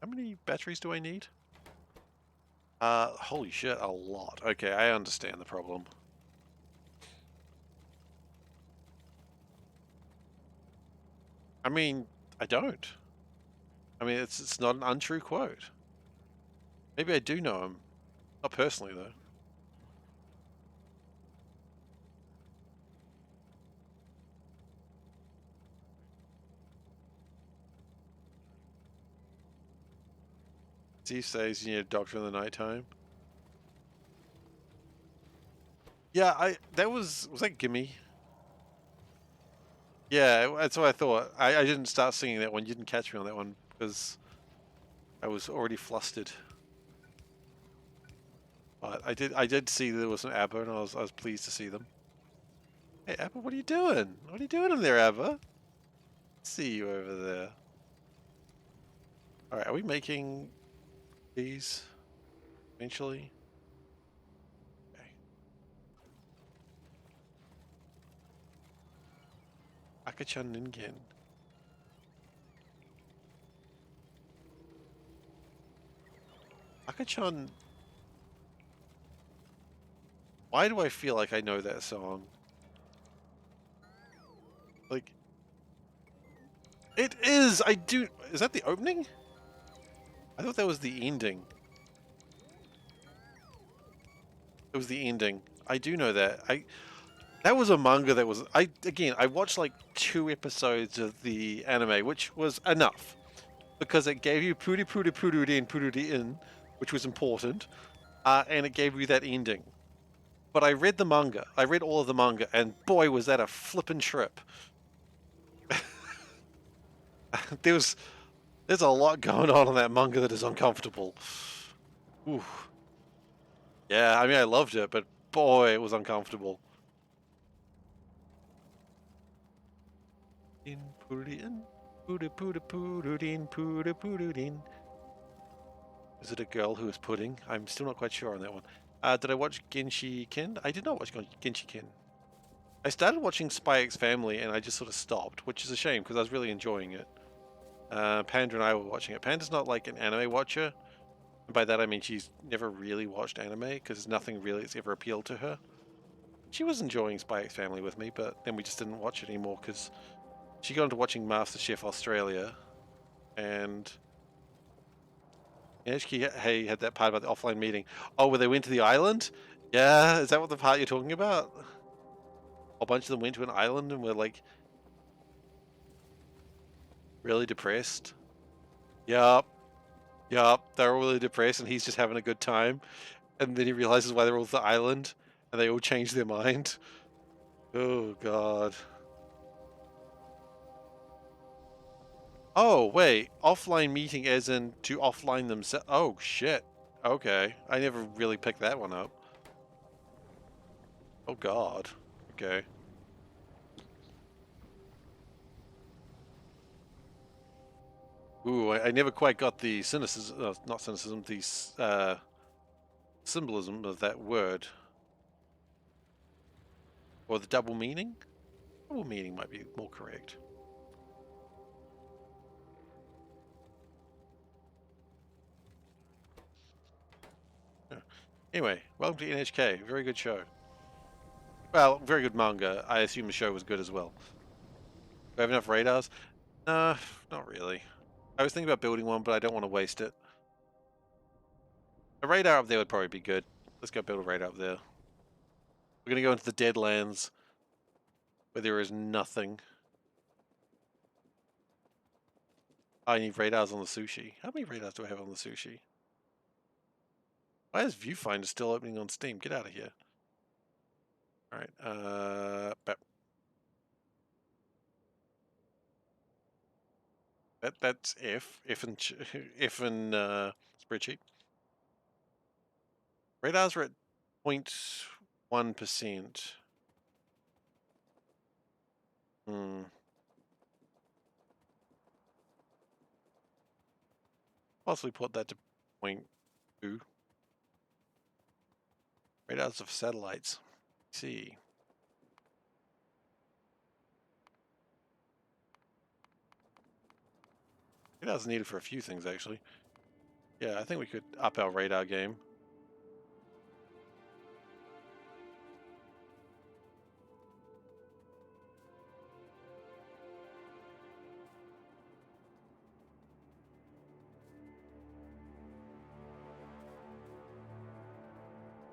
How many batteries do I need? Holy shit, a lot. Okay, I understand the problem. I mean, I don't. I mean, it's not an untrue quote. Maybe I do know him. Not personally, though. Steve says you need a doctor in the nighttime. Yeah, that was that Gimme? Yeah, that's what I thought. I didn't start singing that one. You didn't catch me on that one because I was already flustered. But I did see there was an ABBA, and I was pleased to see them. Hey ABBA, what are you doing? What are you doing in there, ABBA? See you over there. All right, are we making these eventually? Okay. Akachan Ningen. Akachan. Why do I feel like I know that song? Like, it is! I do. Is that the opening? I thought that was the ending. It was the ending. I do know that. That was a manga that was. I watched like 2 episodes of the anime, which was enough. Because it gave you Puri in, which was important. And it gave you that ending. But I read the manga. I read all of the manga, and boy, was that a flippin' trip. There's a lot going on in that manga that is uncomfortable. Ooh. Yeah, I mean, I loved it, but boy, it was uncomfortable. Is it a girl who is pudding? I'm still not quite sure on that one. Did I watch Genshi Ken? I did not watch Genshi Ken. I started watching Spy X Family and I just sort of stopped, which is a shame because I was really enjoying it. Panda and I were watching it. Panda's not like an anime watcher. And by that I mean she's never really watched anime because nothing really has ever appealed to her. She was enjoying Spy X Family with me, but then we just didn't watch it anymore because she got into watching MasterChef Australia, and HK had that part about the offline meeting. Oh, where they went to the island? Yeah, is that what the part you're talking about? A bunch of them went to an island and were like really depressed. Yup, yup, they're all really depressed and he's just having a good time. And then he realizes why they're all at the island and they all change their mind. Oh, God. Oh, wait. Offline meeting as in to offline themselves. Oh, shit. Okay. I never really picked that one up. Oh, God. Okay. Ooh, I never quite got the cynicism, not cynicism, the symbolism of that word. Or the double meaning? Double meaning might be more correct. Yeah. Anyway, welcome to NHK. Very good show. Well, very good manga. I assume the show was good as well. Do I have enough radars? Not really. I was thinking about building one, but I don't want to waste it. A radar up there would probably be good. Let's go build a radar up there. We're gonna go into the Deadlands, where there is nothing. I need radars on the Sushi. How many radars do I have on the Sushi? Why is Viewfinder still opening on Steam? Get out of here. Alright, that's F and F and spreadsheet. Radars are at 0.1%. Possibly put that to 0.2. Radars of satellites. Let's see. Radars needed for a few things actually. Yeah, I think we could up our radar game.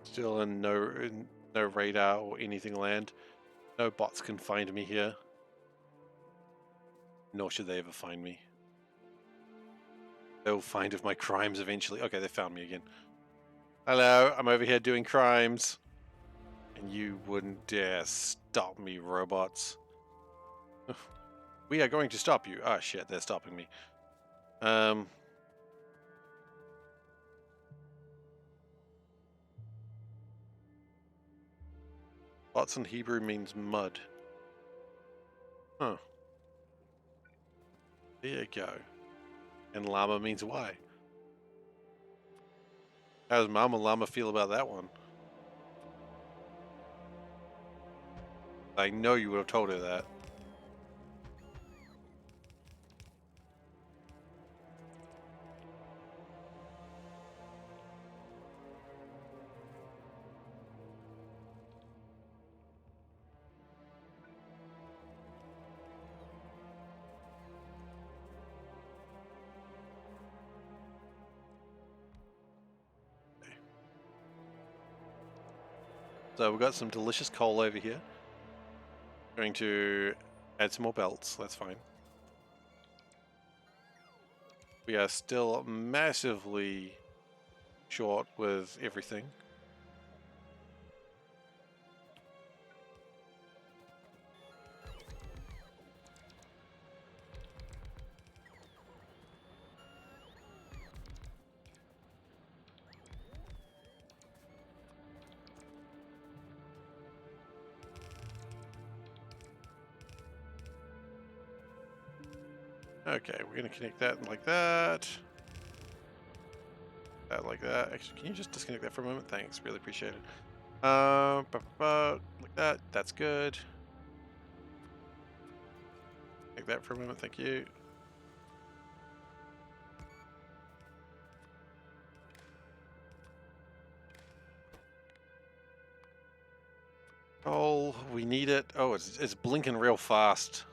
Still in no radar or anything land. No bots can find me here. Nor should they ever find me. They'll find of my crimes eventually. Okay, they found me again. Hello, I'm over here doing crimes. And you wouldn't dare stop me, robots. We are going to stop you. Oh shit, they're stopping me. Bots in Hebrew means mud. Huh. There you go. And llama means why. How does Mama Llama feel about that one? I know you would have told her that. So we've got some delicious coal over here. Going to add some more belts, that's fine. We are still massively short with everything. Okay, we're gonna connect that like that. That like that. Actually, can you just disconnect that for a moment? Thanks, really appreciate it. Like that. That's good. Take that for a moment. Thank you. Oh, we need it. Oh, it's blinking real fast.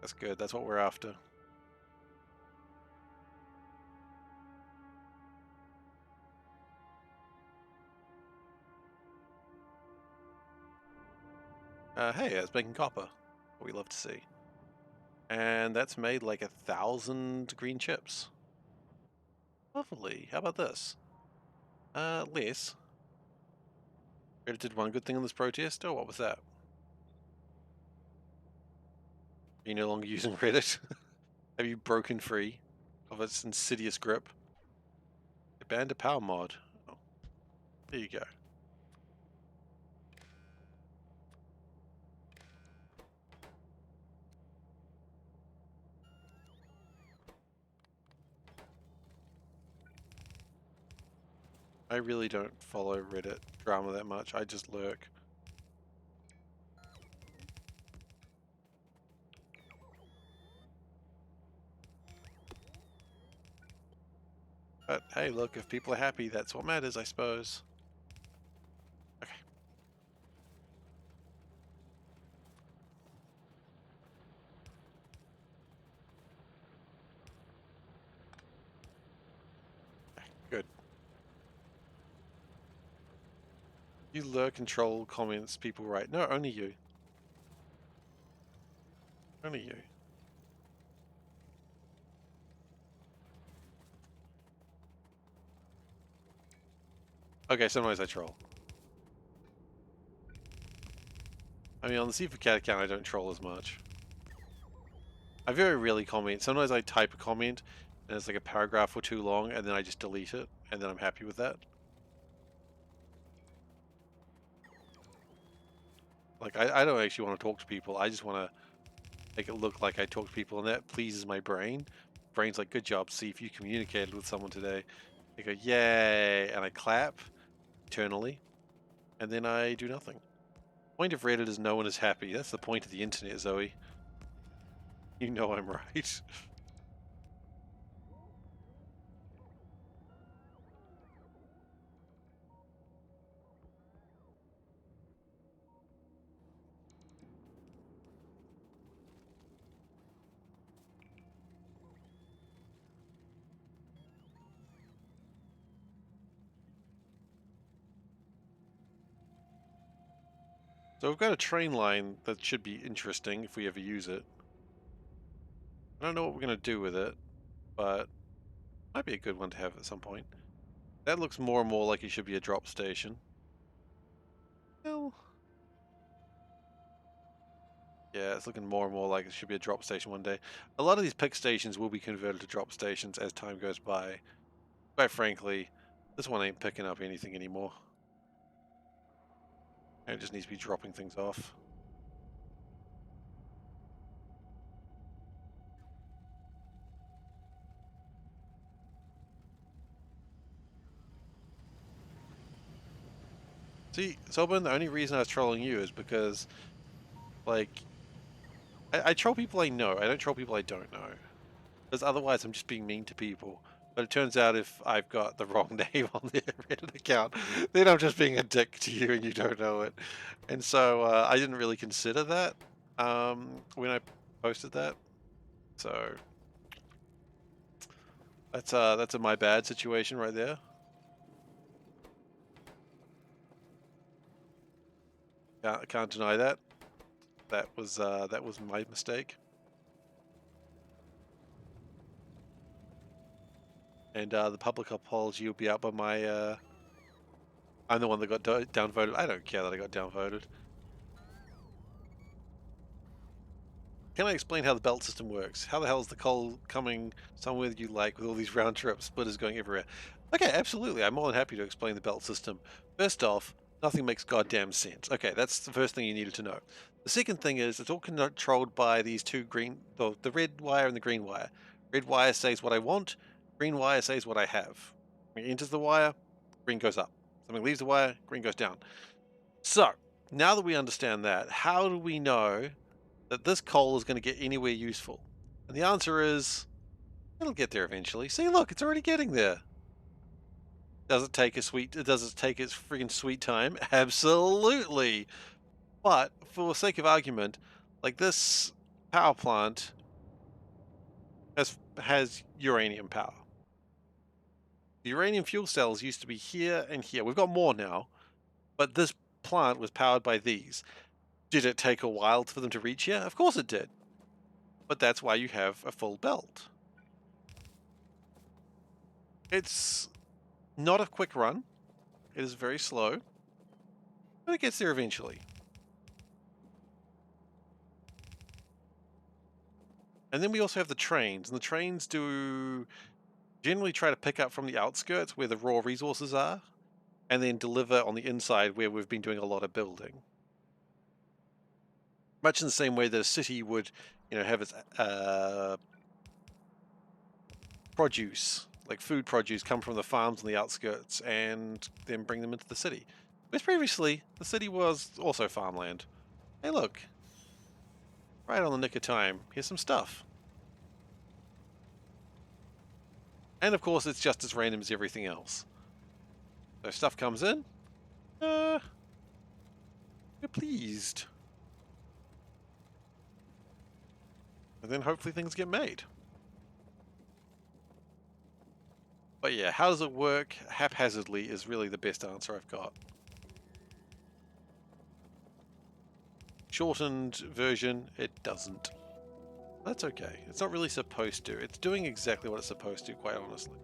That's good. That's what we're after. Hey, it's making copper. What we love to see. And that's made like 1,000 green chips. Lovely. How about this? Less. Reddit did one good thing on this protest. Oh, what was that? Are you no longer using Reddit? Have you broken free of its insidious grip? It banned a power mod. Oh, there you go. I really don't follow Reddit drama that much. I just lurk. But hey, look, if people are happy, that's what matters, I suppose. Okay. Good. You lure, control, comments, people write. No, only you. Only you. Okay, sometimes I troll. I mean, on the SeiferKatt account, I don't troll as much. I very rarely comment. Sometimes I type a comment, and it's like a paragraph or two long, and then I just delete it, and then I'm happy with that. Like, I don't actually want to talk to people. I just want to make it look like I talk to people, and that pleases my brain. Brain's like, good job, see if you communicated with someone today. I go, yay, and I clap eternally, and then I do nothing. The point of Reddit is no one is happy. That's the point of the internet, Zoe. You know I'm right. So we've got a train line that should be interesting if we ever use it. I don't know what we're going to do with it, but might be a good one to have at some point. That looks more and more like it should be a drop station. Well, yeah, it's looking more and more like it should be a drop station one day. A lot of these pick stations will be converted to drop stations as time goes by. Quite frankly, this one ain't picking up anything anymore. It just needs to be dropping things off. See, Sobin, the only reason I was trolling you is because, like, I troll people I know. I don't troll people I don't know. Because otherwise I'm just being mean to people. But it turns out if I've got the wrong name on the Reddit account, then I'm just being a dick to you and you don't know it. And so I didn't really consider that when I posted that. So that's a my bad situation right there. Can't deny that. That was my mistake. And the public apology will be out by my. I'm the one that got downvoted. I don't care that I got downvoted. Can I explain how the belt system works? How the hell is the coal coming somewhere that you like with all these round trip splitters going everywhere? Okay, absolutely. I'm more than happy to explain the belt system. First off, nothing makes goddamn sense. Okay, that's the first thing you needed to know. The second thing is it's all controlled by these two the red wire and the green wire. Red wire says what I want, green wire says what I have. When it enters the wire, green goes up. Something leaves the wire, green goes down. So, now that we understand that, how do we know that this coal is going to get anywhere useful? And the answer is, it'll get there eventually. See, look, it's already getting there. Does it take its friggin' sweet time? Absolutely. But for the sake of argument, like this power plant has uranium power. The uranium fuel cells used to be here and here. We've got more now, but this plant was powered by these. Did it take a while for them to reach here? Of course it did. But that's why you have a full belt. It's not a quick run. It is very slow, but it gets there eventually. And then we also have the trains, and the trains do generally try to pick up from the outskirts where the raw resources are, and then deliver on the inside where we've been doing a lot of building. Much in the same way that a city would, have its produce, like food produce, come from the farms on the outskirts and then bring them into the city. Whereas previously, the city was also farmland. Hey, look. Right on the nick of time. Here's some stuff. And of course, it's just as random as everything else. So stuff comes in. We're pleased. And then hopefully things get made. But yeah, how does it work haphazardly is really the best answer I've got. Shortened version, it doesn't. That's okay. It's not really supposed to. It's doing exactly what it's supposed to, quite honestly.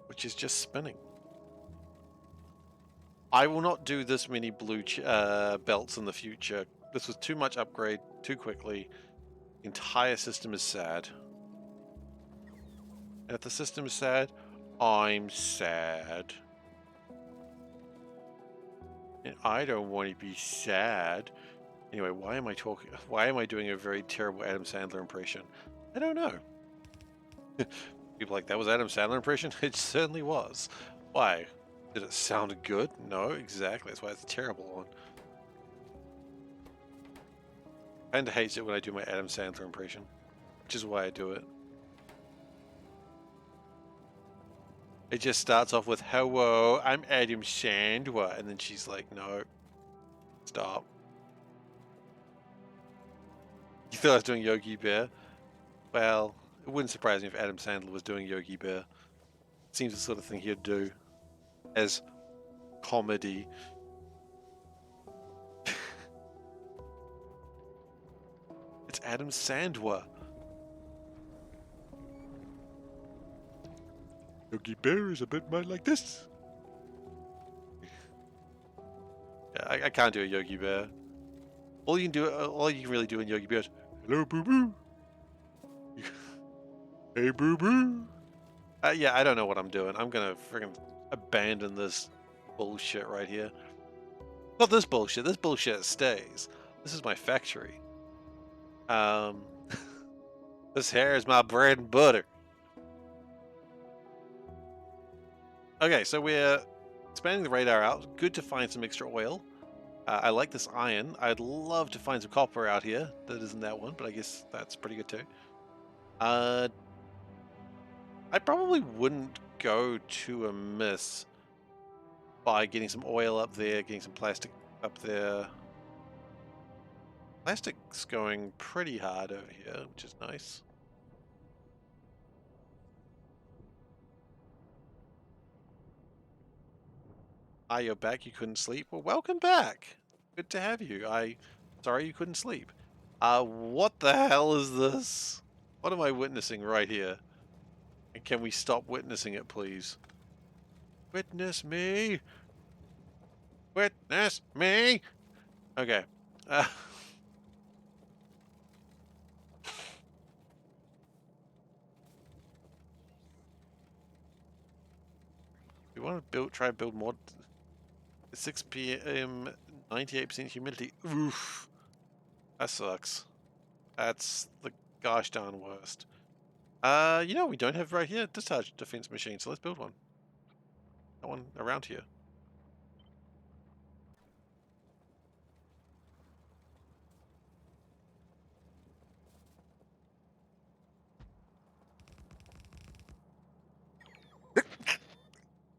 Which is just spinning. I will not do this many blue belts in the future. This was too much upgrade too quickly. The entire system is sad. And if the system is sad, I'm sad. And I don't want to be sad. Anyway, why am I doing a very terrible Adam Sandler impression? I don't know. People like, that was Adam Sandler impression? It certainly was. Why? Did it sound good? No, exactly. That's why it's a terrible one. Kinda hates it when I do my Adam Sandler impression, which is why I do it. It just starts off with, hello, I'm Adam Sandler, and then she's like, no, stop. You thought I was doing Yogi Bear? Well, it wouldn't surprise me if Adam Sandler was doing Yogi Bear. Seems the sort of thing he'd do as comedy. It's Adam Sandler. Yogi Bear is a bit more like this. Yeah, I can't do a Yogi Bear. All you can really do in Yogi Bear is, hello, boo boo. Hey, boo boo. Yeah, I don't know what I'm doing. I'm gonna freaking abandon this bullshit right here. Not this bullshit. This bullshit stays. This is my factory. This hair is my bread and butter. Okay, so we're expanding the radar out. Good to find some extra oil. I like this iron. I'd love to find some copper out here. That isn't that one, but I guess that's pretty good too. I probably wouldn't go too amiss by getting some oil up there, getting some plastic up there. Plastic's going pretty hard over here, which is nice. Ah, you're back. You couldn't sleep? Well, welcome back. Good to have you. Sorry you couldn't sleep. What the hell is this? What am I witnessing right here? And can we stop witnessing it, please? Witness me! Witness me! Okay. We want to try and build more. 6 p.m., 98% humidity. Oof. That sucks. That's the gosh darn worst. You know what we don't have right here? Discharge defense machine, so let's build one. That one around here.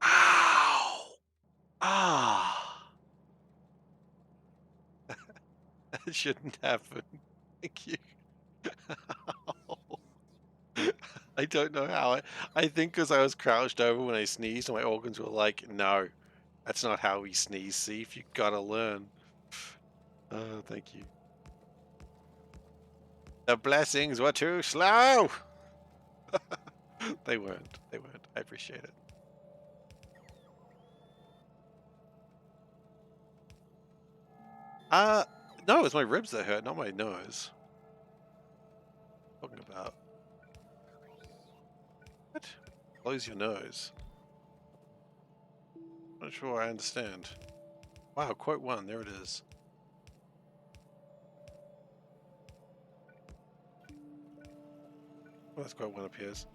Ow! Ah! That shouldn't happen. Thank you. I don't know how. I think because I was crouched over when I sneezed, and my organs were like, no, that's not how we sneeze, Seif. You gotta learn. Thank you. The blessings were too slow! They weren't. They weren't. I appreciate it. No, it's my ribs that hurt, not my nose. What are you talking about? What? Close your nose. Not sure I understand. Wow, quote 1, there it is. Well, that's quote 1 appears.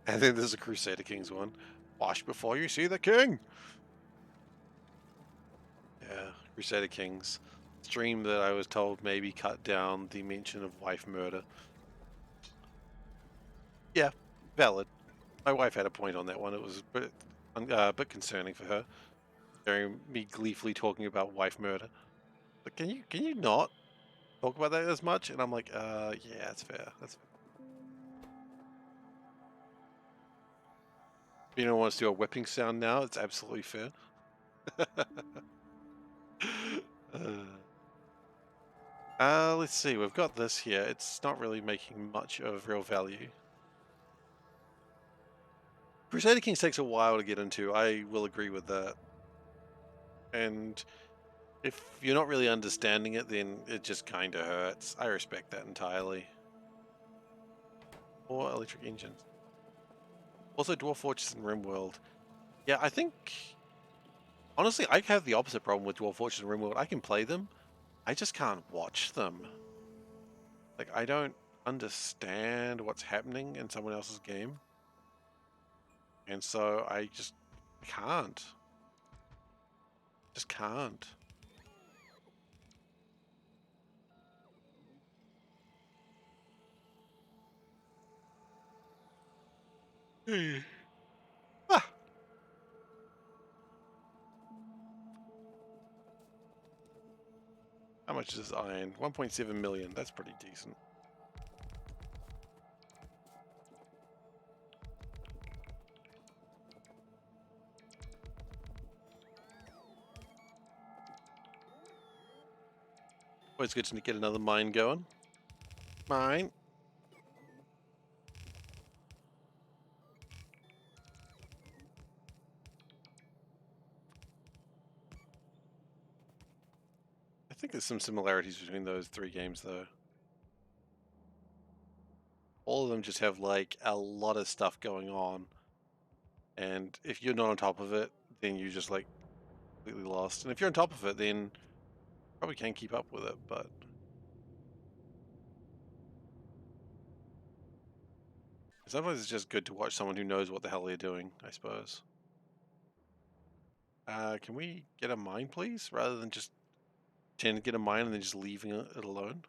And then there's a Crusader Kings one. Wash before you see the king! Yeah, Crusader Kings. Stream that I was told maybe cut down the mention of wife murder. Yeah, valid. My wife had a point on that one. It was a bit concerning for her. Hearing me gleefully talking about wife murder. But can you not talk about that as much? And I'm like, yeah, that's fair. That's fair. If anyone wants to do a whipping sound now, it's absolutely fair. Let's see. We've got this here. It's not really making much of real value. Crusader Kings takes a while to get into. I will agree with that. And if you're not really understanding it, then it just kind of hurts. I respect that entirely. Or electric engines. Also, Dwarf Fortress and RimWorld. Yeah, I think... Honestly, I have the opposite problem with Dwarf Fortress and RimWorld. I can play them. I just can't watch them. Like, I don't understand what's happening in someone else's game. And so I just can't. Just can't. Ah. How much is this iron? 1.7 million. That's pretty decent. Always good to get another mine going. Mine. I think there's some similarities between those three games, though. All of them just have, like, a lot of stuff going on. And if you're not on top of it, then you're just, like, completely lost. And if you're on top of it, then probably can keep up with it, but... Sometimes it's just good to watch someone who knows what the hell they're doing, I suppose. Can we get a mine, please? Rather than just trying to get a mine and then just leaving it alone.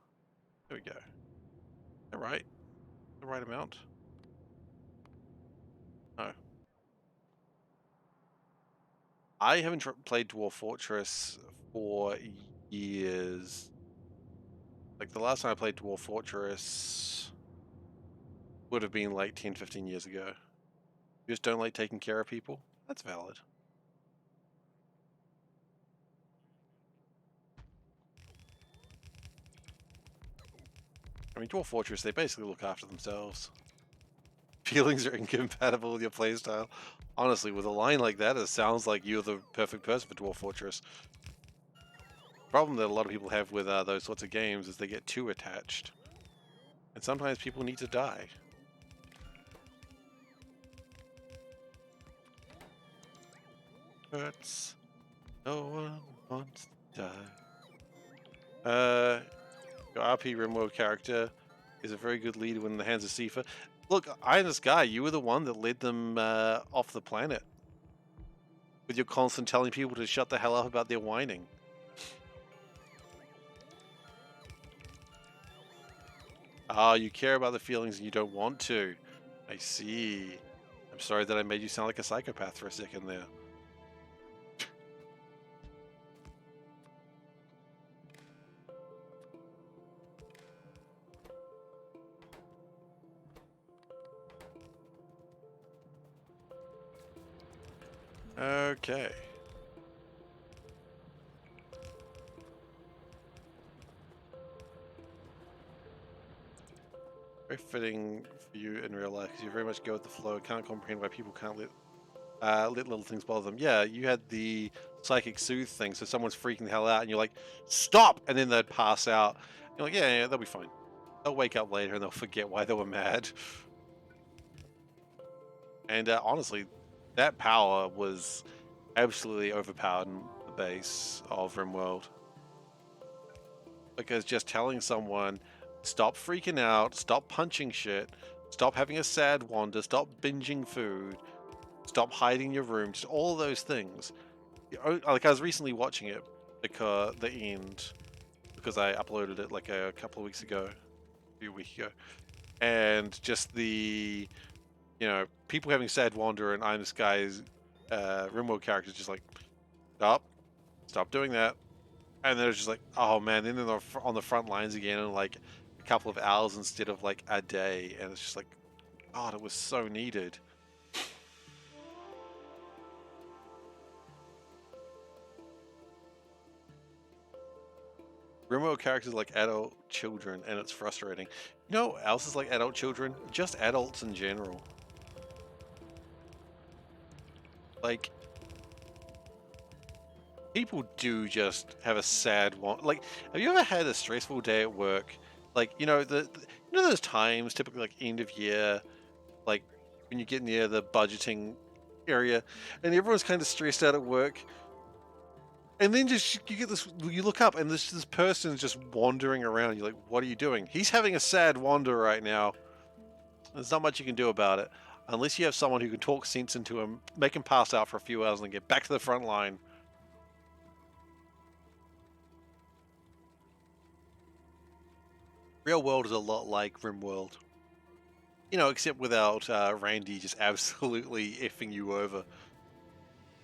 There we go. All right. The right amount. No. I haven't played Dwarf Fortress for years. Like, the last time I played Dwarf Fortress would have been like 10, 15 years ago. You just don't like taking care of people? That's valid. I mean, Dwarf Fortress, they basically look after themselves. Feelings are incompatible with your playstyle. Honestly, with a line like that, it sounds like you're the perfect person for Dwarf Fortress. The problem that a lot of people have with those sorts of games is they get too attached. And sometimes people need to die. Hurts. No one wants to die. Your RP Rimworld character is a very good leader when in the hands of Seifer. Look, Iron Sky, you were the one that led them off the planet. With your constant telling people to shut the hell up about their whining. Ah, you care about the feelings and you don't want to. I see. I'm sorry that I made you sound like a psychopath for a second there. Okay. Very fitting for you in real life because you very much go with the flow. Can't comprehend why people can't let little things bother them. Yeah, you had the psychic soothe thing, so someone's freaking the hell out and you're like, stop! And then they'd pass out. You're like, yeah, they'll be fine. They'll wake up later and they'll forget why they were mad. And honestly, that power was absolutely overpowered in the base of RimWorld. Because just telling someone, stop freaking out, stop punching shit, stop having a sad wander, stop binging food, stop hiding your room, just all those things. Like, I was recently watching it because the end, because I uploaded it like a couple of weeks ago, a few weeks ago, and just the, people having sad wander and I'm this guy's RimWorld characters just like, stop doing that. And they're just like, oh man, then they're on the front lines again in like a couple of hours instead of like a day. And it's just like, God, it was so needed. Remote characters like adult children, and it's frustrating. You know what else is like adult children? Just adults in general. Like, people do just have a sad one. Like, have you ever had a stressful day at work? Like, you know, you know those times, typically like end of year, like when you get near the budgeting area, and everyone's kind of stressed out at work. And then just you get this, you look up and this person's just wandering around. You're like, what are you doing? He's having a sad wander right now. There's not much you can do about it. Unless you have someone who can talk sense into him, make him pass out for a few hours and then get back to the front line. Real world is a lot like RimWorld. You know, except without Randy just absolutely effing you over.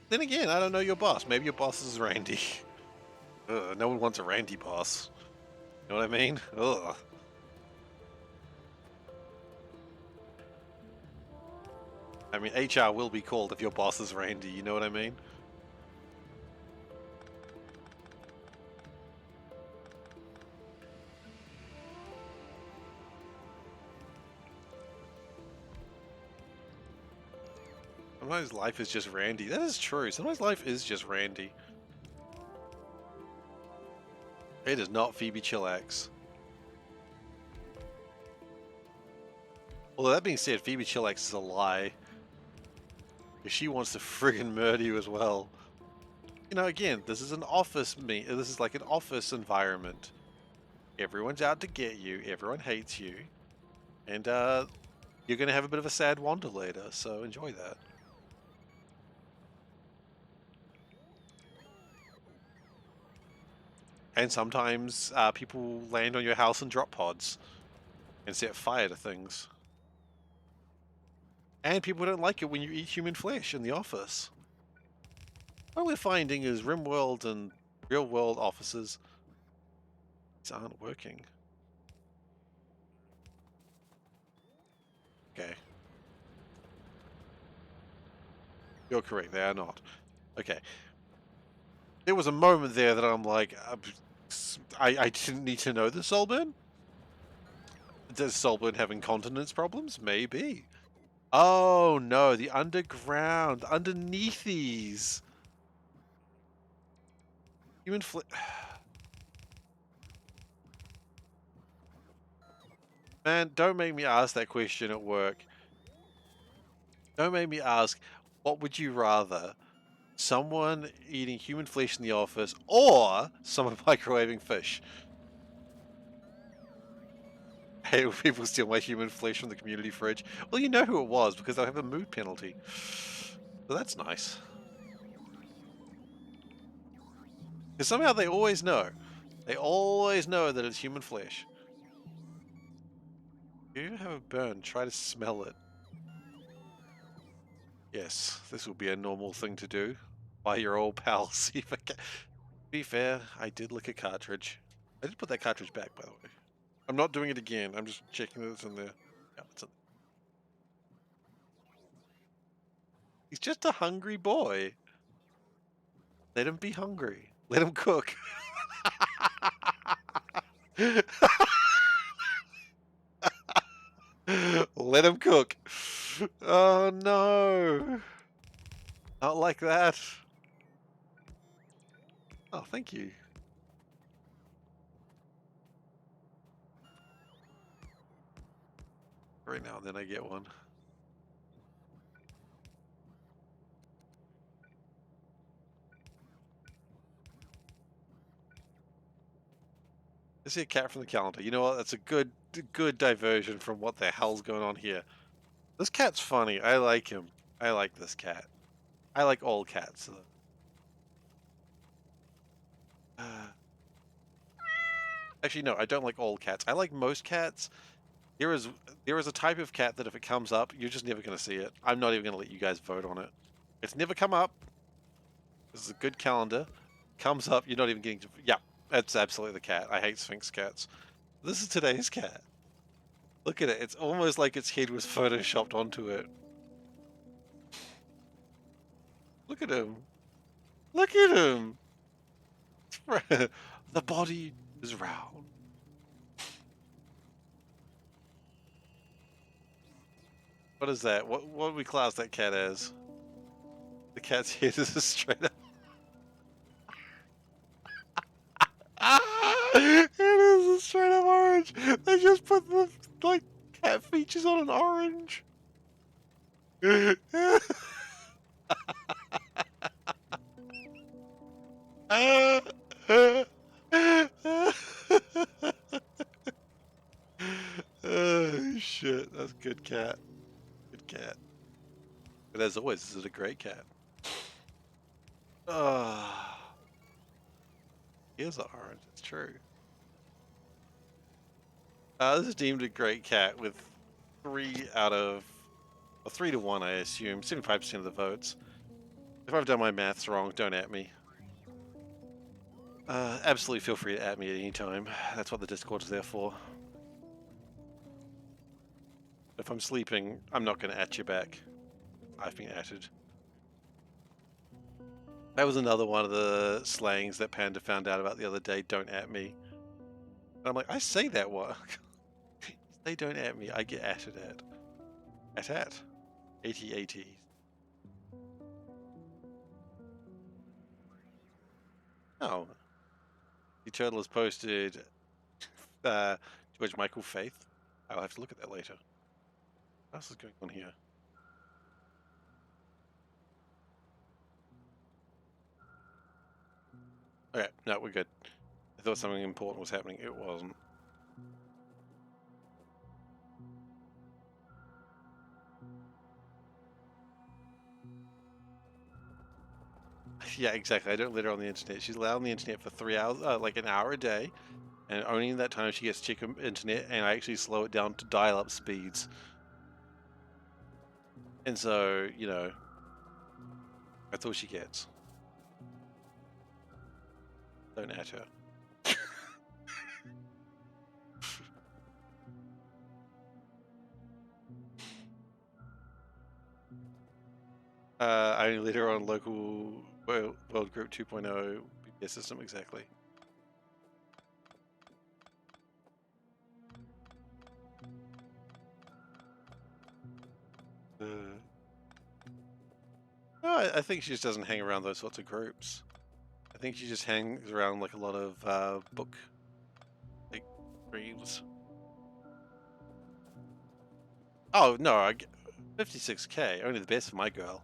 Then again, I don't know your boss. Maybe your boss is Randy. Ugh, no one wants a Randy boss. You know what I mean? Ugh. I mean, HR will be called if your boss is Randy, you know what I mean? Sometimes life is just Randy. That is true. Sometimes life is just Randy. It is not Phoebe Chillax. Although that being said, Phoebe Chillax is a lie. Because she wants to friggin' murder you as well. You know, again, this is an office this is like an office environment. Everyone's out to get you, everyone hates you. And you're gonna have a bit of a sad wander later, so enjoy that. And sometimes people land on your house and drop pods and set fire to things. And people don't like it when you eat human flesh in the office. What we're finding is RimWorld and real world offices aren't working. Okay. You're correct, they are not. Okay. There was a moment there that I'm like, I didn't need to know this, Solburn? Does Solburn have incontinence problems? Maybe. Oh no, the underground, underneath these. Human flesh. Man, don't make me ask that question at work. Don't make me ask, what would you rather? Someone eating human flesh in the office or someone microwaving fish? Hey, will people steal my human flesh from the community fridge? Well, you know who it was because they'll have a mood penalty. So that's nice. Because somehow they always know. They always know that it's human flesh. If you have a burn, try to smell it. Yes, this will be a normal thing to do by your old pal SeiferKatt. To be fair, I did lick a cartridge. I did put that cartridge back, by the way. I'm not doing it again. I'm just checking that it's in there. Yeah, it's in. He's just a hungry boy. Let him be hungry. Let him cook. Let him cook. Oh no. Not like that. Oh, thank you. Every now and then I get one. I see a cat from the calendar. You know what? That's a good diversion from what the hell's going on here. This cat's funny. I like him. I like this cat. I like all cats. Actually, no, I don't like all cats. I like most cats. There is a type of cat that if it comes up, you're just never going to see it. I'm not even going to let you guys vote on it. It's never come up. This is a good calendar. Comes up, you're not even getting to... Yeah, that's absolutely the cat. I hate Sphinx cats. This is today's cat. Look at it. It's almost like its head was photoshopped onto it. Look at him. Look at him. The body is round. What is that? What would we class that cat as? The cat's head is a straight up... It is a straight up orange. They just put the like cat features on an orange. Oh shit, that's good cat. Good cat. But as always, this is a great cat. Here's an orange, it's true. This is deemed a great cat with 3 out of... well, 3 to 1, I assume. 75% of the votes. If I've done my maths wrong, don't at me. Absolutely feel free to at me at any time. That's what the Discord is there for. If I'm sleeping, I'm not going to at you back. I've been atted. That was another one of the slangs that Panda found out about the other day. Don't at me. And I'm like, I say that one. They don't at me. I get atted at. At. AT. Oh. The turtle has posted George Michael Faith. I'll have to look at that later. What else is going on here? Okay, no, we're good. I thought something important was happening. It wasn't. Yeah, exactly. I don't let her on the internet. She's allowed on the internet for 3 hours, like an hour a day, and only in that time she gets to check internet, and I actually slow it down to dial-up speeds. And so, you know, that's all she gets. Don't at her. I only let her on local world group 2.0 BPS system, exactly. No, I think she just doesn't hang around those sorts of groups. I think she just hangs around like a lot of book like streams. Oh no, 56k, only the best for my girl.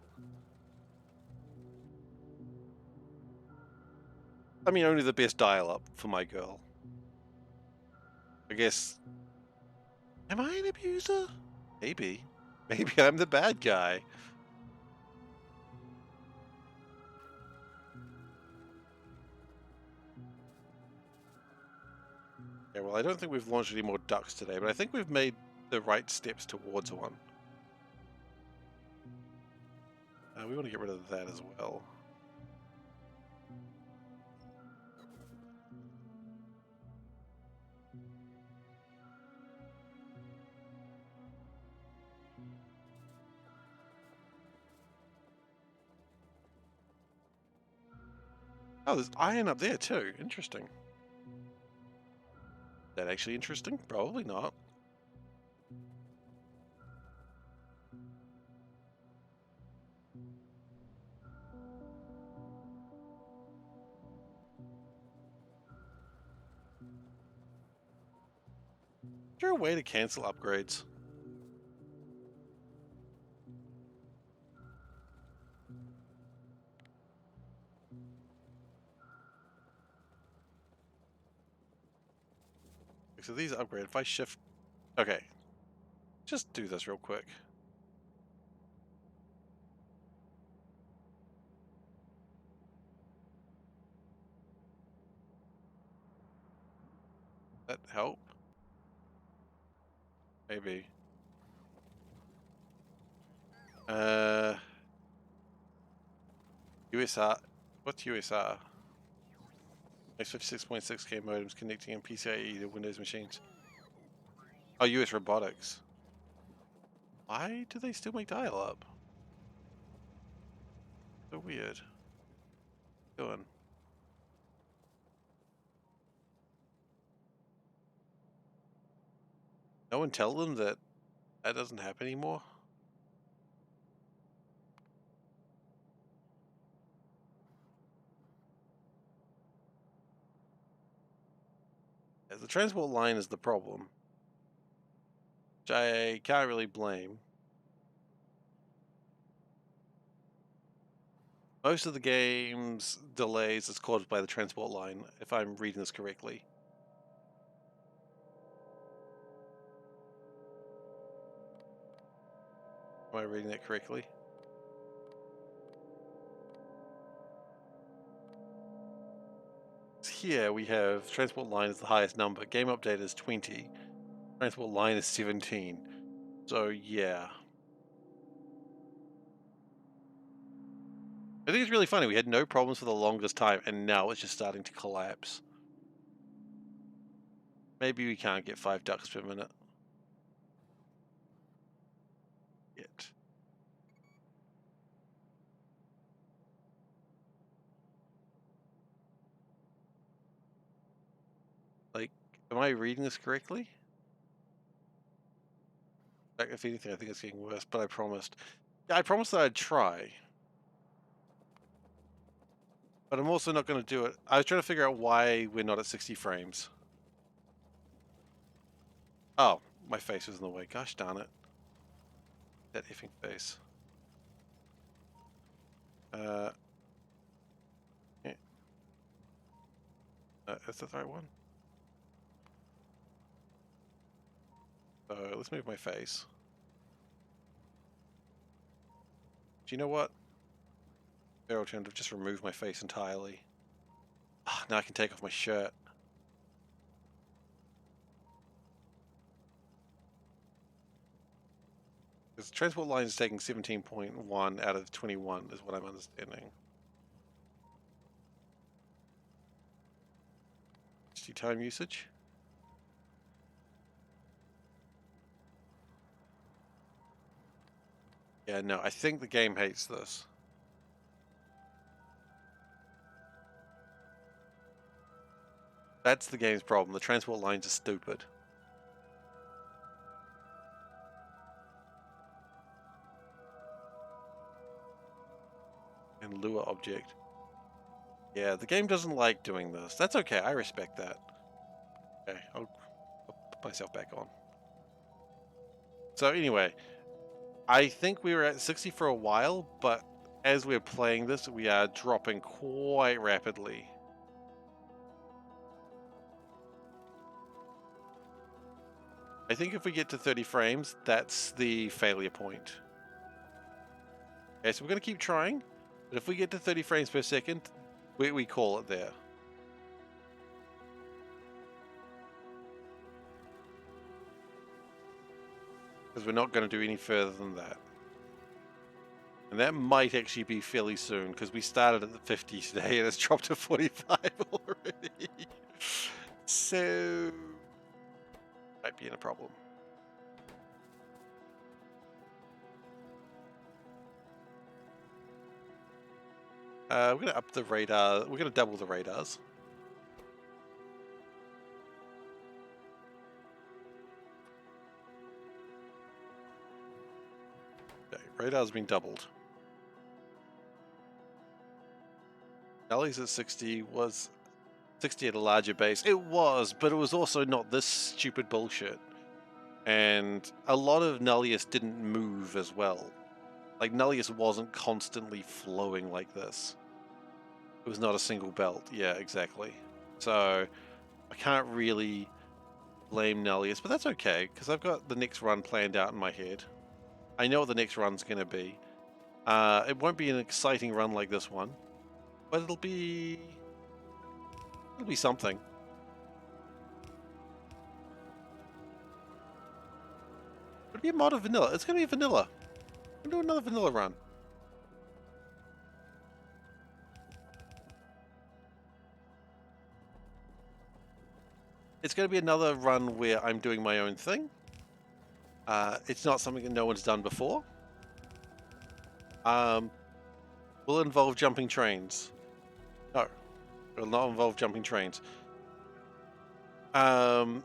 I mean, only the best dial-up for my girl. I guess. Am I an abuser? Maybe. Maybe I'm the bad guy. Yeah, well, I don't think we've launched any more ducks today, but I think we've made the right steps towards one. We want to get rid of that as well. Oh, there's iron up there too. Interesting. Is that actually interesting? Probably not. Is there a way to cancel upgrades? So these upgrade, if I shift... Okay. Just do this real quick. That help? Maybe. USR... What's USR? Makes 56.6K modems connecting in PCIe to Windows machines. Oh, US robotics. Why do they still make dial-up? So weird. Doing. No one tell them that that doesn't happen anymore? Yeah, the transport line is the problem, which I can't really blame. Most of the game's delays is caused by the transport line, if I'm reading this correctly. Am I reading that correctly? Here we have transport line is the highest number. Game update is 20. Transport line is 17. So yeah. I think it's really funny. We had no problems for the longest time, and now it's just starting to collapse. Maybe we can't get 5 ducks per minute yet. Like, am I reading this correctly? If anything, I think it's getting worse, but I promised. Yeah, I promised that I'd try. But I'm also not going to do it. I was trying to figure out why we're not at 60 frames. Oh, my face was in the way. Gosh darn it. That effing face. Yeah. Is that the right one? Let's move my face. Do you know what? Fair alternative, just remove my face entirely. Ah, now I can take off my shirt. Because the transport line is taking 17.1 out of 21 is what I'm understanding. HD time usage? Yeah, no, I think the game hates this. That's the game's problem. The transport lines are stupid. And lure object. Yeah, the game doesn't like doing this. That's okay, I respect that. Okay, I'll put myself back on. So anyway, I think we were at 60 for a while, but as we're playing this, we are dropping quite rapidly. I think if we get to 30 frames, that's the failure point. Okay, so we're going to keep trying, but if we get to 30 frames per second, we call it there. Because we're not going to do any further than that. And that might actually be fairly soon, because we started at the 50 today and it's dropped to 45 already. So, might be in a problem. We're going to up the radar. We're going to double the radars. Okay, radar's been doubled. Ellie's at 60 was 60 at a larger base. It was, but it was also not this stupid bullshit. And a lot of Nullius didn't move as well. Like, Nullius wasn't constantly flowing like this. It was not a single belt. Yeah, exactly. So, I can't really blame Nullius, but that's okay, because I've got the next run planned out in my head. I know what the next run's going to be. It won't be an exciting run like this one, but it'll be something. It'll be a mod of vanilla. It's going to be vanilla. We'll do another vanilla run. It's going to be another run where I'm doing my own thing. It's not something that no one's done before. Will it involve jumping trains? No, it will not involve jumping trains. In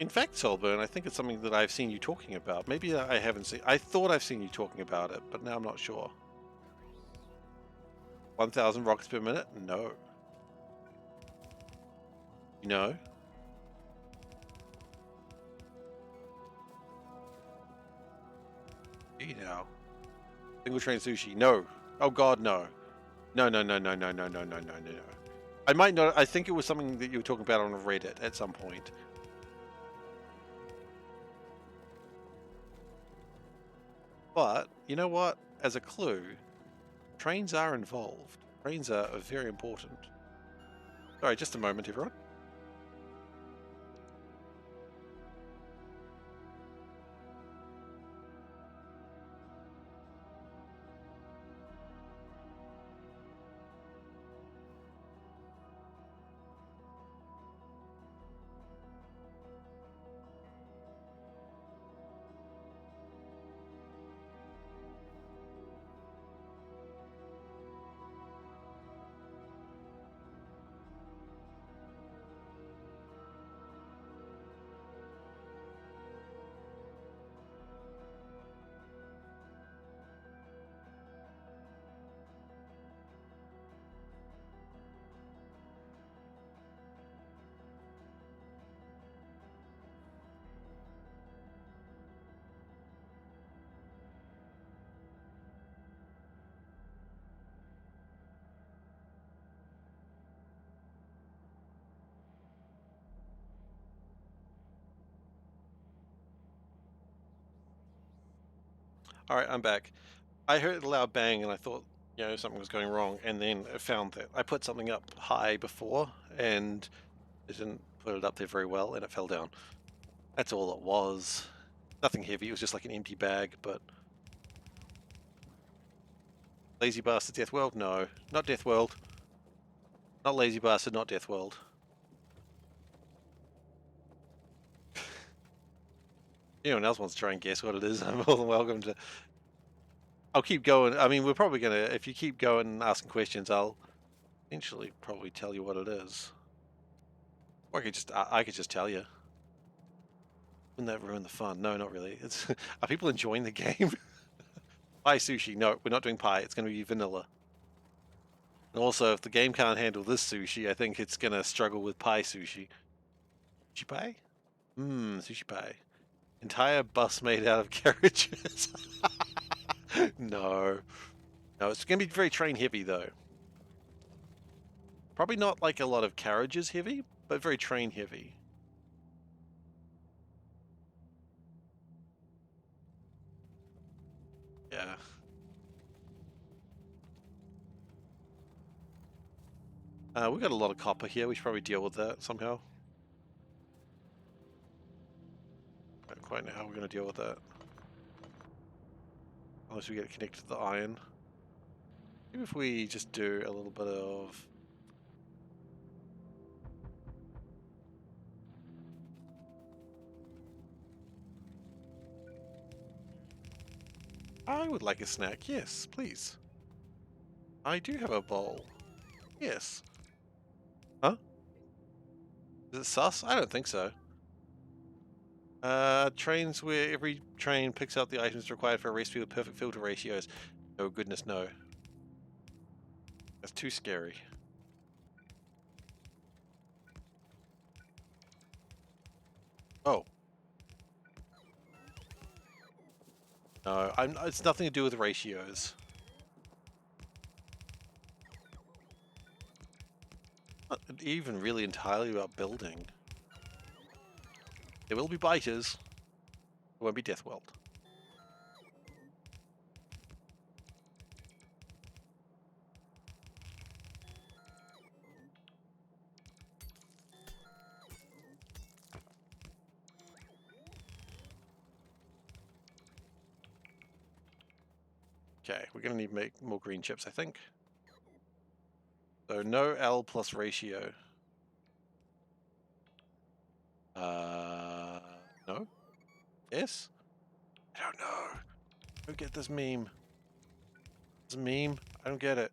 fact, Solburn, I think it's something that I've seen you talking about. Maybe I haven't seen. I thought I've seen you talking about it, but now I'm not sure. 1,000 rockets per minute? No. No. You know. Single train sushi? No. Oh God, no. No, no, no, no, no, no, no, no, no, no, no. I might not. I think it was something that you were talking about on Reddit at some point. But you know what? As a clue, trains are involved. Trains are very important. Sorry, just a moment, everyone. All right, I'm back. I heard a loud bang and I thought, something was going wrong. And then I found that I put something up high before and it didn't put it up there very well and it fell down. That's all it was. Nothing heavy. It was just like an empty bag, but Lazy Bastard Death World? No, not Death World. Not Lazy Bastard, not Death World. Anyone else wants to try and guess what it is, I'm more than welcome to. I'll keep going. I mean, we're probably going to, if you keep going and asking questions, I'll eventually probably tell you what it is. Or I could just tell you. Wouldn't that ruin the fun? No, not really. It's Are people enjoying the game? Pie sushi. No, we're not doing pie. It's going to be vanilla. And also, if the game can't handle this sushi, I think it's going to struggle with pie sushi. Sushi pie? Sushi pie. Entire bus made out of carriages. No. No, it's going to be very train heavy, though. Probably not like a lot of carriages heavy, but very train heavy. Yeah. We've got a lot of copper here. We should probably deal with that somehow. I don't quite know how we're going to deal with that. Unless we get it connected to the iron. Maybe if we just do a little bit of... I would like a snack. Yes, please. I do have a bowl. Yes. Huh? Is it sus? I don't think so. Trains where every train picks up the items required for a recipe with perfect filter ratios. Oh goodness, no. That's too scary. Oh. No, it's nothing to do with ratios. Not even really entirely about building. There will be biters. It won't be Death World. Okay, we're gonna need to make more green chips, I think. So no L plus ratio. No? Yes? I don't know. I don't get this meme. This meme? I don't get it.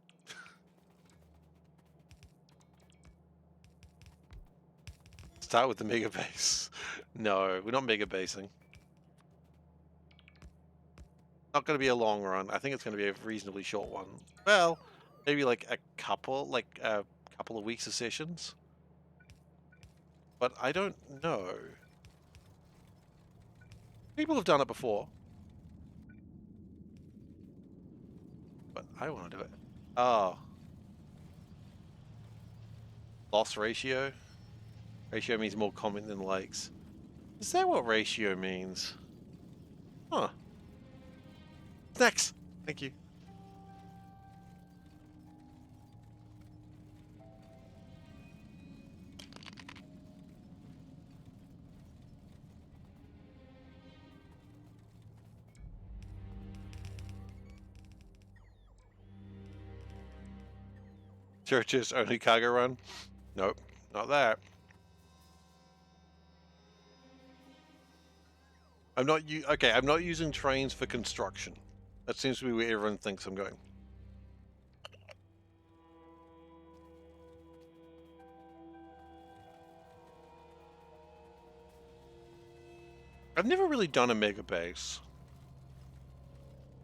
Start with the mega base. No, we're not mega basing. Not going to be a long run. I think it's going to be a reasonably short one. Well, maybe like a couple of weeks of sessions. But I don't know. People have done it before. But I want to do it. Oh. Loss ratio? Ratio means more comment than likes. Is that what ratio means? Huh. Snacks! Thank you. Church's only cargo run? Nope, not that. I'm not using trains for construction. That seems to be where everyone thinks I'm going. I've never really done a mega base.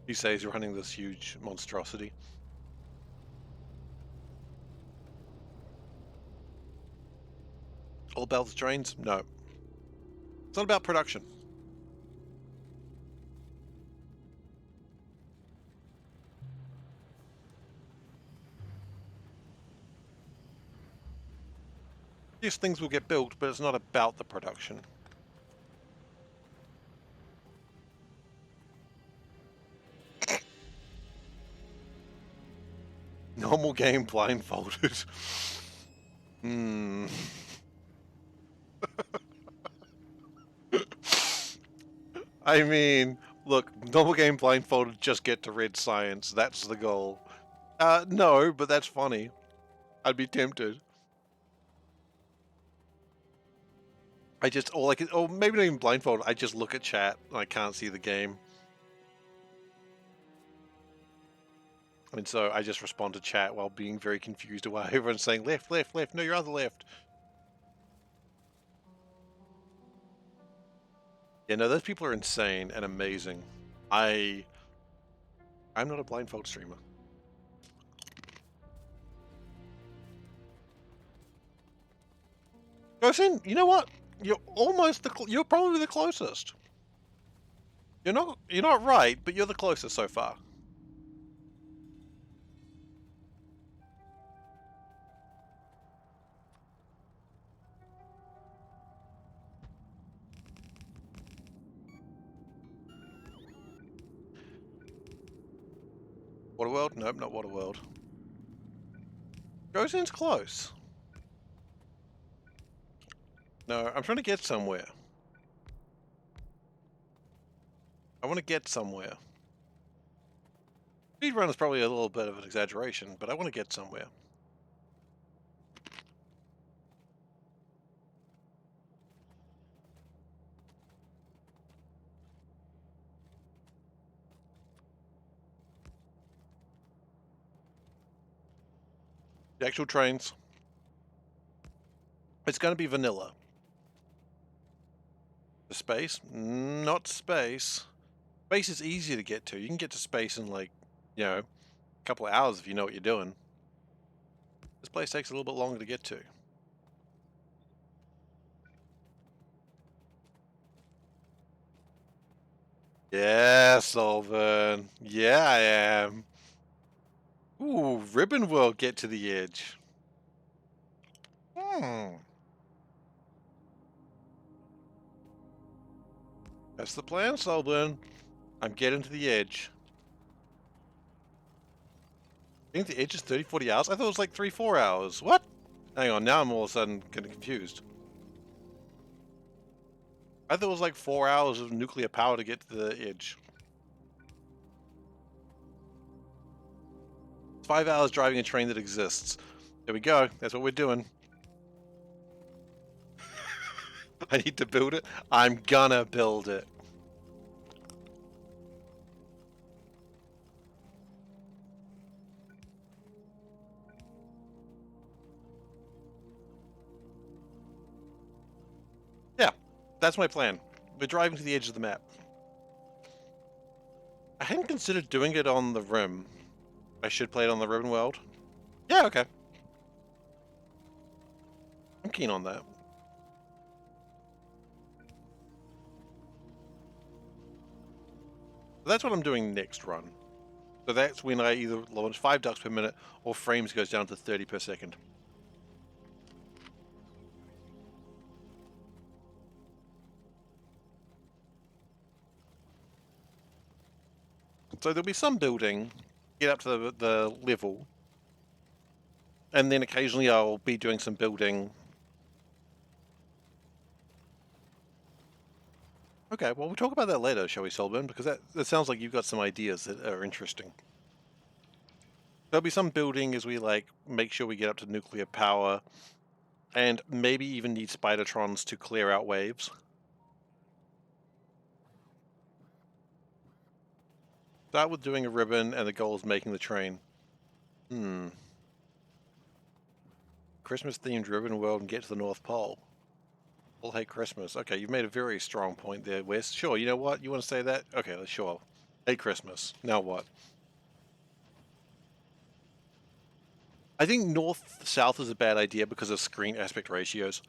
He says running this huge monstrosity. All about the trains? No. It's not about production. Yes, things will get built, but it's not about the production. Normal game blindfolded. I mean, look, normal game blindfolded, just get to red science. That's the goal. No, but that's funny. I'd be tempted. Or maybe not even blindfolded. I just look at chat and I can't see the game. And so I just respond to chat while being very confused while everyone's saying left, left, left. No, your other left. Yeah, no, those people are insane and amazing. I'm not a blindfold streamer. Gosin, you know what? You're you're probably the closest. You're not right, but you're the closest so far. Waterworld? Nope, not Waterworld. Gosin's close. No, I'm trying to get somewhere. I want to get somewhere. Speedrun is probably a little bit of an exaggeration, but I want to get somewhere. The actual trains. It's going to be vanilla. The space? Not space. Space is easier to get to. You can get to space in like, a couple of hours if you know what you're doing. This place takes a little bit longer to get to. Yeah, Solvin. Yeah, I am. Ooh, Ribbon will get to the edge. That's the plan, Solvin. I'm getting to the edge. I think the edge is 30, 40 hours? I thought it was like 3, 4 hours. What? Hang on, now I'm all of a sudden getting confused. I thought it was like 4 hours of nuclear power to get to the edge. It's 5 hours driving a train that exists. There we go. That's what we're doing. I need to build it. I'm gonna build it. Yeah, that's my plan. We're driving to the edge of the map. I hadn't considered doing it on the rim. I should play it on the ribbon world. Yeah, okay. I'm keen on that. So that's what I'm doing next run. So that's when I either launch 5 ducks per minute or frames goes down to 30 per second. So there'll be some building, get up to the level, and then occasionally I'll be doing some building. Okay, well, we'll talk about that later, shall we, Solburn? Because that sounds like you've got some ideas that are interesting. There'll be some building as we, like, make sure we get up to nuclear power, and maybe even need Spidertrons to clear out waves. Start with doing a ribbon, and the goal is making the train. Christmas-themed ribbon world and get to the North Pole. All hate Christmas. Okay, you've made a very strong point there, Wes. Sure, you know what? You want to say that? Okay, sure. Hate Christmas. Now what? I think north-south is a bad idea because of screen aspect ratios.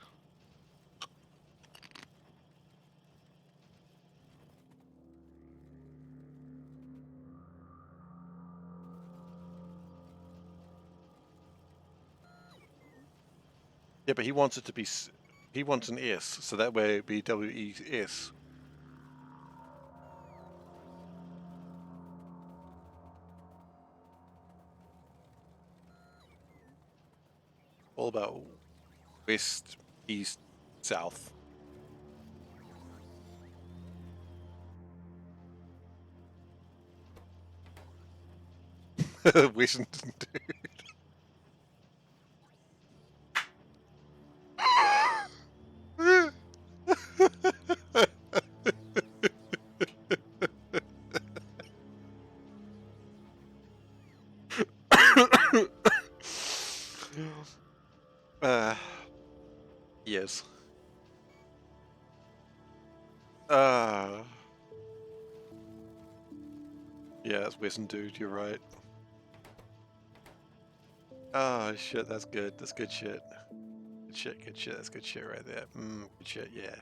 Yeah, but he wants it to be... He wants an S, so that way it'd be WES. All about west, east, south. Western dude. Yes. Yeah, it's Western dude, you're right. Oh, shit, that's good. That's good shit. Good shit, good shit. That's good shit right there. Good shit, yeah.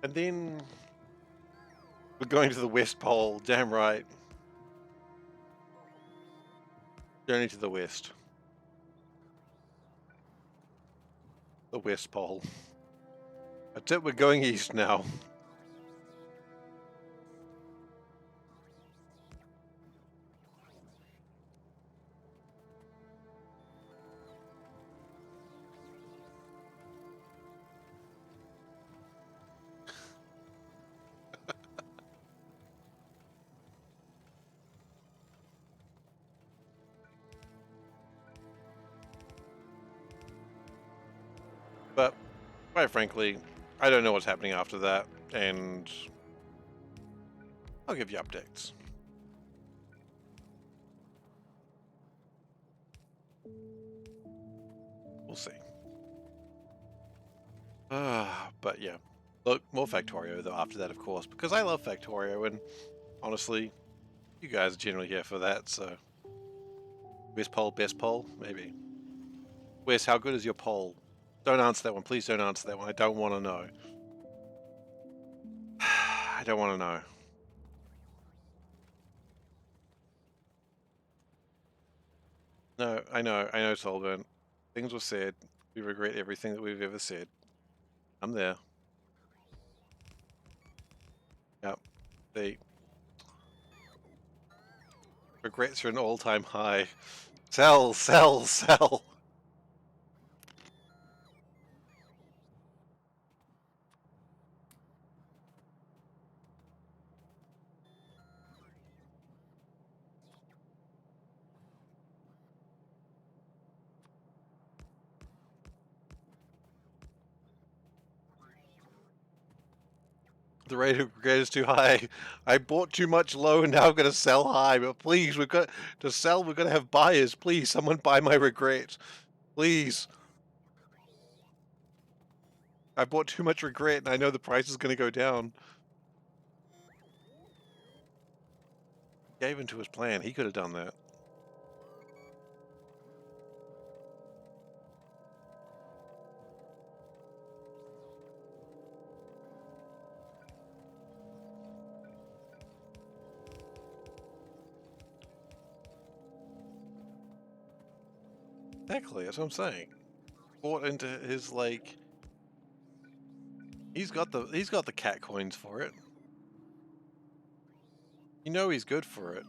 And then we're going to the West Pole, damn right. Journey to the West. The West Pole. That's it, we're going east now. But, quite frankly, I don't know what's happening after that, and I'll give you updates. We'll see. But yeah. Look, more Factorio though after that, of course, because I love Factorio, and honestly, you guys are generally here for that, so... West Pole, best pole? Maybe. Wes, how good is your poll? Don't answer that one. Please don't answer that one. I don't want to know. I don't want to know. No, I know, Solvent. Things were said. We regret everything that we've ever said. I'm there. Yep. The regrets are an all-time high. Sell, sell, sell. The rate of regret is too high. I bought too much low and now I'm gonna sell high. But please, we've got to sell. We're gonna have buyers. Please, someone buy my regret. Please. I bought too much regret and I know the price is gonna go down. Gave into his plan. He could have done that. Exactly, that's what I'm saying. Bought into his like. He's got the cat coins for it. You know he's good for it.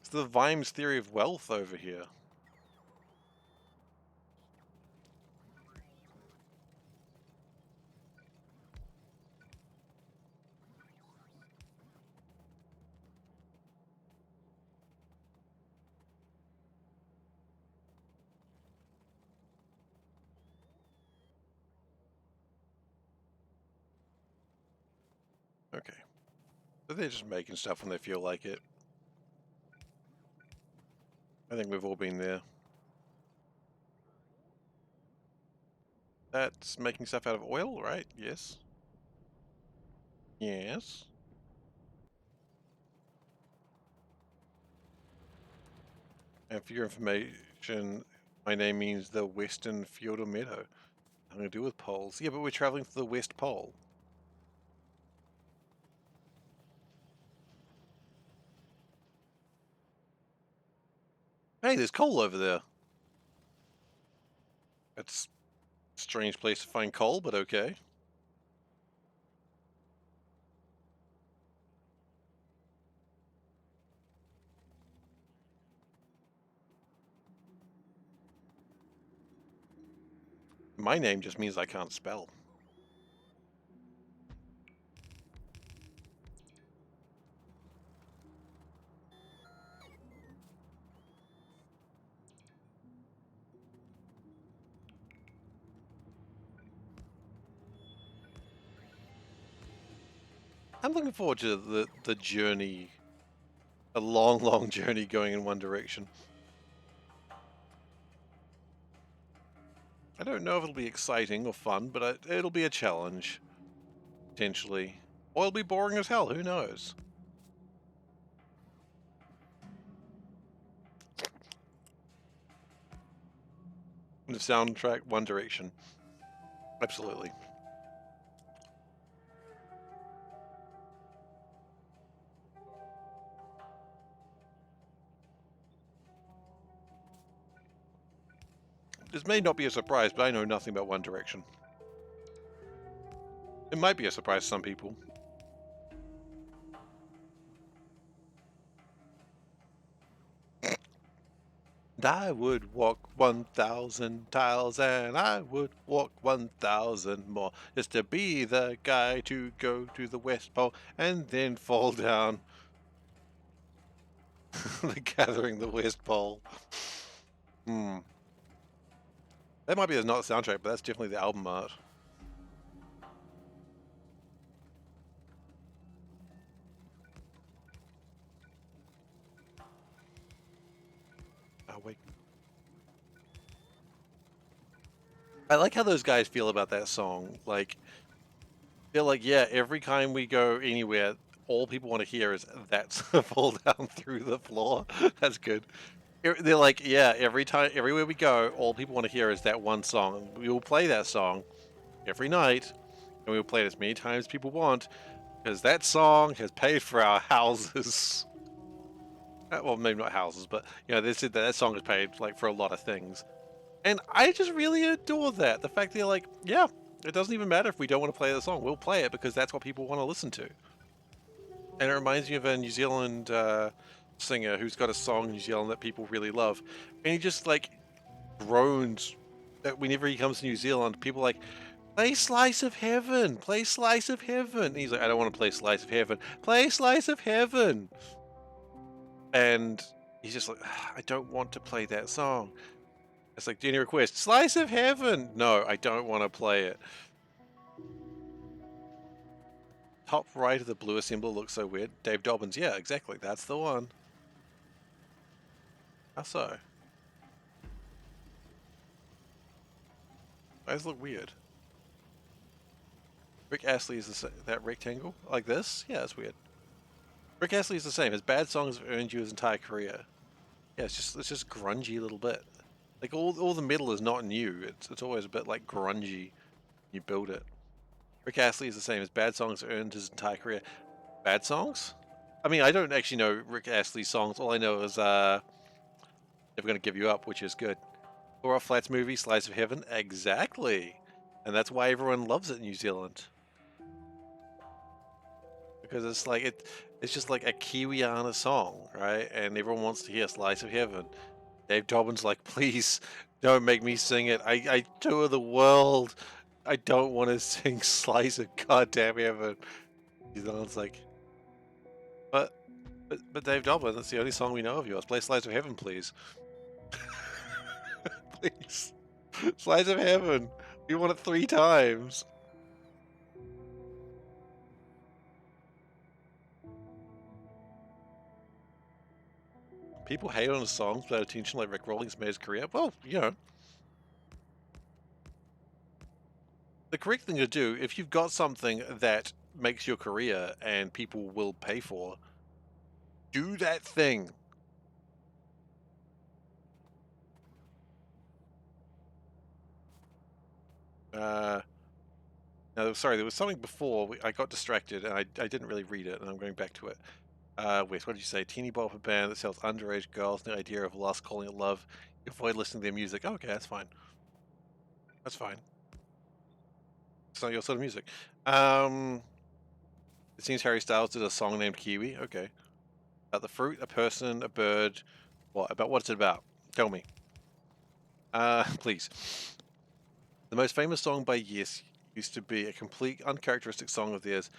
It's the Vimes theory of wealth over here. Okay. So they're just making stuff when they feel like it. I think we've all been there. That's making stuff out of oil, right? Yes. Yes. And for your information, my name means the Western Feudal Meadow. Nothing to do with poles. Yeah, but we're traveling to the West Pole. Hey, there's coal over there. That's a strange place to find coal, but okay. My name just means I can't spell. I'm looking forward to the journey. A long, long journey going in one direction. I don't know if it'll be exciting or fun, but it'll be a challenge. Potentially. Or it'll be boring as hell, who knows? The soundtrack, One Direction. Absolutely. This may not be a surprise, but I know nothing about One Direction. It might be a surprise to some people. And I would walk 1,000 tiles, and I would walk 1,000 more, just to be the guy to go to the West Pole and then fall down. The Gathering the West Pole. That might be not the soundtrack, but that's definitely the album art. Oh, wait. I like how those guys feel about that song. Like, they're like, yeah, every time we go anywhere, all people want to hear is that's fall down through the floor. That's good. They're like, yeah, everywhere we go, all people want to hear is that one song. We will play that song every night, and we will play it as many times as people want, because that song has paid for our houses. Well, maybe not houses, but they said that song has paid like for a lot of things. And I just really adore that. The fact they're like, yeah, it doesn't even matter if we don't want to play the song. We'll play it because that's what people want to listen to. And it reminds me of a New Zealand singer who's got a song in New Zealand that people really love. And he just like groans that whenever he comes to New Zealand, people are like, play Slice of Heaven, play Slice of Heaven. And he's like, I don't want to play Slice of Heaven, play Slice of Heaven. And he's just like, I don't want to play that song. It's like, any request? Slice of Heaven! No, I don't want to play it. Top right of the blue symbol looks so weird. Dave Dobbins, yeah, exactly. That's the one. How so? Those look weird. Rick Astley is that rectangle? Like this? Yeah, that's weird. Rick Astley is the same. His bad songs have earned you his entire career. Yeah, it's just grungy a little bit. Like all the metal is not new. It's always a bit like grungy. You build it. Rick Astley is the same. His bad songs earned his entire career. Bad songs? I mean, I don't actually know Rick Astley's songs. All I know is Never Gonna Give You Up, which is good. Laura Flats movie, Slice of Heaven. Exactly. And that's why everyone loves it in New Zealand. Because it's like it's just like a Kiwiana song, right? And everyone wants to hear Slice of Heaven. Dave Dobbins like, please don't make me sing it. I tour the world. I don't want to sing Slice of Goddamn Heaven. New Zealand's like, but Dave Dobbins, that's the only song we know of yours. Play Slice of Heaven, please. Please. Slice of Heaven. We want it 3 times. People hate on his songs without attention like Rick Rolling's made his career. Well, you know. The correct thing to do, if you've got something that makes your career and people will pay for, do that thing. No, sorry, there was something before. I got distracted and I didn't really read it, and I'm going back to it. Wait, what did you say? Teeny bopper band that sells underage girls, the idea of lust, calling it love. You avoid listening to their music. Oh, okay, that's fine. That's fine. It's not your sort of music. It seems Harry Styles did a song named Kiwi. Okay. About the fruit, a person, a bird. What? About what's it about? Tell me. Please. The most famous song by Yes used to be a complete uncharacteristic song of theirs,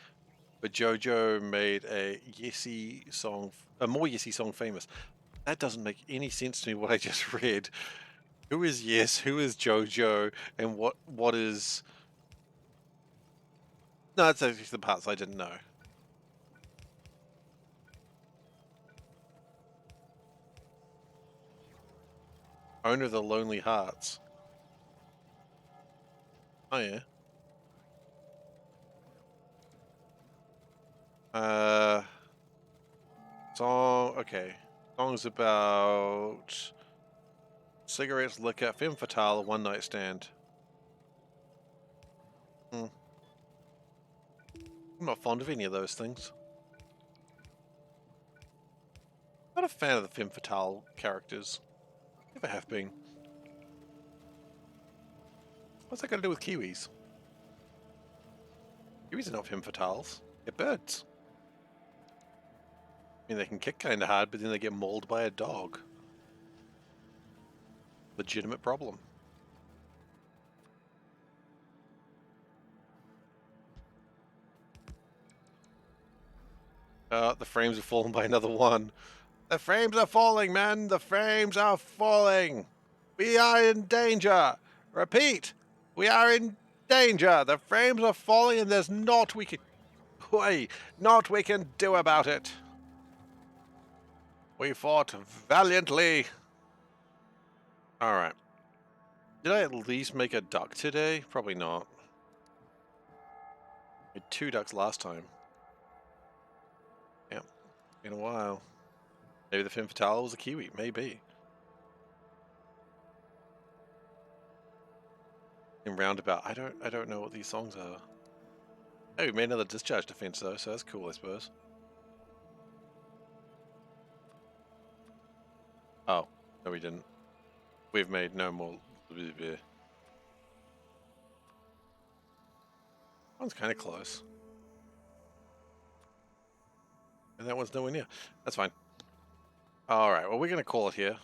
but JoJo made a Yesy song, a more Yesy song famous. That doesn't make any sense to me, what I just read. Who is Yes? Who is JoJo? And what is... No, that's actually the parts I didn't know. Owner of the Lonely Hearts. Oh, yeah. Song, okay. Songs about cigarettes, liquor, femme fatale, one night stand. I'm not fond of any of those things. Not a fan of the femme fatale characters. Never have been. What's that got to do with kiwis? Kiwis are not femme fatales. They're birds. I mean, they can kick kind of hard, but then they get mauled by a dog. Legitimate problem. The frames have fallen by another one. The frames are falling, man! The frames are falling! We are in danger! Repeat! We are in danger! The frames are falling and there's naught we can... naught we can do about it! We fought valiantly! Alright. Did I at least make a duck today? Probably not. I had 2 ducks last time. Yeah, been a while. Maybe the femme fatale was a kiwi. Maybe. In Roundabout, I don't know what these songs are. Hey, we made another discharge defense though, so that's cool, I suppose. Oh, no, we didn't. We've made no more. One's kind of close, and that one's nowhere near. That's fine. All right, well, we're gonna call it here.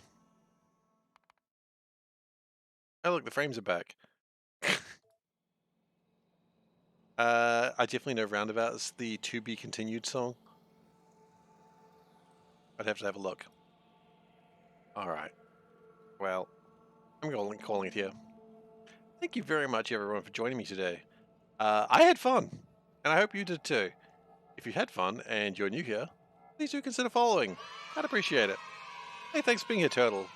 Oh, look, the frames are back. I definitely know Roundabout is the To Be Continued song. I'd have to have a look. All right. Well, I'm calling it here. Thank you very much, everyone, for joining me today. I had fun, and I hope you did too. If you had fun and you're new here, please do consider following. I'd appreciate it. Hey, thanks for being here, Turtle.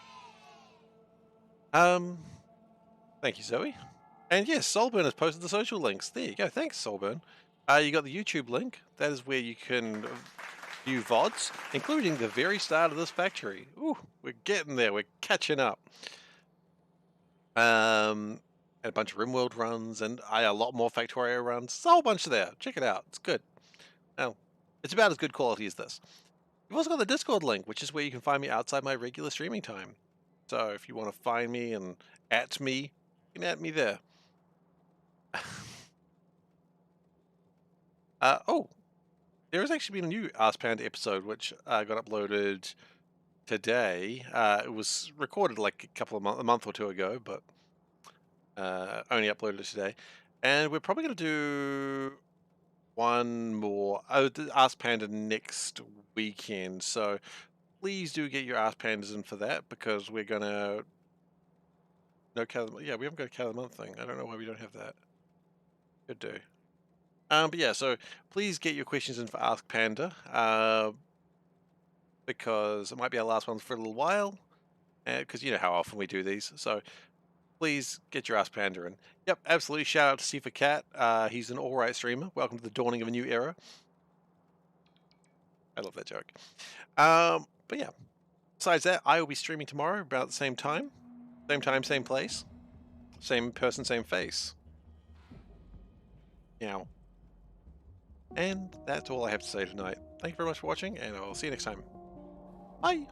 Thank you, Zoe. And yes, Solburn has posted the social links. There you go. Thanks, Solburn. You got the YouTube link. That is where you can view VODs, including the very start of this factory. Ooh, we're getting there. We're catching up. And a bunch of RimWorld runs, and a lot more Factorio runs. It's a whole bunch there. Check it out. It's good. Now, it's about as good quality as this. You've also got the Discord link, which is where you can find me outside my regular streaming time. So if you want to find me and at me, you can at me there. Oh, there has actually been a new Ask Panda episode which got uploaded today. It was recorded like a month or two ago, but only uploaded it today. And we're probably going to do one more Ask Panda next weekend. So please do get your Ask Pandas in for that, because we're going to... Yeah, we haven't got a Cat of the Month thing. I don't know why we don't have that. Could do. But yeah, so please get your questions in for Ask Panda, because it might be our last one for a little while, because you know how often we do these. So please get your Ask Panda in. Yep, absolutely. Shout out to SeiferKatt. He's an alright streamer. Welcome to the dawning of a new era. I love that joke. But yeah, besides that, I will be streaming tomorrow about the same time. Same time, same place. Same person, same face. Meow. And that's all I have to say tonight. Thank you very much for watching, and I'll see you next time. Bye!